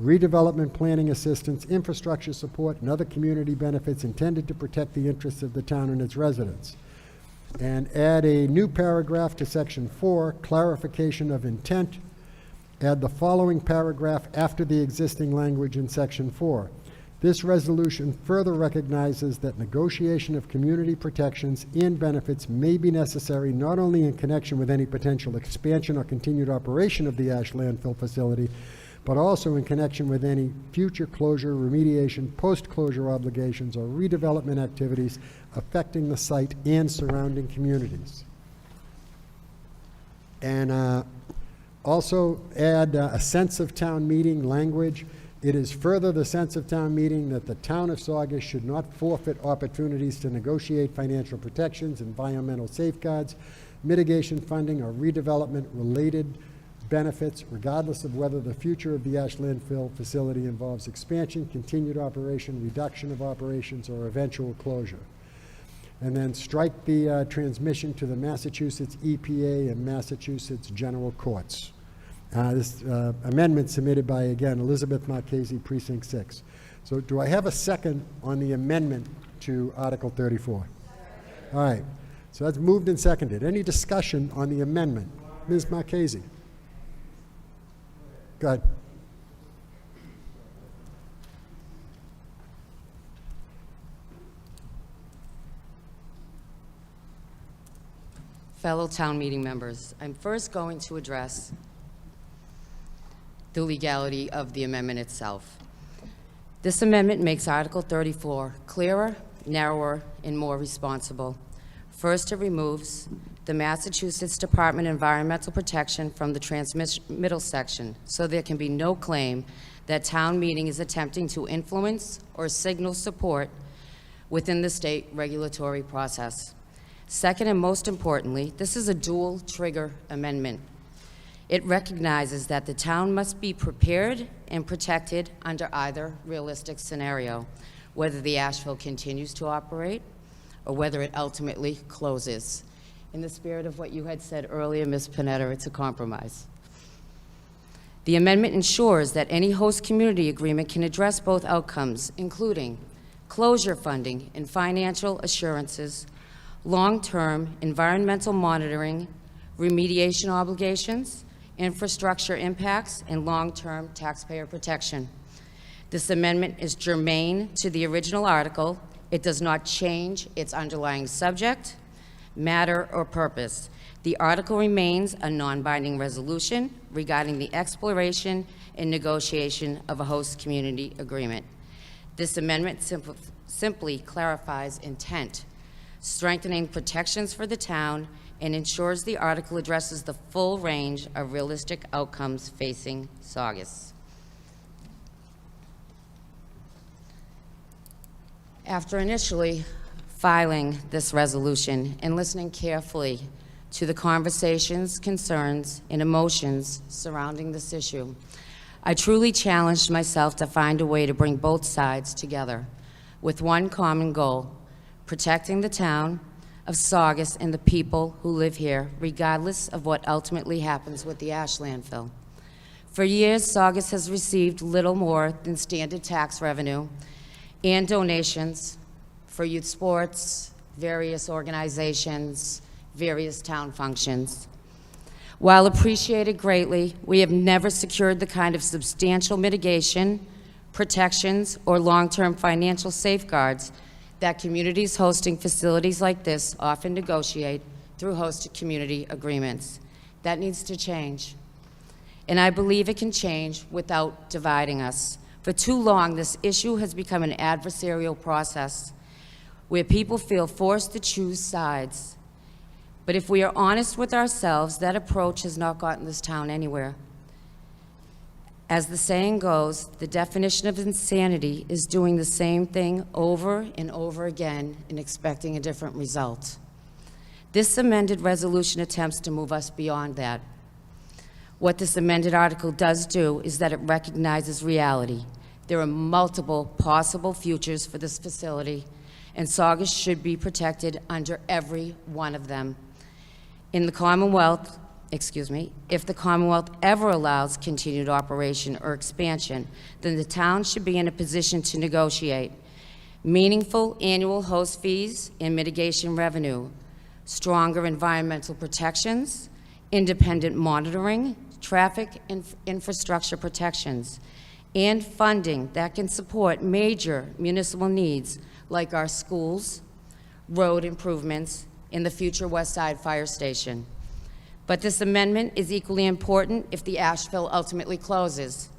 redevelopment planning assistance, infrastructure support, and other community benefits intended to protect the interests of the town and its residents. And add a new paragraph to section 4, clarification of intent. Add the following paragraph after the existing language in section 4. This resolution further recognizes that negotiation of community protections and benefits may be necessary not only in connection with any potential expansion or continued operation of the ash landfill facility, but also in connection with any future closure, remediation, post-closure obligations, or redevelopment activities affecting the site and surrounding communities. And Also add a sense of town meeting language. It is further the sense of town meeting that the town of Saugus should not forfeit opportunities to negotiate financial protections, environmental safeguards, mitigation funding, or redevelopment-related benefits, regardless of whether the future of the ash landfill facility involves expansion, continued operation, reduction of operations, or eventual closure. And then strike the transmission to the Massachusetts EPA and Massachusetts General Courts. This amendment submitted by, again, Elizabeth Marchese, Precinct 6. So do I have a second on the amendment to Article 34? All right. So that's moved and seconded. Any discussion on the amendment? Ms. Marchese. Go ahead. Fellow town meeting members, I'm first going to address the legality of the amendment itself. This amendment makes Article 34 clearer, narrower, and more responsible. First, it removes the Massachusetts Department of Environmental Protection from the transmittal section, so there can be no claim that town meeting is attempting to influence or signal support within the state regulatory process. Second, and most importantly, this is a dual trigger amendment. It recognizes that the town must be prepared and protected under either realistic scenario, whether the ashfill continues to operate or whether it ultimately closes. In the spirit of what you had said earlier, Ms. Panetta, it's a compromise. The amendment ensures that any host community agreement can address both outcomes, including closure funding and financial assurances, long-term environmental monitoring, remediation obligations, infrastructure impacts, and long-term taxpayer protection. This amendment is germane to the original article. It does not change its underlying subject, matter, or purpose. The article remains a non-binding resolution regarding the exploration and negotiation of a host community agreement. This amendment simply clarifies intent, strengthening protections for the town, and ensures the article addresses the full range of realistic outcomes facing Saugus. After initially filing this resolution and listening carefully to the conversations, concerns, and emotions surrounding this issue, I truly challenged myself to find a way to bring both sides together with one common goal: protecting the town of Saugus and the people who live here, regardless of what ultimately happens with the ash landfill. For years, Saugus has received little more than standard tax revenue and donations for youth sports, various organizations, various town functions. While appreciated greatly, we have never secured the kind of substantial mitigation, protections, or long-term financial safeguards that communities hosting facilities like this often negotiate through host community agreements. That needs to change. And I believe it can change without dividing us. For too long, this issue has become an adversarial process where people feel forced to choose sides. But if we are honest with ourselves, that approach has not gotten this town anywhere. As the saying goes, the definition of insanity is doing the same thing over and over again and expecting a different result. This amended resolution attempts to move us beyond that. What this amended article does do is that it recognizes reality. There are multiple possible futures for this facility, and Saugus should be protected under every one of them. In the Commonwealth, if the Commonwealth ever allows continued operation or expansion, then the town should be in a position to negotiate meaningful annual host fees and mitigation revenue, stronger environmental protections, independent monitoring, traffic and infrastructure protections, and funding that can support major municipal needs like our schools, road improvements, and the future West Side Fire Station. But this amendment is equally important if the ashfill ultimately closes,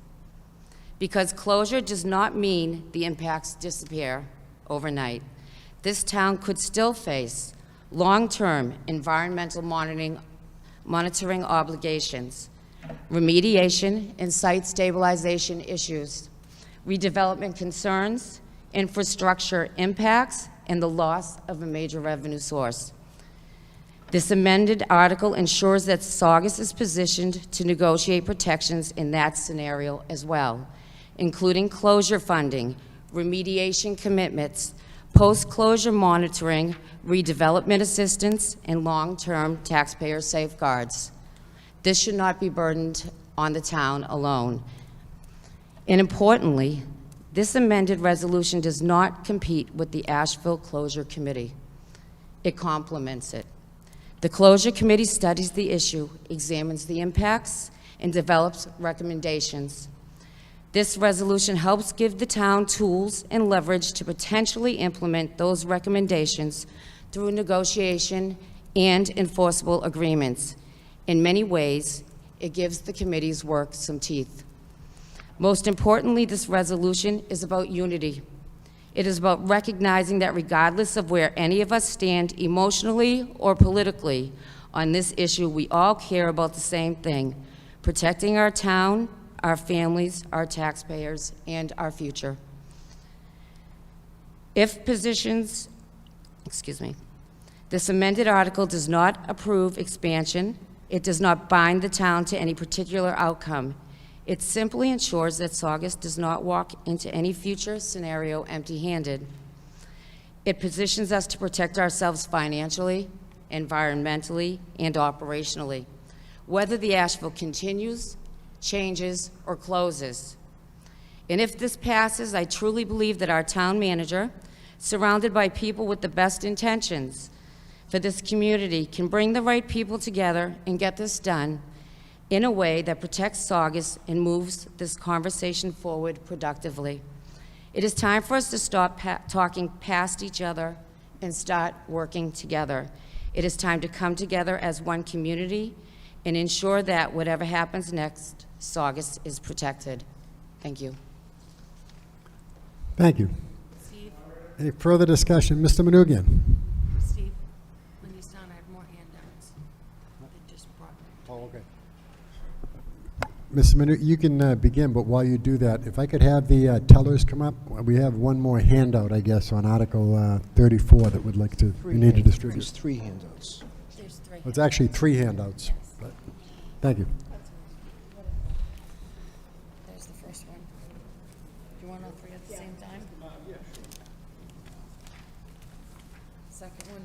because closure does not mean the impacts disappear overnight. This town could still face long-term environmental monitoring obligations, remediation and site stabilization issues, redevelopment concerns, infrastructure impacts, and the loss of a major revenue source. This amended article ensures that Saugus is positioned to negotiate protections in that scenario as well, including closure funding, remediation commitments, post-closure monitoring, redevelopment assistance, and long-term taxpayer safeguards. This should not be burdened on the town alone. And importantly, this amended resolution does not compete with the Asheville Closure Committee. It complements it. The Closure Committee studies the issue, examines the impacts, and develops recommendations. This resolution helps give the town tools and leverage to potentially implement those recommendations through negotiation and enforceable agreements. In many ways, it gives the committee's work some teeth. Most importantly, this resolution is about unity. It is about recognizing that regardless of where any of us stand emotionally or politically on this issue, we all care about the same thing: protecting our town, our families, our taxpayers, and our future. This amended article does not approve expansion. It does not bind the town to any particular outcome. It simply ensures that Saugus does not walk into any future scenario empty-handed. It positions us to protect ourselves financially, environmentally, and operationally, whether the Asheville continues, changes, or closes. And if this passes, I truly believe that our town manager, surrounded by people with the best intentions for this community, can bring the right people together and get this done in a way that protects Saugus and moves this conversation forward productively. It is time for us to stop talking past each other and start working together. It is time to come together as one community and ensure that whatever happens next, Saugus is protected. Thank you. Thank you. Steve, Any further discussion? Mr. Manugian? Steve, when he's done, I have more handouts. They just brought me. Oh, okay. Mr. Manu, you can begin, but while you do that, if I could have the tellers come up. We have one more handout, I guess, on Article 34 that would like to, we need to distribute. There's 3 handouts. There's 3. Well, it's actually 3 handouts, but thank you. There's the first one. Do you want all 3 at the same time? Yeah, sure. Second one.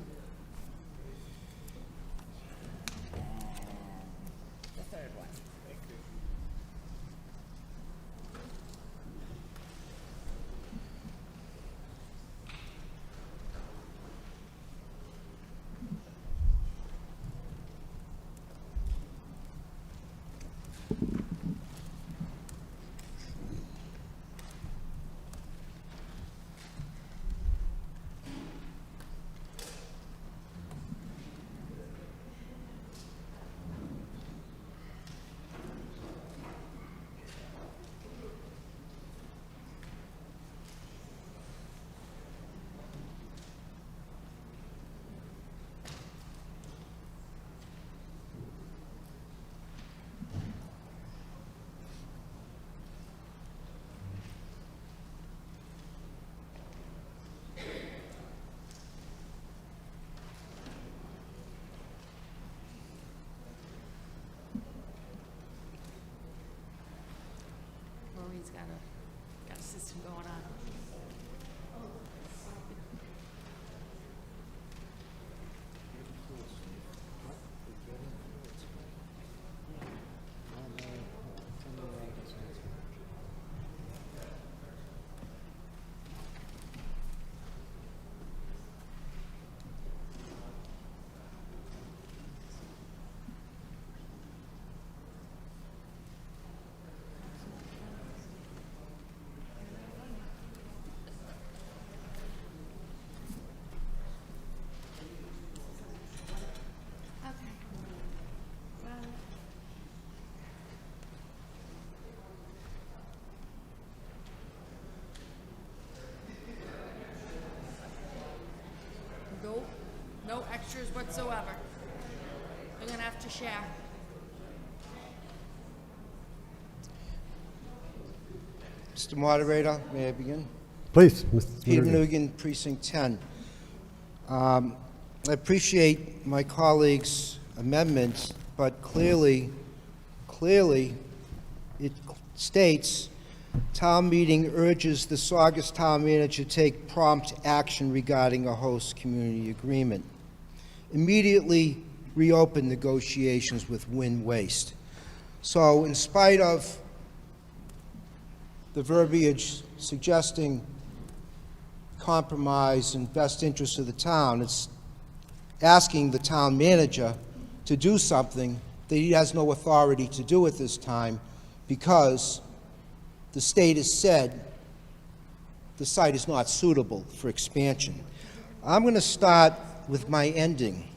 And the third one. Maureen's got a system going on. No extras whatsoever. You're gonna have to share. Mr. Moderator, may I begin? Please, Mr. Peter Murray. Nugan, Precinct 10. I appreciate my colleague's amendment, but clearly, it states, town meeting urges the Saugus town manager to take prompt action regarding a host community agreement. Immediately reopen negotiations with Wind Waste. So in spite of the verbiage suggesting compromise and best interest of the town, it's asking the town manager to do something that he has no authority to do at this time, because the state has said the site is not suitable for expansion. I'm going to start with my ending.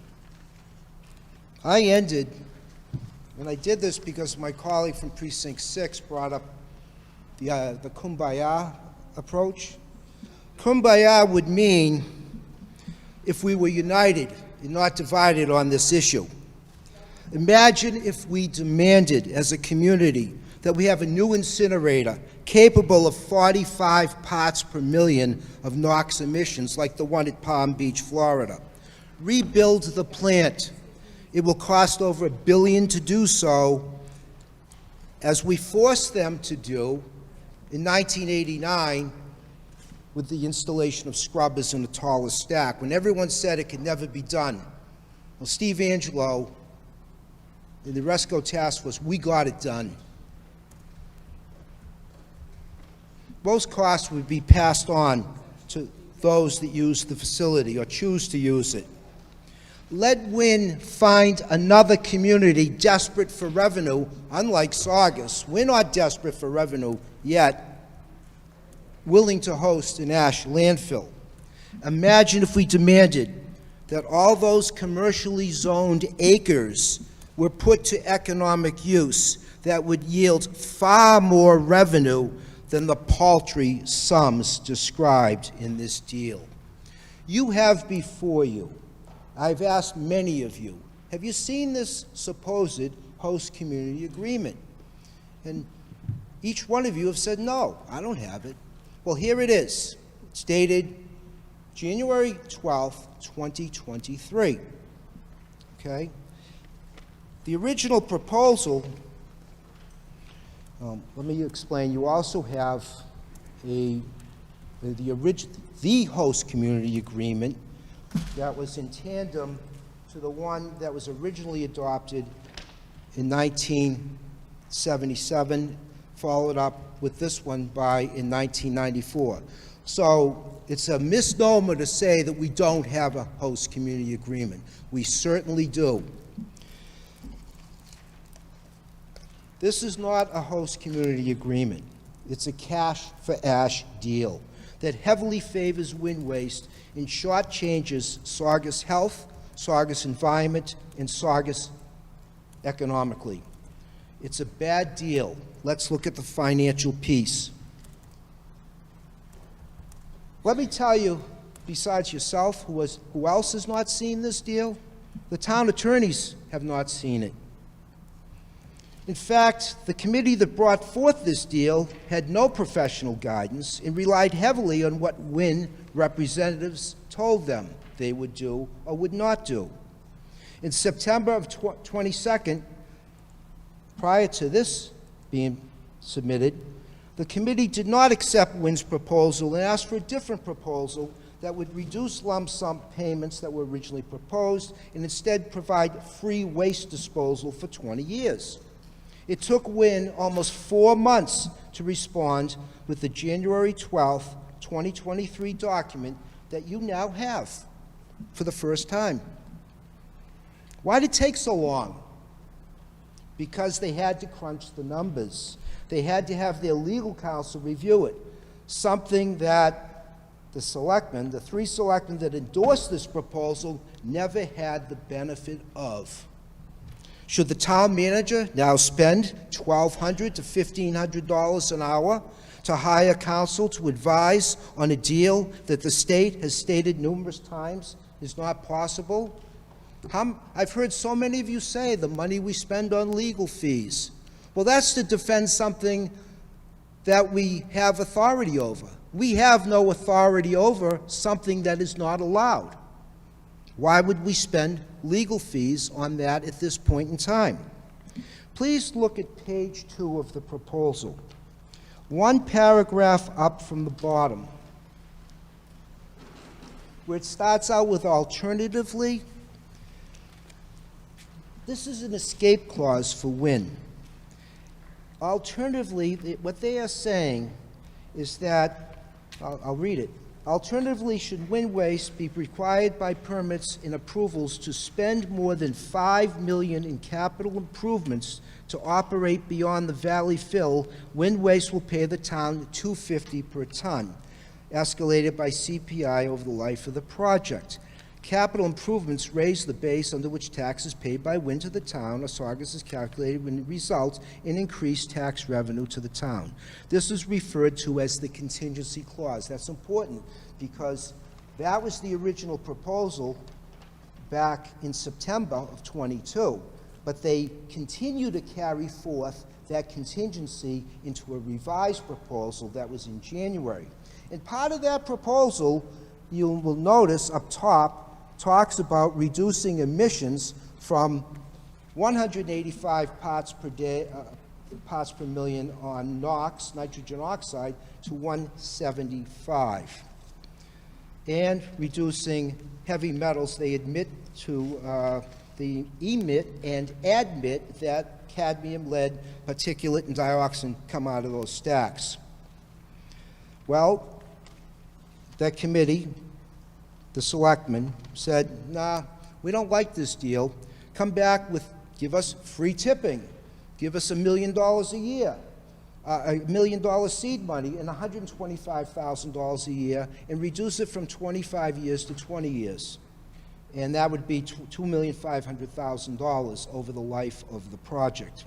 I ended, and I did this because my colleague from Precinct 6 brought up the kumbaya approach. Kumbaya would mean if we were united and not divided on this issue. Imagine if we demanded as a community that we have a new incinerator capable of 45 parts per million of NOx emissions like the one at Palm Beach, Florida. Rebuild the plant. It will cost over $1 billion to do so, as we forced them to do in 1989 with the installation of scrubbers in the tallest stack, when everyone said it could never be done. Well, Steve Angelo and the Resco Task Force, we got it done. Most costs would be passed on to those that use the facility or choose to use it. Let Wynn find another community desperate for revenue, unlike Saugus. We're not desperate for revenue yet, willing to host an ash landfill. Imagine if we demanded that all those commercially zoned acres were put to economic use that would yield far more revenue than the paltry sums described in this deal. You have before you, I've asked many of you, have you seen this supposed host community agreement? And each one of you have said, no, I don't have it. Well, here it is. It's dated January 12th, 2023. Okay? The original proposal, let me explain. You also have the host community agreement that was in tandem to the one that was originally adopted in 1977, followed up with this one in 1994. So it's a misnomer to say that we don't have a host community agreement. We certainly do. This is not a host community agreement. It's a cash for ash deal that heavily favors wind waste and shortchanges Saugus health, Saugus environment, and Saugus economically. It's a bad deal. Let's look at the financial piece. Let me tell you, besides yourself, who else has not seen this deal? The town attorneys have not seen it. In fact, the committee that brought forth this deal had no professional guidance and relied heavily on what Wynn representatives told them they would do or would not do. In September of 22nd, prior to this being submitted, the committee did not accept Wynn's proposal and asked for a different proposal that would reduce lump sum payments that were originally proposed and instead provide free waste disposal for 20 years. It took Wynn almost 4 months to respond with the January 12th, 2023 document that you now have for the first time. Why did it take so long? Because they had to crunch the numbers. They had to have their legal counsel review it, something that the selectmen, the 3 selectmen that endorsed this proposal, never had the benefit of. Should the town manager now spend $1,200 to $1,500 an hour to hire counsel to advise on a deal that the state has stated numerous times is not possible? I've heard so many of you say the money we spend on legal fees. Well, that's to defend something that we have authority over. We have no authority over something that is not allowed. Why would we spend legal fees on that at this point in time? Please look at page 2 of the proposal. One paragraph up from the bottom, where it starts out with alternatively. This is an escape clause for when. Alternatively, what they are saying is that, I'll read it. Alternatively, should wind waste be required by permits and approvals to spend more than $5 million in capital improvements to operate beyond the valley fill, wind waste will pay the town $2.50 per ton, escalated by CPI over the life of the project. Capital improvements raise the base under which taxes paid by wind to the town, or Saugus is calculated, when it results in increased tax revenue to the town. This is referred to as the contingency clause. That's important because that was the original proposal back in September of '22, but they continue to carry forth that contingency into a revised proposal that was in January. And part of that proposal, you will notice up top, talks about reducing emissions from 185 parts per million on NOx, nitrogen oxide, to 175. And reducing heavy metals. They admit to, they emit and admit that cadmium, lead, particulate, and dioxin come out of those stacks. Well, that committee, the selectmen, said, nah, we don't like this deal. Come back with, give us free tipping. Give us $1 million a year, $1 million seed money, and $125,000 a year, and reduce it from 25 years to 20 years. And that would be $2,500,000 over the life of the project.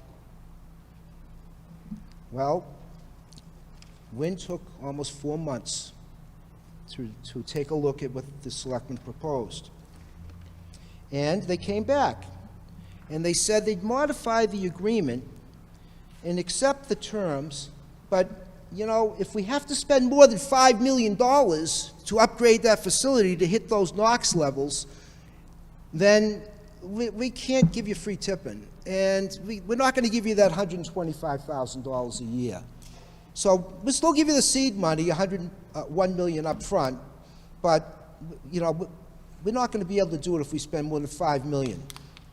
Well, Wind took almost 4 months to take a look at what the selectmen proposed. And they came back, and they said they'd modify the agreement and accept the terms, but, you know, if we have to spend more than $5 million to upgrade that facility to hit those NOx levels, then we can't give you free tipping. And we're not going to give you that $125,000 a year. So we'll still give you the seed money, $1 million up front, but, you know, we're not going to be able to do it if we spend more than $5 million.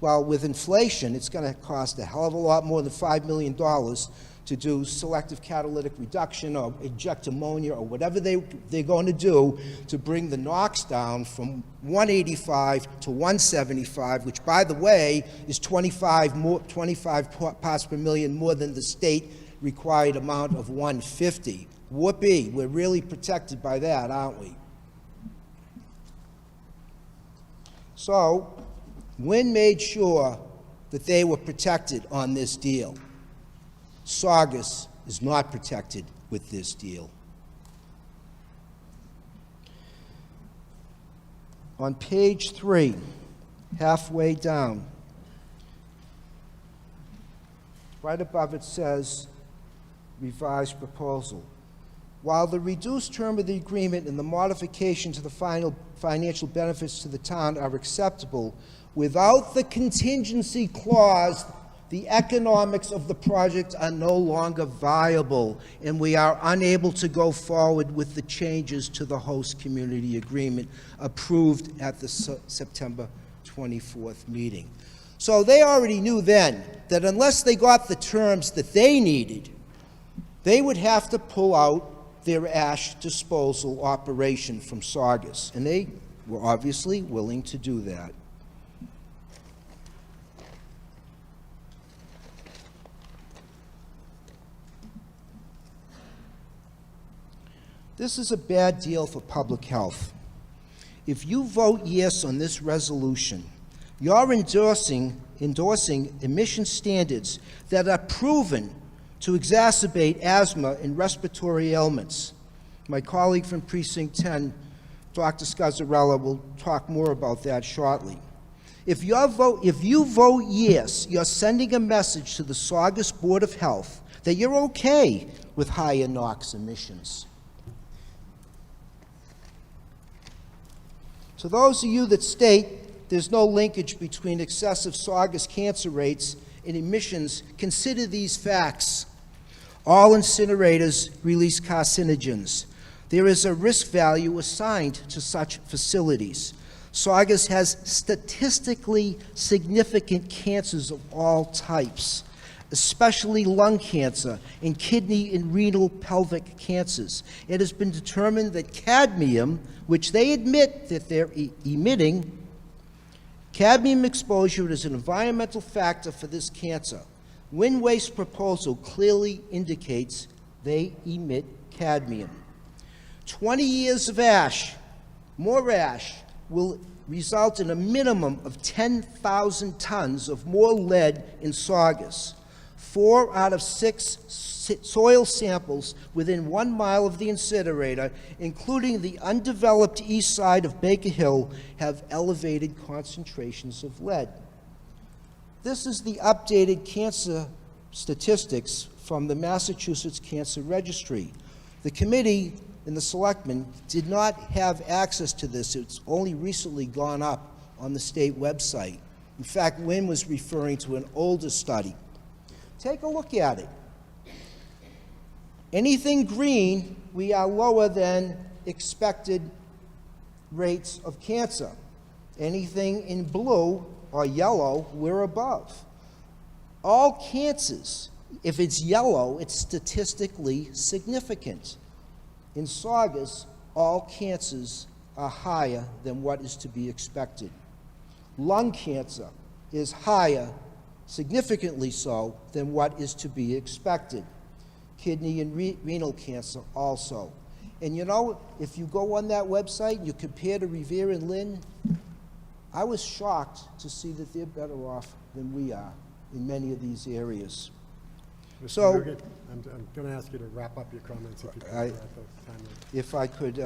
Well, with inflation, it's going to cost a hell of a lot more than $5 million to do selective catalytic reduction or inject ammonia or whatever they're going to do to bring the NOx down from 185 to 175, which, by the way, is 25 parts per million more than the state required amount of 150. Whoopee, we're really protected by that, aren't we? So, Wynn made sure that they were protected on this deal. Saugus is not protected with this deal. On page 3, halfway down, right above it says, revised proposal. While the reduced term of the agreement and the modification to the final financial benefits to the town are acceptable, without the contingency clause, the economics of the project are no longer viable, and we are unable to go forward with the changes to the host community agreement approved at the September 24th meeting. So they already knew then that unless they got the terms that they needed, they would have to pull out their ash disposal operation from Saugus, and they were obviously willing to do that. This is a bad deal for public health. If you vote yes on this resolution, you're endorsing emission standards that are proven to exacerbate asthma and respiratory ailments. My colleague from Precinct 10, Dr. Scazzarella, will talk more about that shortly. If you vote yes, you're sending a message to the Saugus Board of Health that you're okay with higher NOx emissions. To those of you that state there's no linkage between excessive Saugus cancer rates and emissions, consider these facts. All incinerators release carcinogens. There is a risk value assigned to such facilities. Saugus has statistically significant cancers of all types, especially lung cancer and kidney and renal pelvic cancers. It has been determined that cadmium, which they admit that they're emitting, cadmium exposure is an environmental factor for this cancer. Wind waste proposal clearly indicates they emit cadmium. 20 years of ash, more ash, will result in a minimum of 10,000 tons of more lead in Saugus. 4 out of 6 soil samples within 1 mile of the incinerator, including the undeveloped east side of Baker Hill, have elevated concentrations of lead. This is the updated cancer statistics from the Massachusetts Cancer Registry. The committee and the selectmen did not have access to this. It's only recently gone up on the state website. In fact, Wynn was referring to an older study. Take a look at it. Anything green, we are lower than expected rates of cancer. Anything in blue or yellow, we're above. All cancers, if it's yellow, it's statistically significant. In Saugus, all cancers are higher than what is to be expected. Lung cancer is higher, significantly so, than what is to be expected. Kidney and renal cancer also. And you know, if you go on that website and you compare to Revere and Lynn, I was shocked to see that they're better off than we are in many of these areas. Mr. Nugent, I'm going to ask you to wrap up your comments if you could. If I could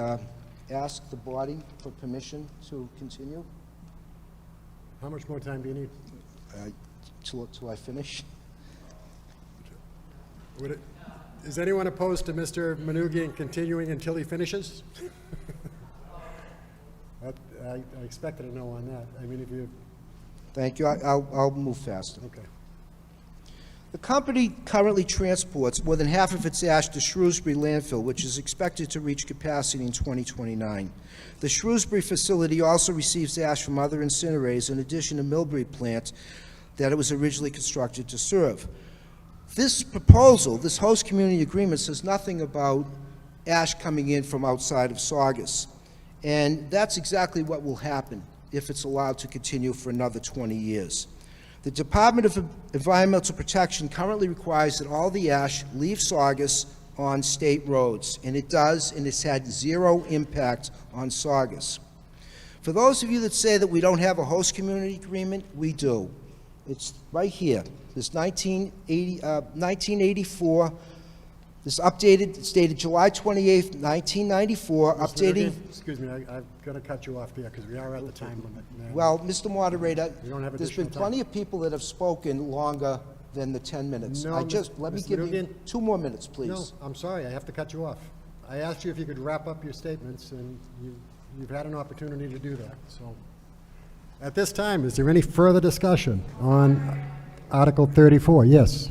ask the body for permission to continue? How much more time do you need? Till I finish. Is anyone opposed to Mr. Manoogian continuing until he finishes? I expected a no on that. I mean, if you... Thank you. I'll move faster. Okay. The company currently transports more than half of its ash to Shrewsbury landfill, which is expected to reach capacity in 2029. The Shrewsbury facility also receives ash from other incinerators in addition to Millbury plant that it was originally constructed to serve. This proposal, this host community agreement, says nothing about ash coming in from outside of Saugus. And that's exactly what will happen if it's allowed to continue for another 20 years. The Department of Environmental Protection currently requires that all the ash leave Saugus on state roads, and it does, and it's had zero impact on Saugus. For those of you that say that we don't have a host community agreement, we do. It's right here. This 1984, this updated, it's dated July 28th, 1994, updating... Excuse me, I've got to cut you off there because we are at the time limit. Well, Mr. Moderator, You don't have there's been additional plenty of people that have spoken longer than the 10 minutes. No, Let me Mr. give you Manoogian? 2 more minutes, please. No, I'm sorry, I have to cut you off. I asked you if you could wrap up your statements, and you've had an opportunity to do that. So, at this time, is there any further discussion on Article 34? Yes.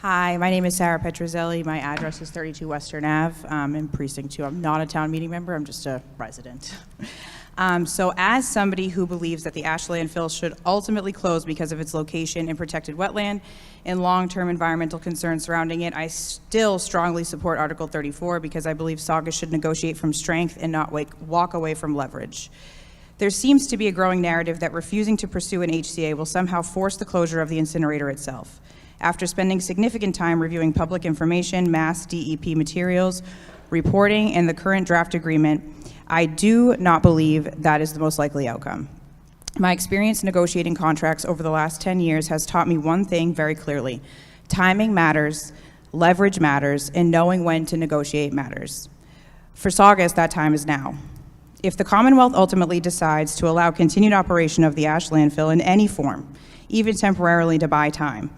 Hi, my name is Sarah Petrozelli. My address is 32 Western Ave in Precinct 2. I'm not a town meeting member, I'm just a resident. So as somebody who believes that the ash landfill should ultimately close because of its location in protected wetland and long-term environmental concerns surrounding it, I still strongly support Article 34 because I believe Saugus should negotiate from strength and not walk away from leverage. There seems to be a growing narrative that refusing to pursue an HCA will somehow force the closure of the incinerator itself. After spending significant time reviewing public information, mass DEP materials, reporting, and the current draft agreement, I do not believe that is the most likely outcome. My experience negotiating contracts over the last 10 years has taught me one thing very clearly. Timing matters, leverage matters, and knowing when to negotiate matters. For Saugus, that time is now. If the Commonwealth ultimately decides to allow continued operation of the ash landfill in any form, even temporarily to buy time,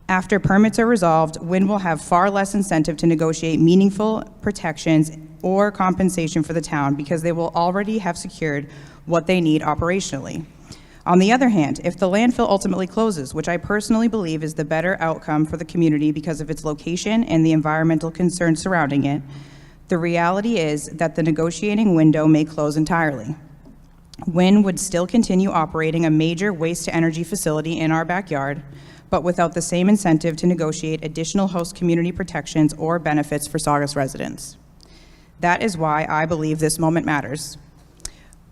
after permits are resolved, WIN will have far less incentive to negotiate meaningful protections or compensation for the town because they will already have secured what they need operationally. On the other hand, if the landfill ultimately closes, which I personally believe is the better outcome for the community because of its location and the environmental concerns surrounding it, the reality is that the negotiating window may close entirely. WIN would still continue operating a major waste-to-energy facility in our backyard, but without the same incentive to negotiate additional host community protections or benefits for Saugus residents. That is why I believe this moment matters.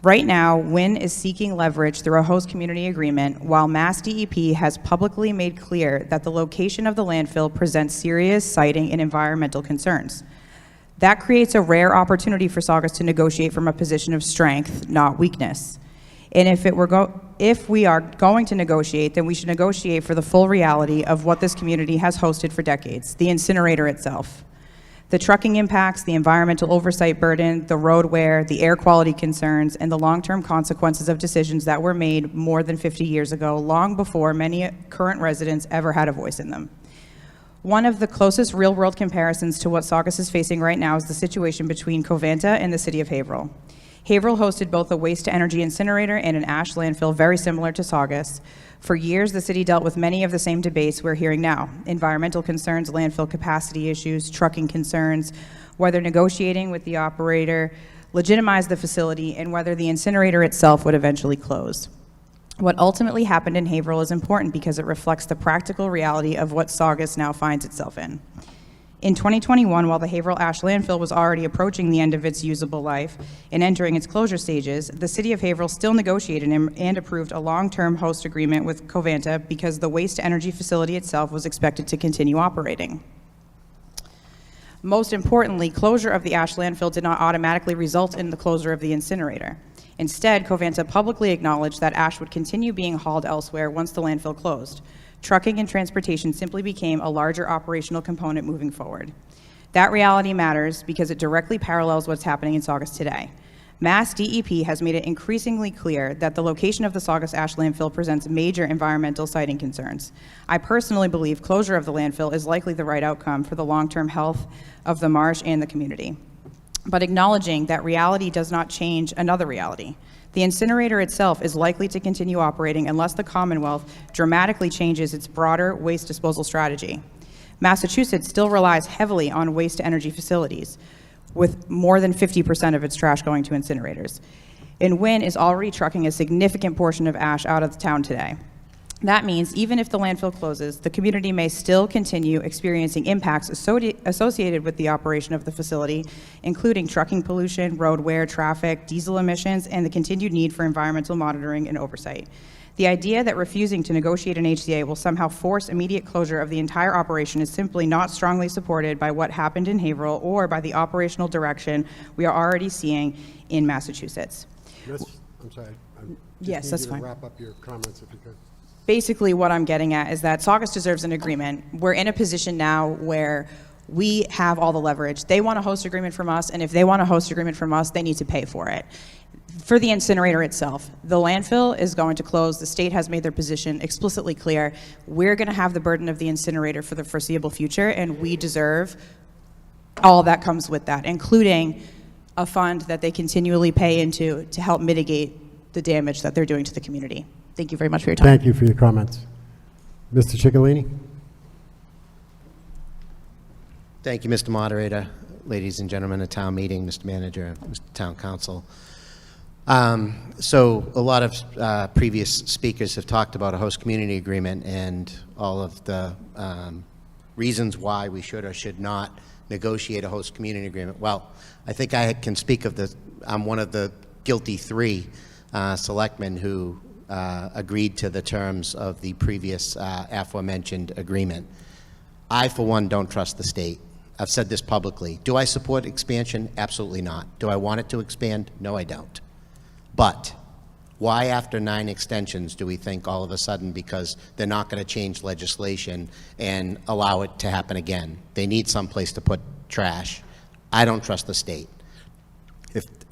Right now, WIN is seeking leverage through a host community agreement, while Mass DEP has publicly made clear that the location of the landfill presents serious siting and environmental concerns. That creates a rare opportunity for Saugus to negotiate from a position of strength, not weakness. And if we are going to negotiate, then we should negotiate for the full reality of what this community has hosted for decades, the incinerator itself. The trucking impacts, the environmental oversight burden, the road wear, the air quality concerns, and the long-term consequences of decisions that were made more than 50 years ago, long before many current residents ever had a voice in them. One of the closest real-world comparisons to what Saugus is facing right now is the situation between Covanta and the city of Haverhill. Haverhill hosted both a waste-to-energy incinerator and an ash landfill very similar to Saugus. For years, the city dealt with many of the same debates we're hearing now: environmental concerns, landfill capacity issues, trucking concerns, whether negotiating with the operator legitimized the facility, and whether the incinerator itself would eventually close. What ultimately happened in Haverhill is important because it reflects the practical reality of what Saugus now finds itself in. In 2021, while the Haverhill ash landfill was already approaching the end of its usable life and entering its closure stages, the city of Haverhill still negotiated and approved a long-term host agreement with Covanta because the waste-to-energy facility itself was expected to continue operating. Most importantly, closure of the ash landfill did not automatically result in the closure of the incinerator. Instead, Covanta publicly acknowledged that ash would continue being hauled elsewhere once the landfill closed. Trucking and transportation simply became a larger operational component moving forward. That reality matters because it directly parallels what's happening in Saugus today. Mass DEP has made it increasingly clear that the location of the Saugus ash landfill presents major environmental siting concerns. I personally believe closure of the landfill is likely the right outcome for the long-term health of the marsh and the community. But acknowledging that reality does not change another reality. The incinerator itself is likely to continue operating unless the Commonwealth dramatically changes its broader waste disposal strategy. Massachusetts still relies heavily on waste-to-energy facilities, with more than 50% of its trash going to incinerators. And WIN is already trucking a significant portion of ash out of the town today. That means even if the landfill closes, the community may still continue experiencing impacts associated with the operation of the facility, including trucking pollution, road wear, traffic, diesel emissions, and the continued need for environmental monitoring and oversight. The idea that refusing to negotiate an HCA will somehow force immediate closure of the entire operation is simply not strongly supported by what happened in Haverhill or by the operational direction we are already seeing in Massachusetts. I'm sorry. Yes, that's fine. Wrap up your comments if you could. Basically, what I'm getting at is that Saugus deserves an agreement. We're in a position now where we have all the leverage. They want a host agreement from us, and if they want a host agreement from us, they need to pay for it. For the incinerator itself, the landfill is going to close. The state has made their position explicitly clear. We're going to have the burden of the incinerator for the foreseeable future, and we deserve all that comes with that, including a fund that they continually pay into to help mitigate the damage that they're doing to the community. Thank you very much for your time. Thank you for your comments. Mr. Ciccolini? Thank you, Mr. Moderator, ladies and gentlemen of town meeting, Mr. Manager, Mr. Town Council. So a lot of previous speakers have talked about a host community agreement and all of the reasons why we should or should not negotiate a host community agreement. Well, I think I can speak of I'm one of the guilty 3 selectmen who agreed to the terms of the previous aforementioned agreement. I, for one, don't trust the state. I've said this publicly. Do I support expansion? Absolutely not. Do I want it to expand? No, I don't. But why after 9 extensions do we think all of a sudden, because they're not going to change legislation and allow it to happen again? They need some place to put trash. I don't trust the state.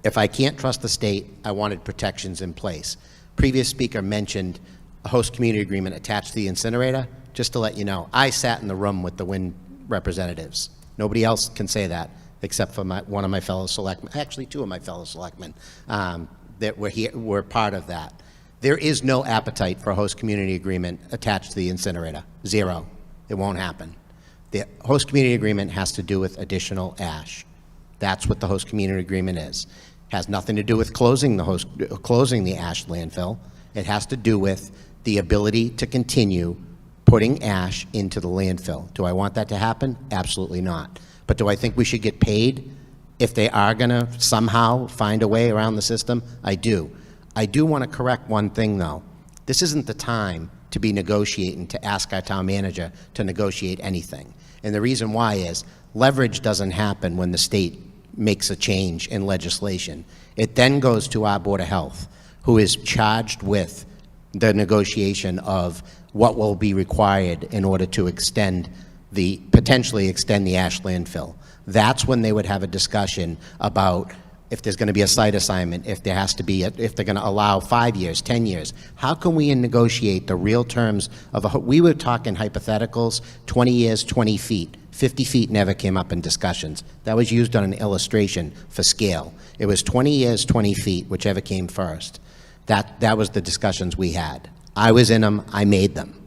If I can't trust the state, I wanted protections in place. Previous speaker mentioned a host community agreement attached to the incinerator. Just to let you know, I sat in the room with the wind representatives. Nobody else can say that except for one of my fellow selectmen, actually two of my fellow selectmen that were part of that. There is no appetite for a host community agreement attached to the incinerator. Zero. It won't happen. The host community agreement has to do with additional ash. That's what the host community agreement is. Has nothing to do with closing the ash landfill. It has to do with the ability to continue putting ash into the landfill. Do I want that to happen? Absolutely not. But do I think we should get paid if they are going to somehow find a way around the system? I do. I do want to correct one thing, though. This isn't the time to be negotiating, to ask our town manager to negotiate anything. And the reason why is leverage doesn't happen when the state makes a change in legislation. It then goes to our Board of Health, who is charged with the negotiation of what will be required in order to potentially extend the ash landfill. That's when they would have a discussion about if there's going to be a site assignment, if there has to be, if they're going to allow 5 years, 10 years. How can we negotiate the real terms of we were talking hypotheticals, 20 years, 20 feet. 50 feet never came up in discussions. That was used on an illustration for scale. It was 20 years, 20 feet, whichever came first. That was the discussions we had. I was in them, I made them.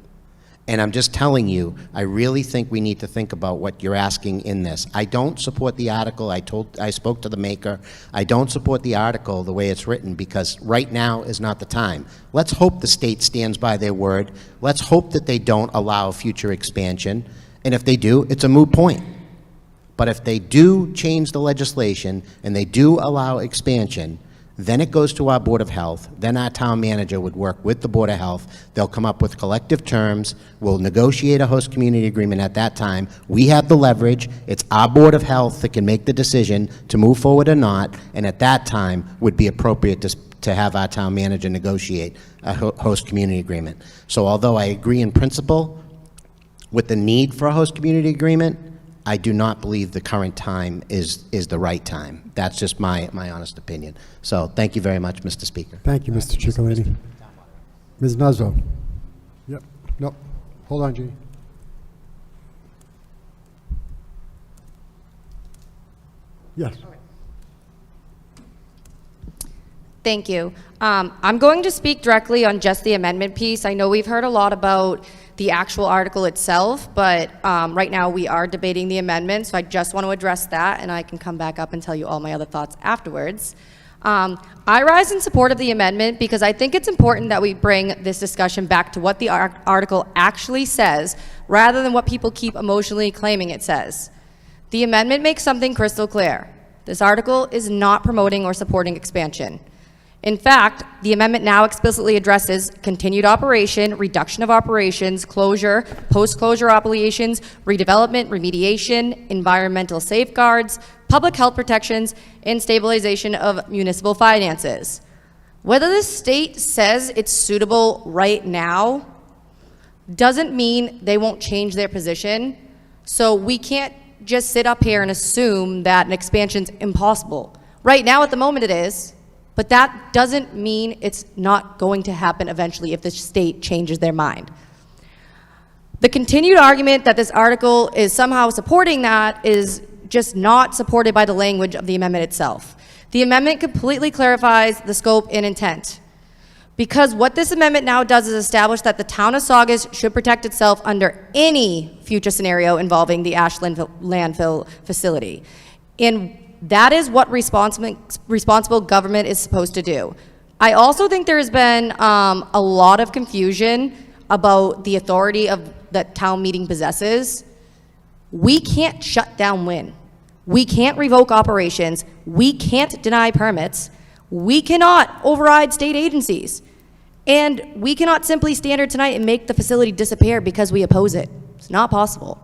And I'm just telling you, I really think we need to think about what you're asking in this. I don't support the article. I spoke to the maker. I don't support the article the way it's written because right now is not the time. Let's hope the state stands by their word. Let's hope that they don't allow future expansion. And if they do, it's a moot point. But if they do change the legislation and they do allow expansion, then it goes to our Board of Health. Then our town manager would work with the Board of Health. They'll come up with collective terms. We'll negotiate a host community agreement at that time. We have the leverage. It's our Board of Health that can make the decision to move forward or not. And at that time would be appropriate to have our town manager negotiate a host community agreement. So although I agree in principle with the need for a host community agreement, I do not believe the current time is the right time. That's just my honest opinion. So thank you very much, Mr. Speaker. Thank you, Mr. Ciccolini. Ms. Nuzzo. Yep. No. Hold on, Jeannie. Yes. Thank you. I'm going to speak directly on just the amendment piece. I know we've heard a lot about the actual article itself, but right now we are debating the amendment, so I just want to address that, and I can come back up and tell you all my other thoughts afterwards. I rise in support of the amendment because I think it's important that we bring this discussion back to what the article actually says, rather than what people keep emotionally claiming it says. The amendment makes something crystal clear. This article is not promoting or supporting expansion. In fact, the amendment now explicitly addresses continued operation, reduction of operations, closure, post-closure obligations, redevelopment, remediation, environmental safeguards, public health protections, and stabilization of municipal finances. Whether the state says it's suitable right now doesn't mean they won't change their position. So we can't just sit up here and assume that an expansion's impossible. Right now, at the moment, it is. But that doesn't mean it's not going to happen eventually if the state changes their mind. The continued argument that this article is somehow supporting that is just not supported by the language of the amendment itself. The amendment completely clarifies the scope and intent. Because what this amendment now does is establish that the town of Saugus should protect itself under any future scenario involving the ash landfill facility. And that is what responsible government is supposed to do. I also think there has been a lot of confusion about the authority that town meeting possesses. We can't shut down wind. We can't revoke operations. We can't deny permits. We cannot override state agencies. And we cannot simply stand here tonight and make the facility disappear because we oppose it. It's not possible.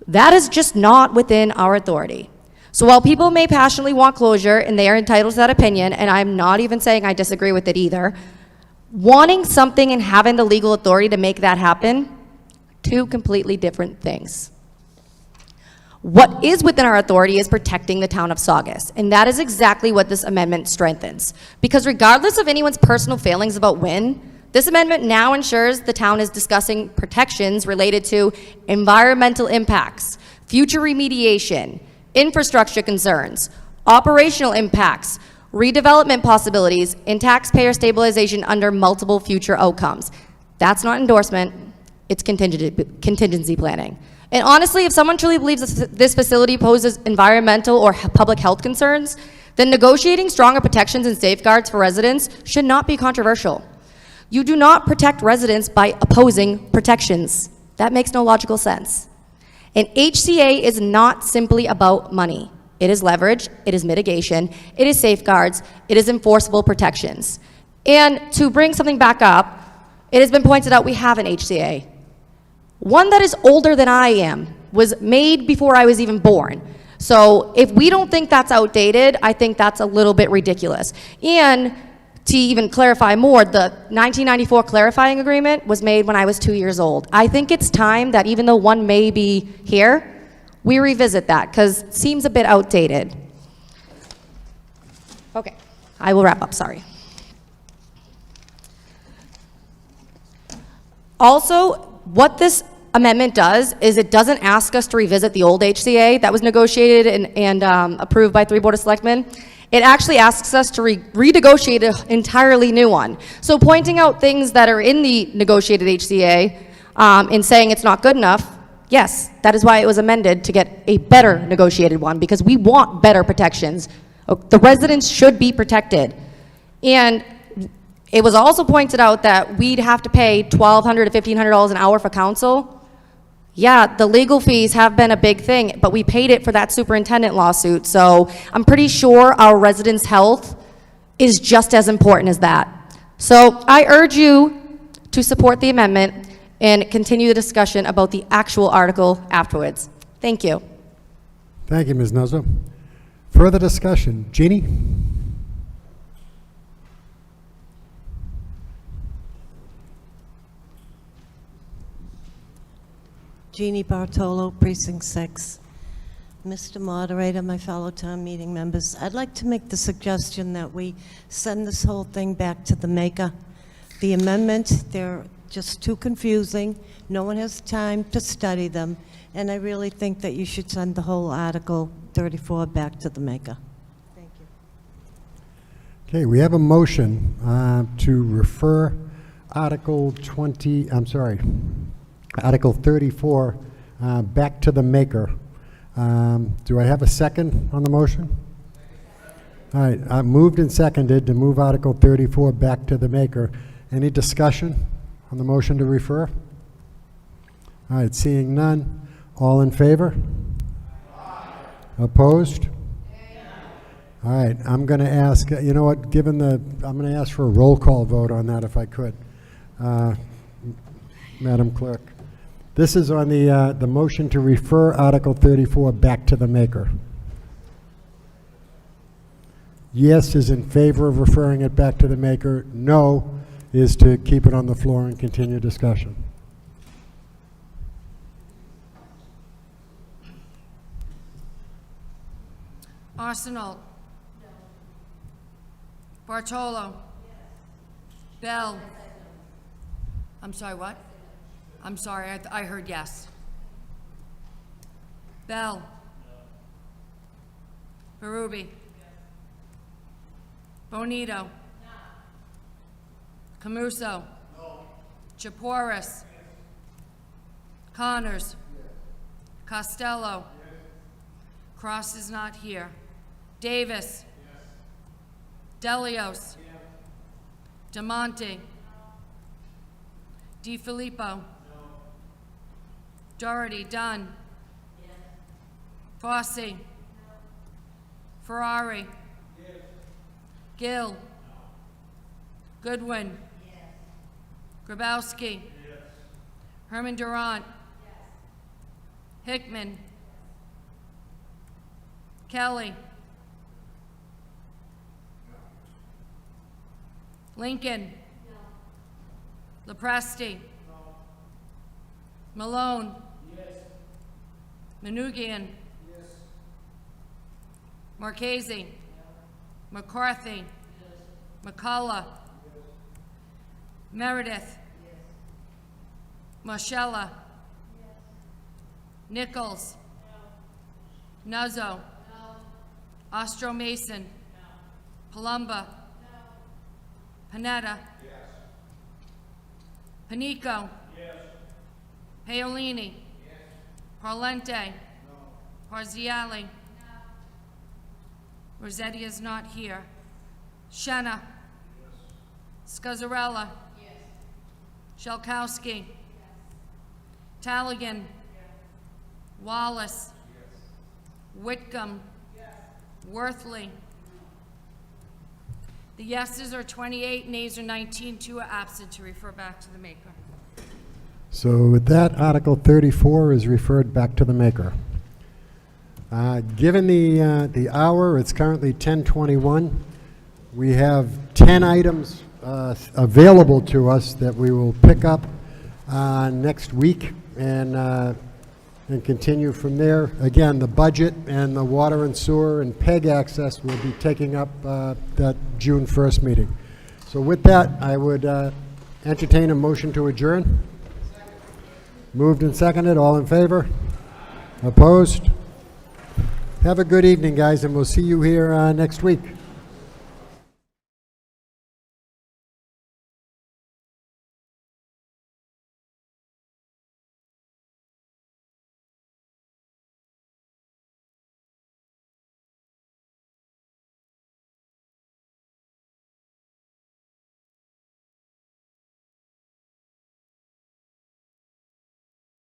That is just not within our authority. So while people may passionately want closure, and they are entitled to that opinion, and I'm not even saying I disagree with it either, wanting something and having the legal authority to make that happen, two completely different things. What is within our authority is protecting the town of Saugus, and that is exactly what this amendment strengthens. Because regardless of anyone's personal feelings about Wynn, this amendment now ensures the town is discussing protections related to environmental impacts, future remediation, infrastructure concerns, operational impacts, redevelopment possibilities, and taxpayer stabilization under multiple future outcomes. That's not endorsement, it's contingency planning. And honestly, if someone truly believes this facility poses environmental or public health concerns, then negotiating stronger protections and safeguards for residents should not be controversial. You do not protect residents by opposing protections. That makes no logical sense. An HCA is not simply about money. It is leverage, it is mitigation, it is safeguards, it is enforceable protections. And to bring something back up, it has been pointed out we have an HCA. One that is older than I am, was made before I was even born. So if we don't think that's outdated, I think that's a little bit ridiculous. And to even clarify more, the 1994 clarifying agreement was made when I was 2 years old. I think it's time that even though one may be here, we revisit that, because it seems a bit outdated. Okay, I will wrap up, sorry. Also, what this amendment does is it doesn't ask us to revisit the old HCA that was negotiated and approved by 3 Board of Selectmen. It actually asks us to renegotiate an entirely new one. So pointing out things that are in the negotiated HCA and saying it's not good enough, yes, that is why it was amended to get a better negotiated one, because we want better protections. The residents should be protected. And it was also pointed out that we'd have to pay $1,200 to $1,500 an hour for counsel. Yeah, the legal fees have been a big thing, but we paid it for that superintendent lawsuit, so I'm pretty sure our residents' health is just as important as that. So I urge you to support the amendment and continue the discussion about the actual article afterwards. Thank you. Thank you, Ms. Nuzzo. Further discussion. Jeannie? Jeannie Bartolo, Precinct 6. Mr. Moderator, my fellow town meeting members, I'd like to make the suggestion that we send this whole thing back to the maker. The amendments, they're just too confusing. No one has time to study them, and I really think that you should send the whole Article 34 back to the maker. Thank you. Okay, we have a motion to refer Article 34 back to the maker. Do I have a second on the motion? All right, I moved and seconded to move Article 34 back to the maker. Any discussion on the motion to refer? All right, seeing none. All in favor? Opposed? All right, I'm going to ask, you know what, I'm going to ask for a roll call vote on that if I could. Madam Clerk. This is on the motion to refer Article 34 back to the maker. Yes is in favor of referring it back to the maker. No is to keep it on the floor and continue discussion. Arsenault. No. Bartolo. Yes. Bell. I'm sorry, what? I'm sorry, I heard yes. Bell. No. Berube. Yes. Bonito. No. Camuso. No. Chaporis. Yes. Connors. Yes. Costello. Yes. Cross is not here. Davis. Yes. Delios. Yes. DeMonte. DiFilippo. No. Doherty. Dunn. Yes. Fossey. No. Ferrari. Yes. Gill. No. Goodwin. Yes. Grabowski. Yes. Herman Durant. Yes. Hickman. Yes. Kelly. No. Lincoln. No. Lepresti. No. Malone. Yes. Manugian. Marchese. McCarthy. McCullough. Meredith. Marcella. Nichols. Nuzzo. Ostro Mason. Palumba. Panetta. Panico. Paolini. Parlente. Parziale. Rossetti is not here. Shenna. Scazzarella. Shalkowski. Taligan. Wallace. Whitcomb. Worthley. The yeses are 28, nays are 19, 2 are absent to refer back to the maker. So with that, Article 34 is referred back to the maker. Given the hour, it's currently 10:21. We have 10 items available to us that we will pick up next week and continue from there. Again, the budget and the water and sewer and PEG access will be taking up that June 1st meeting. So with that, I would entertain a motion to adjourn. Moved and seconded. All in favor? Opposed? Have a good evening, guys, and we'll see you here next week.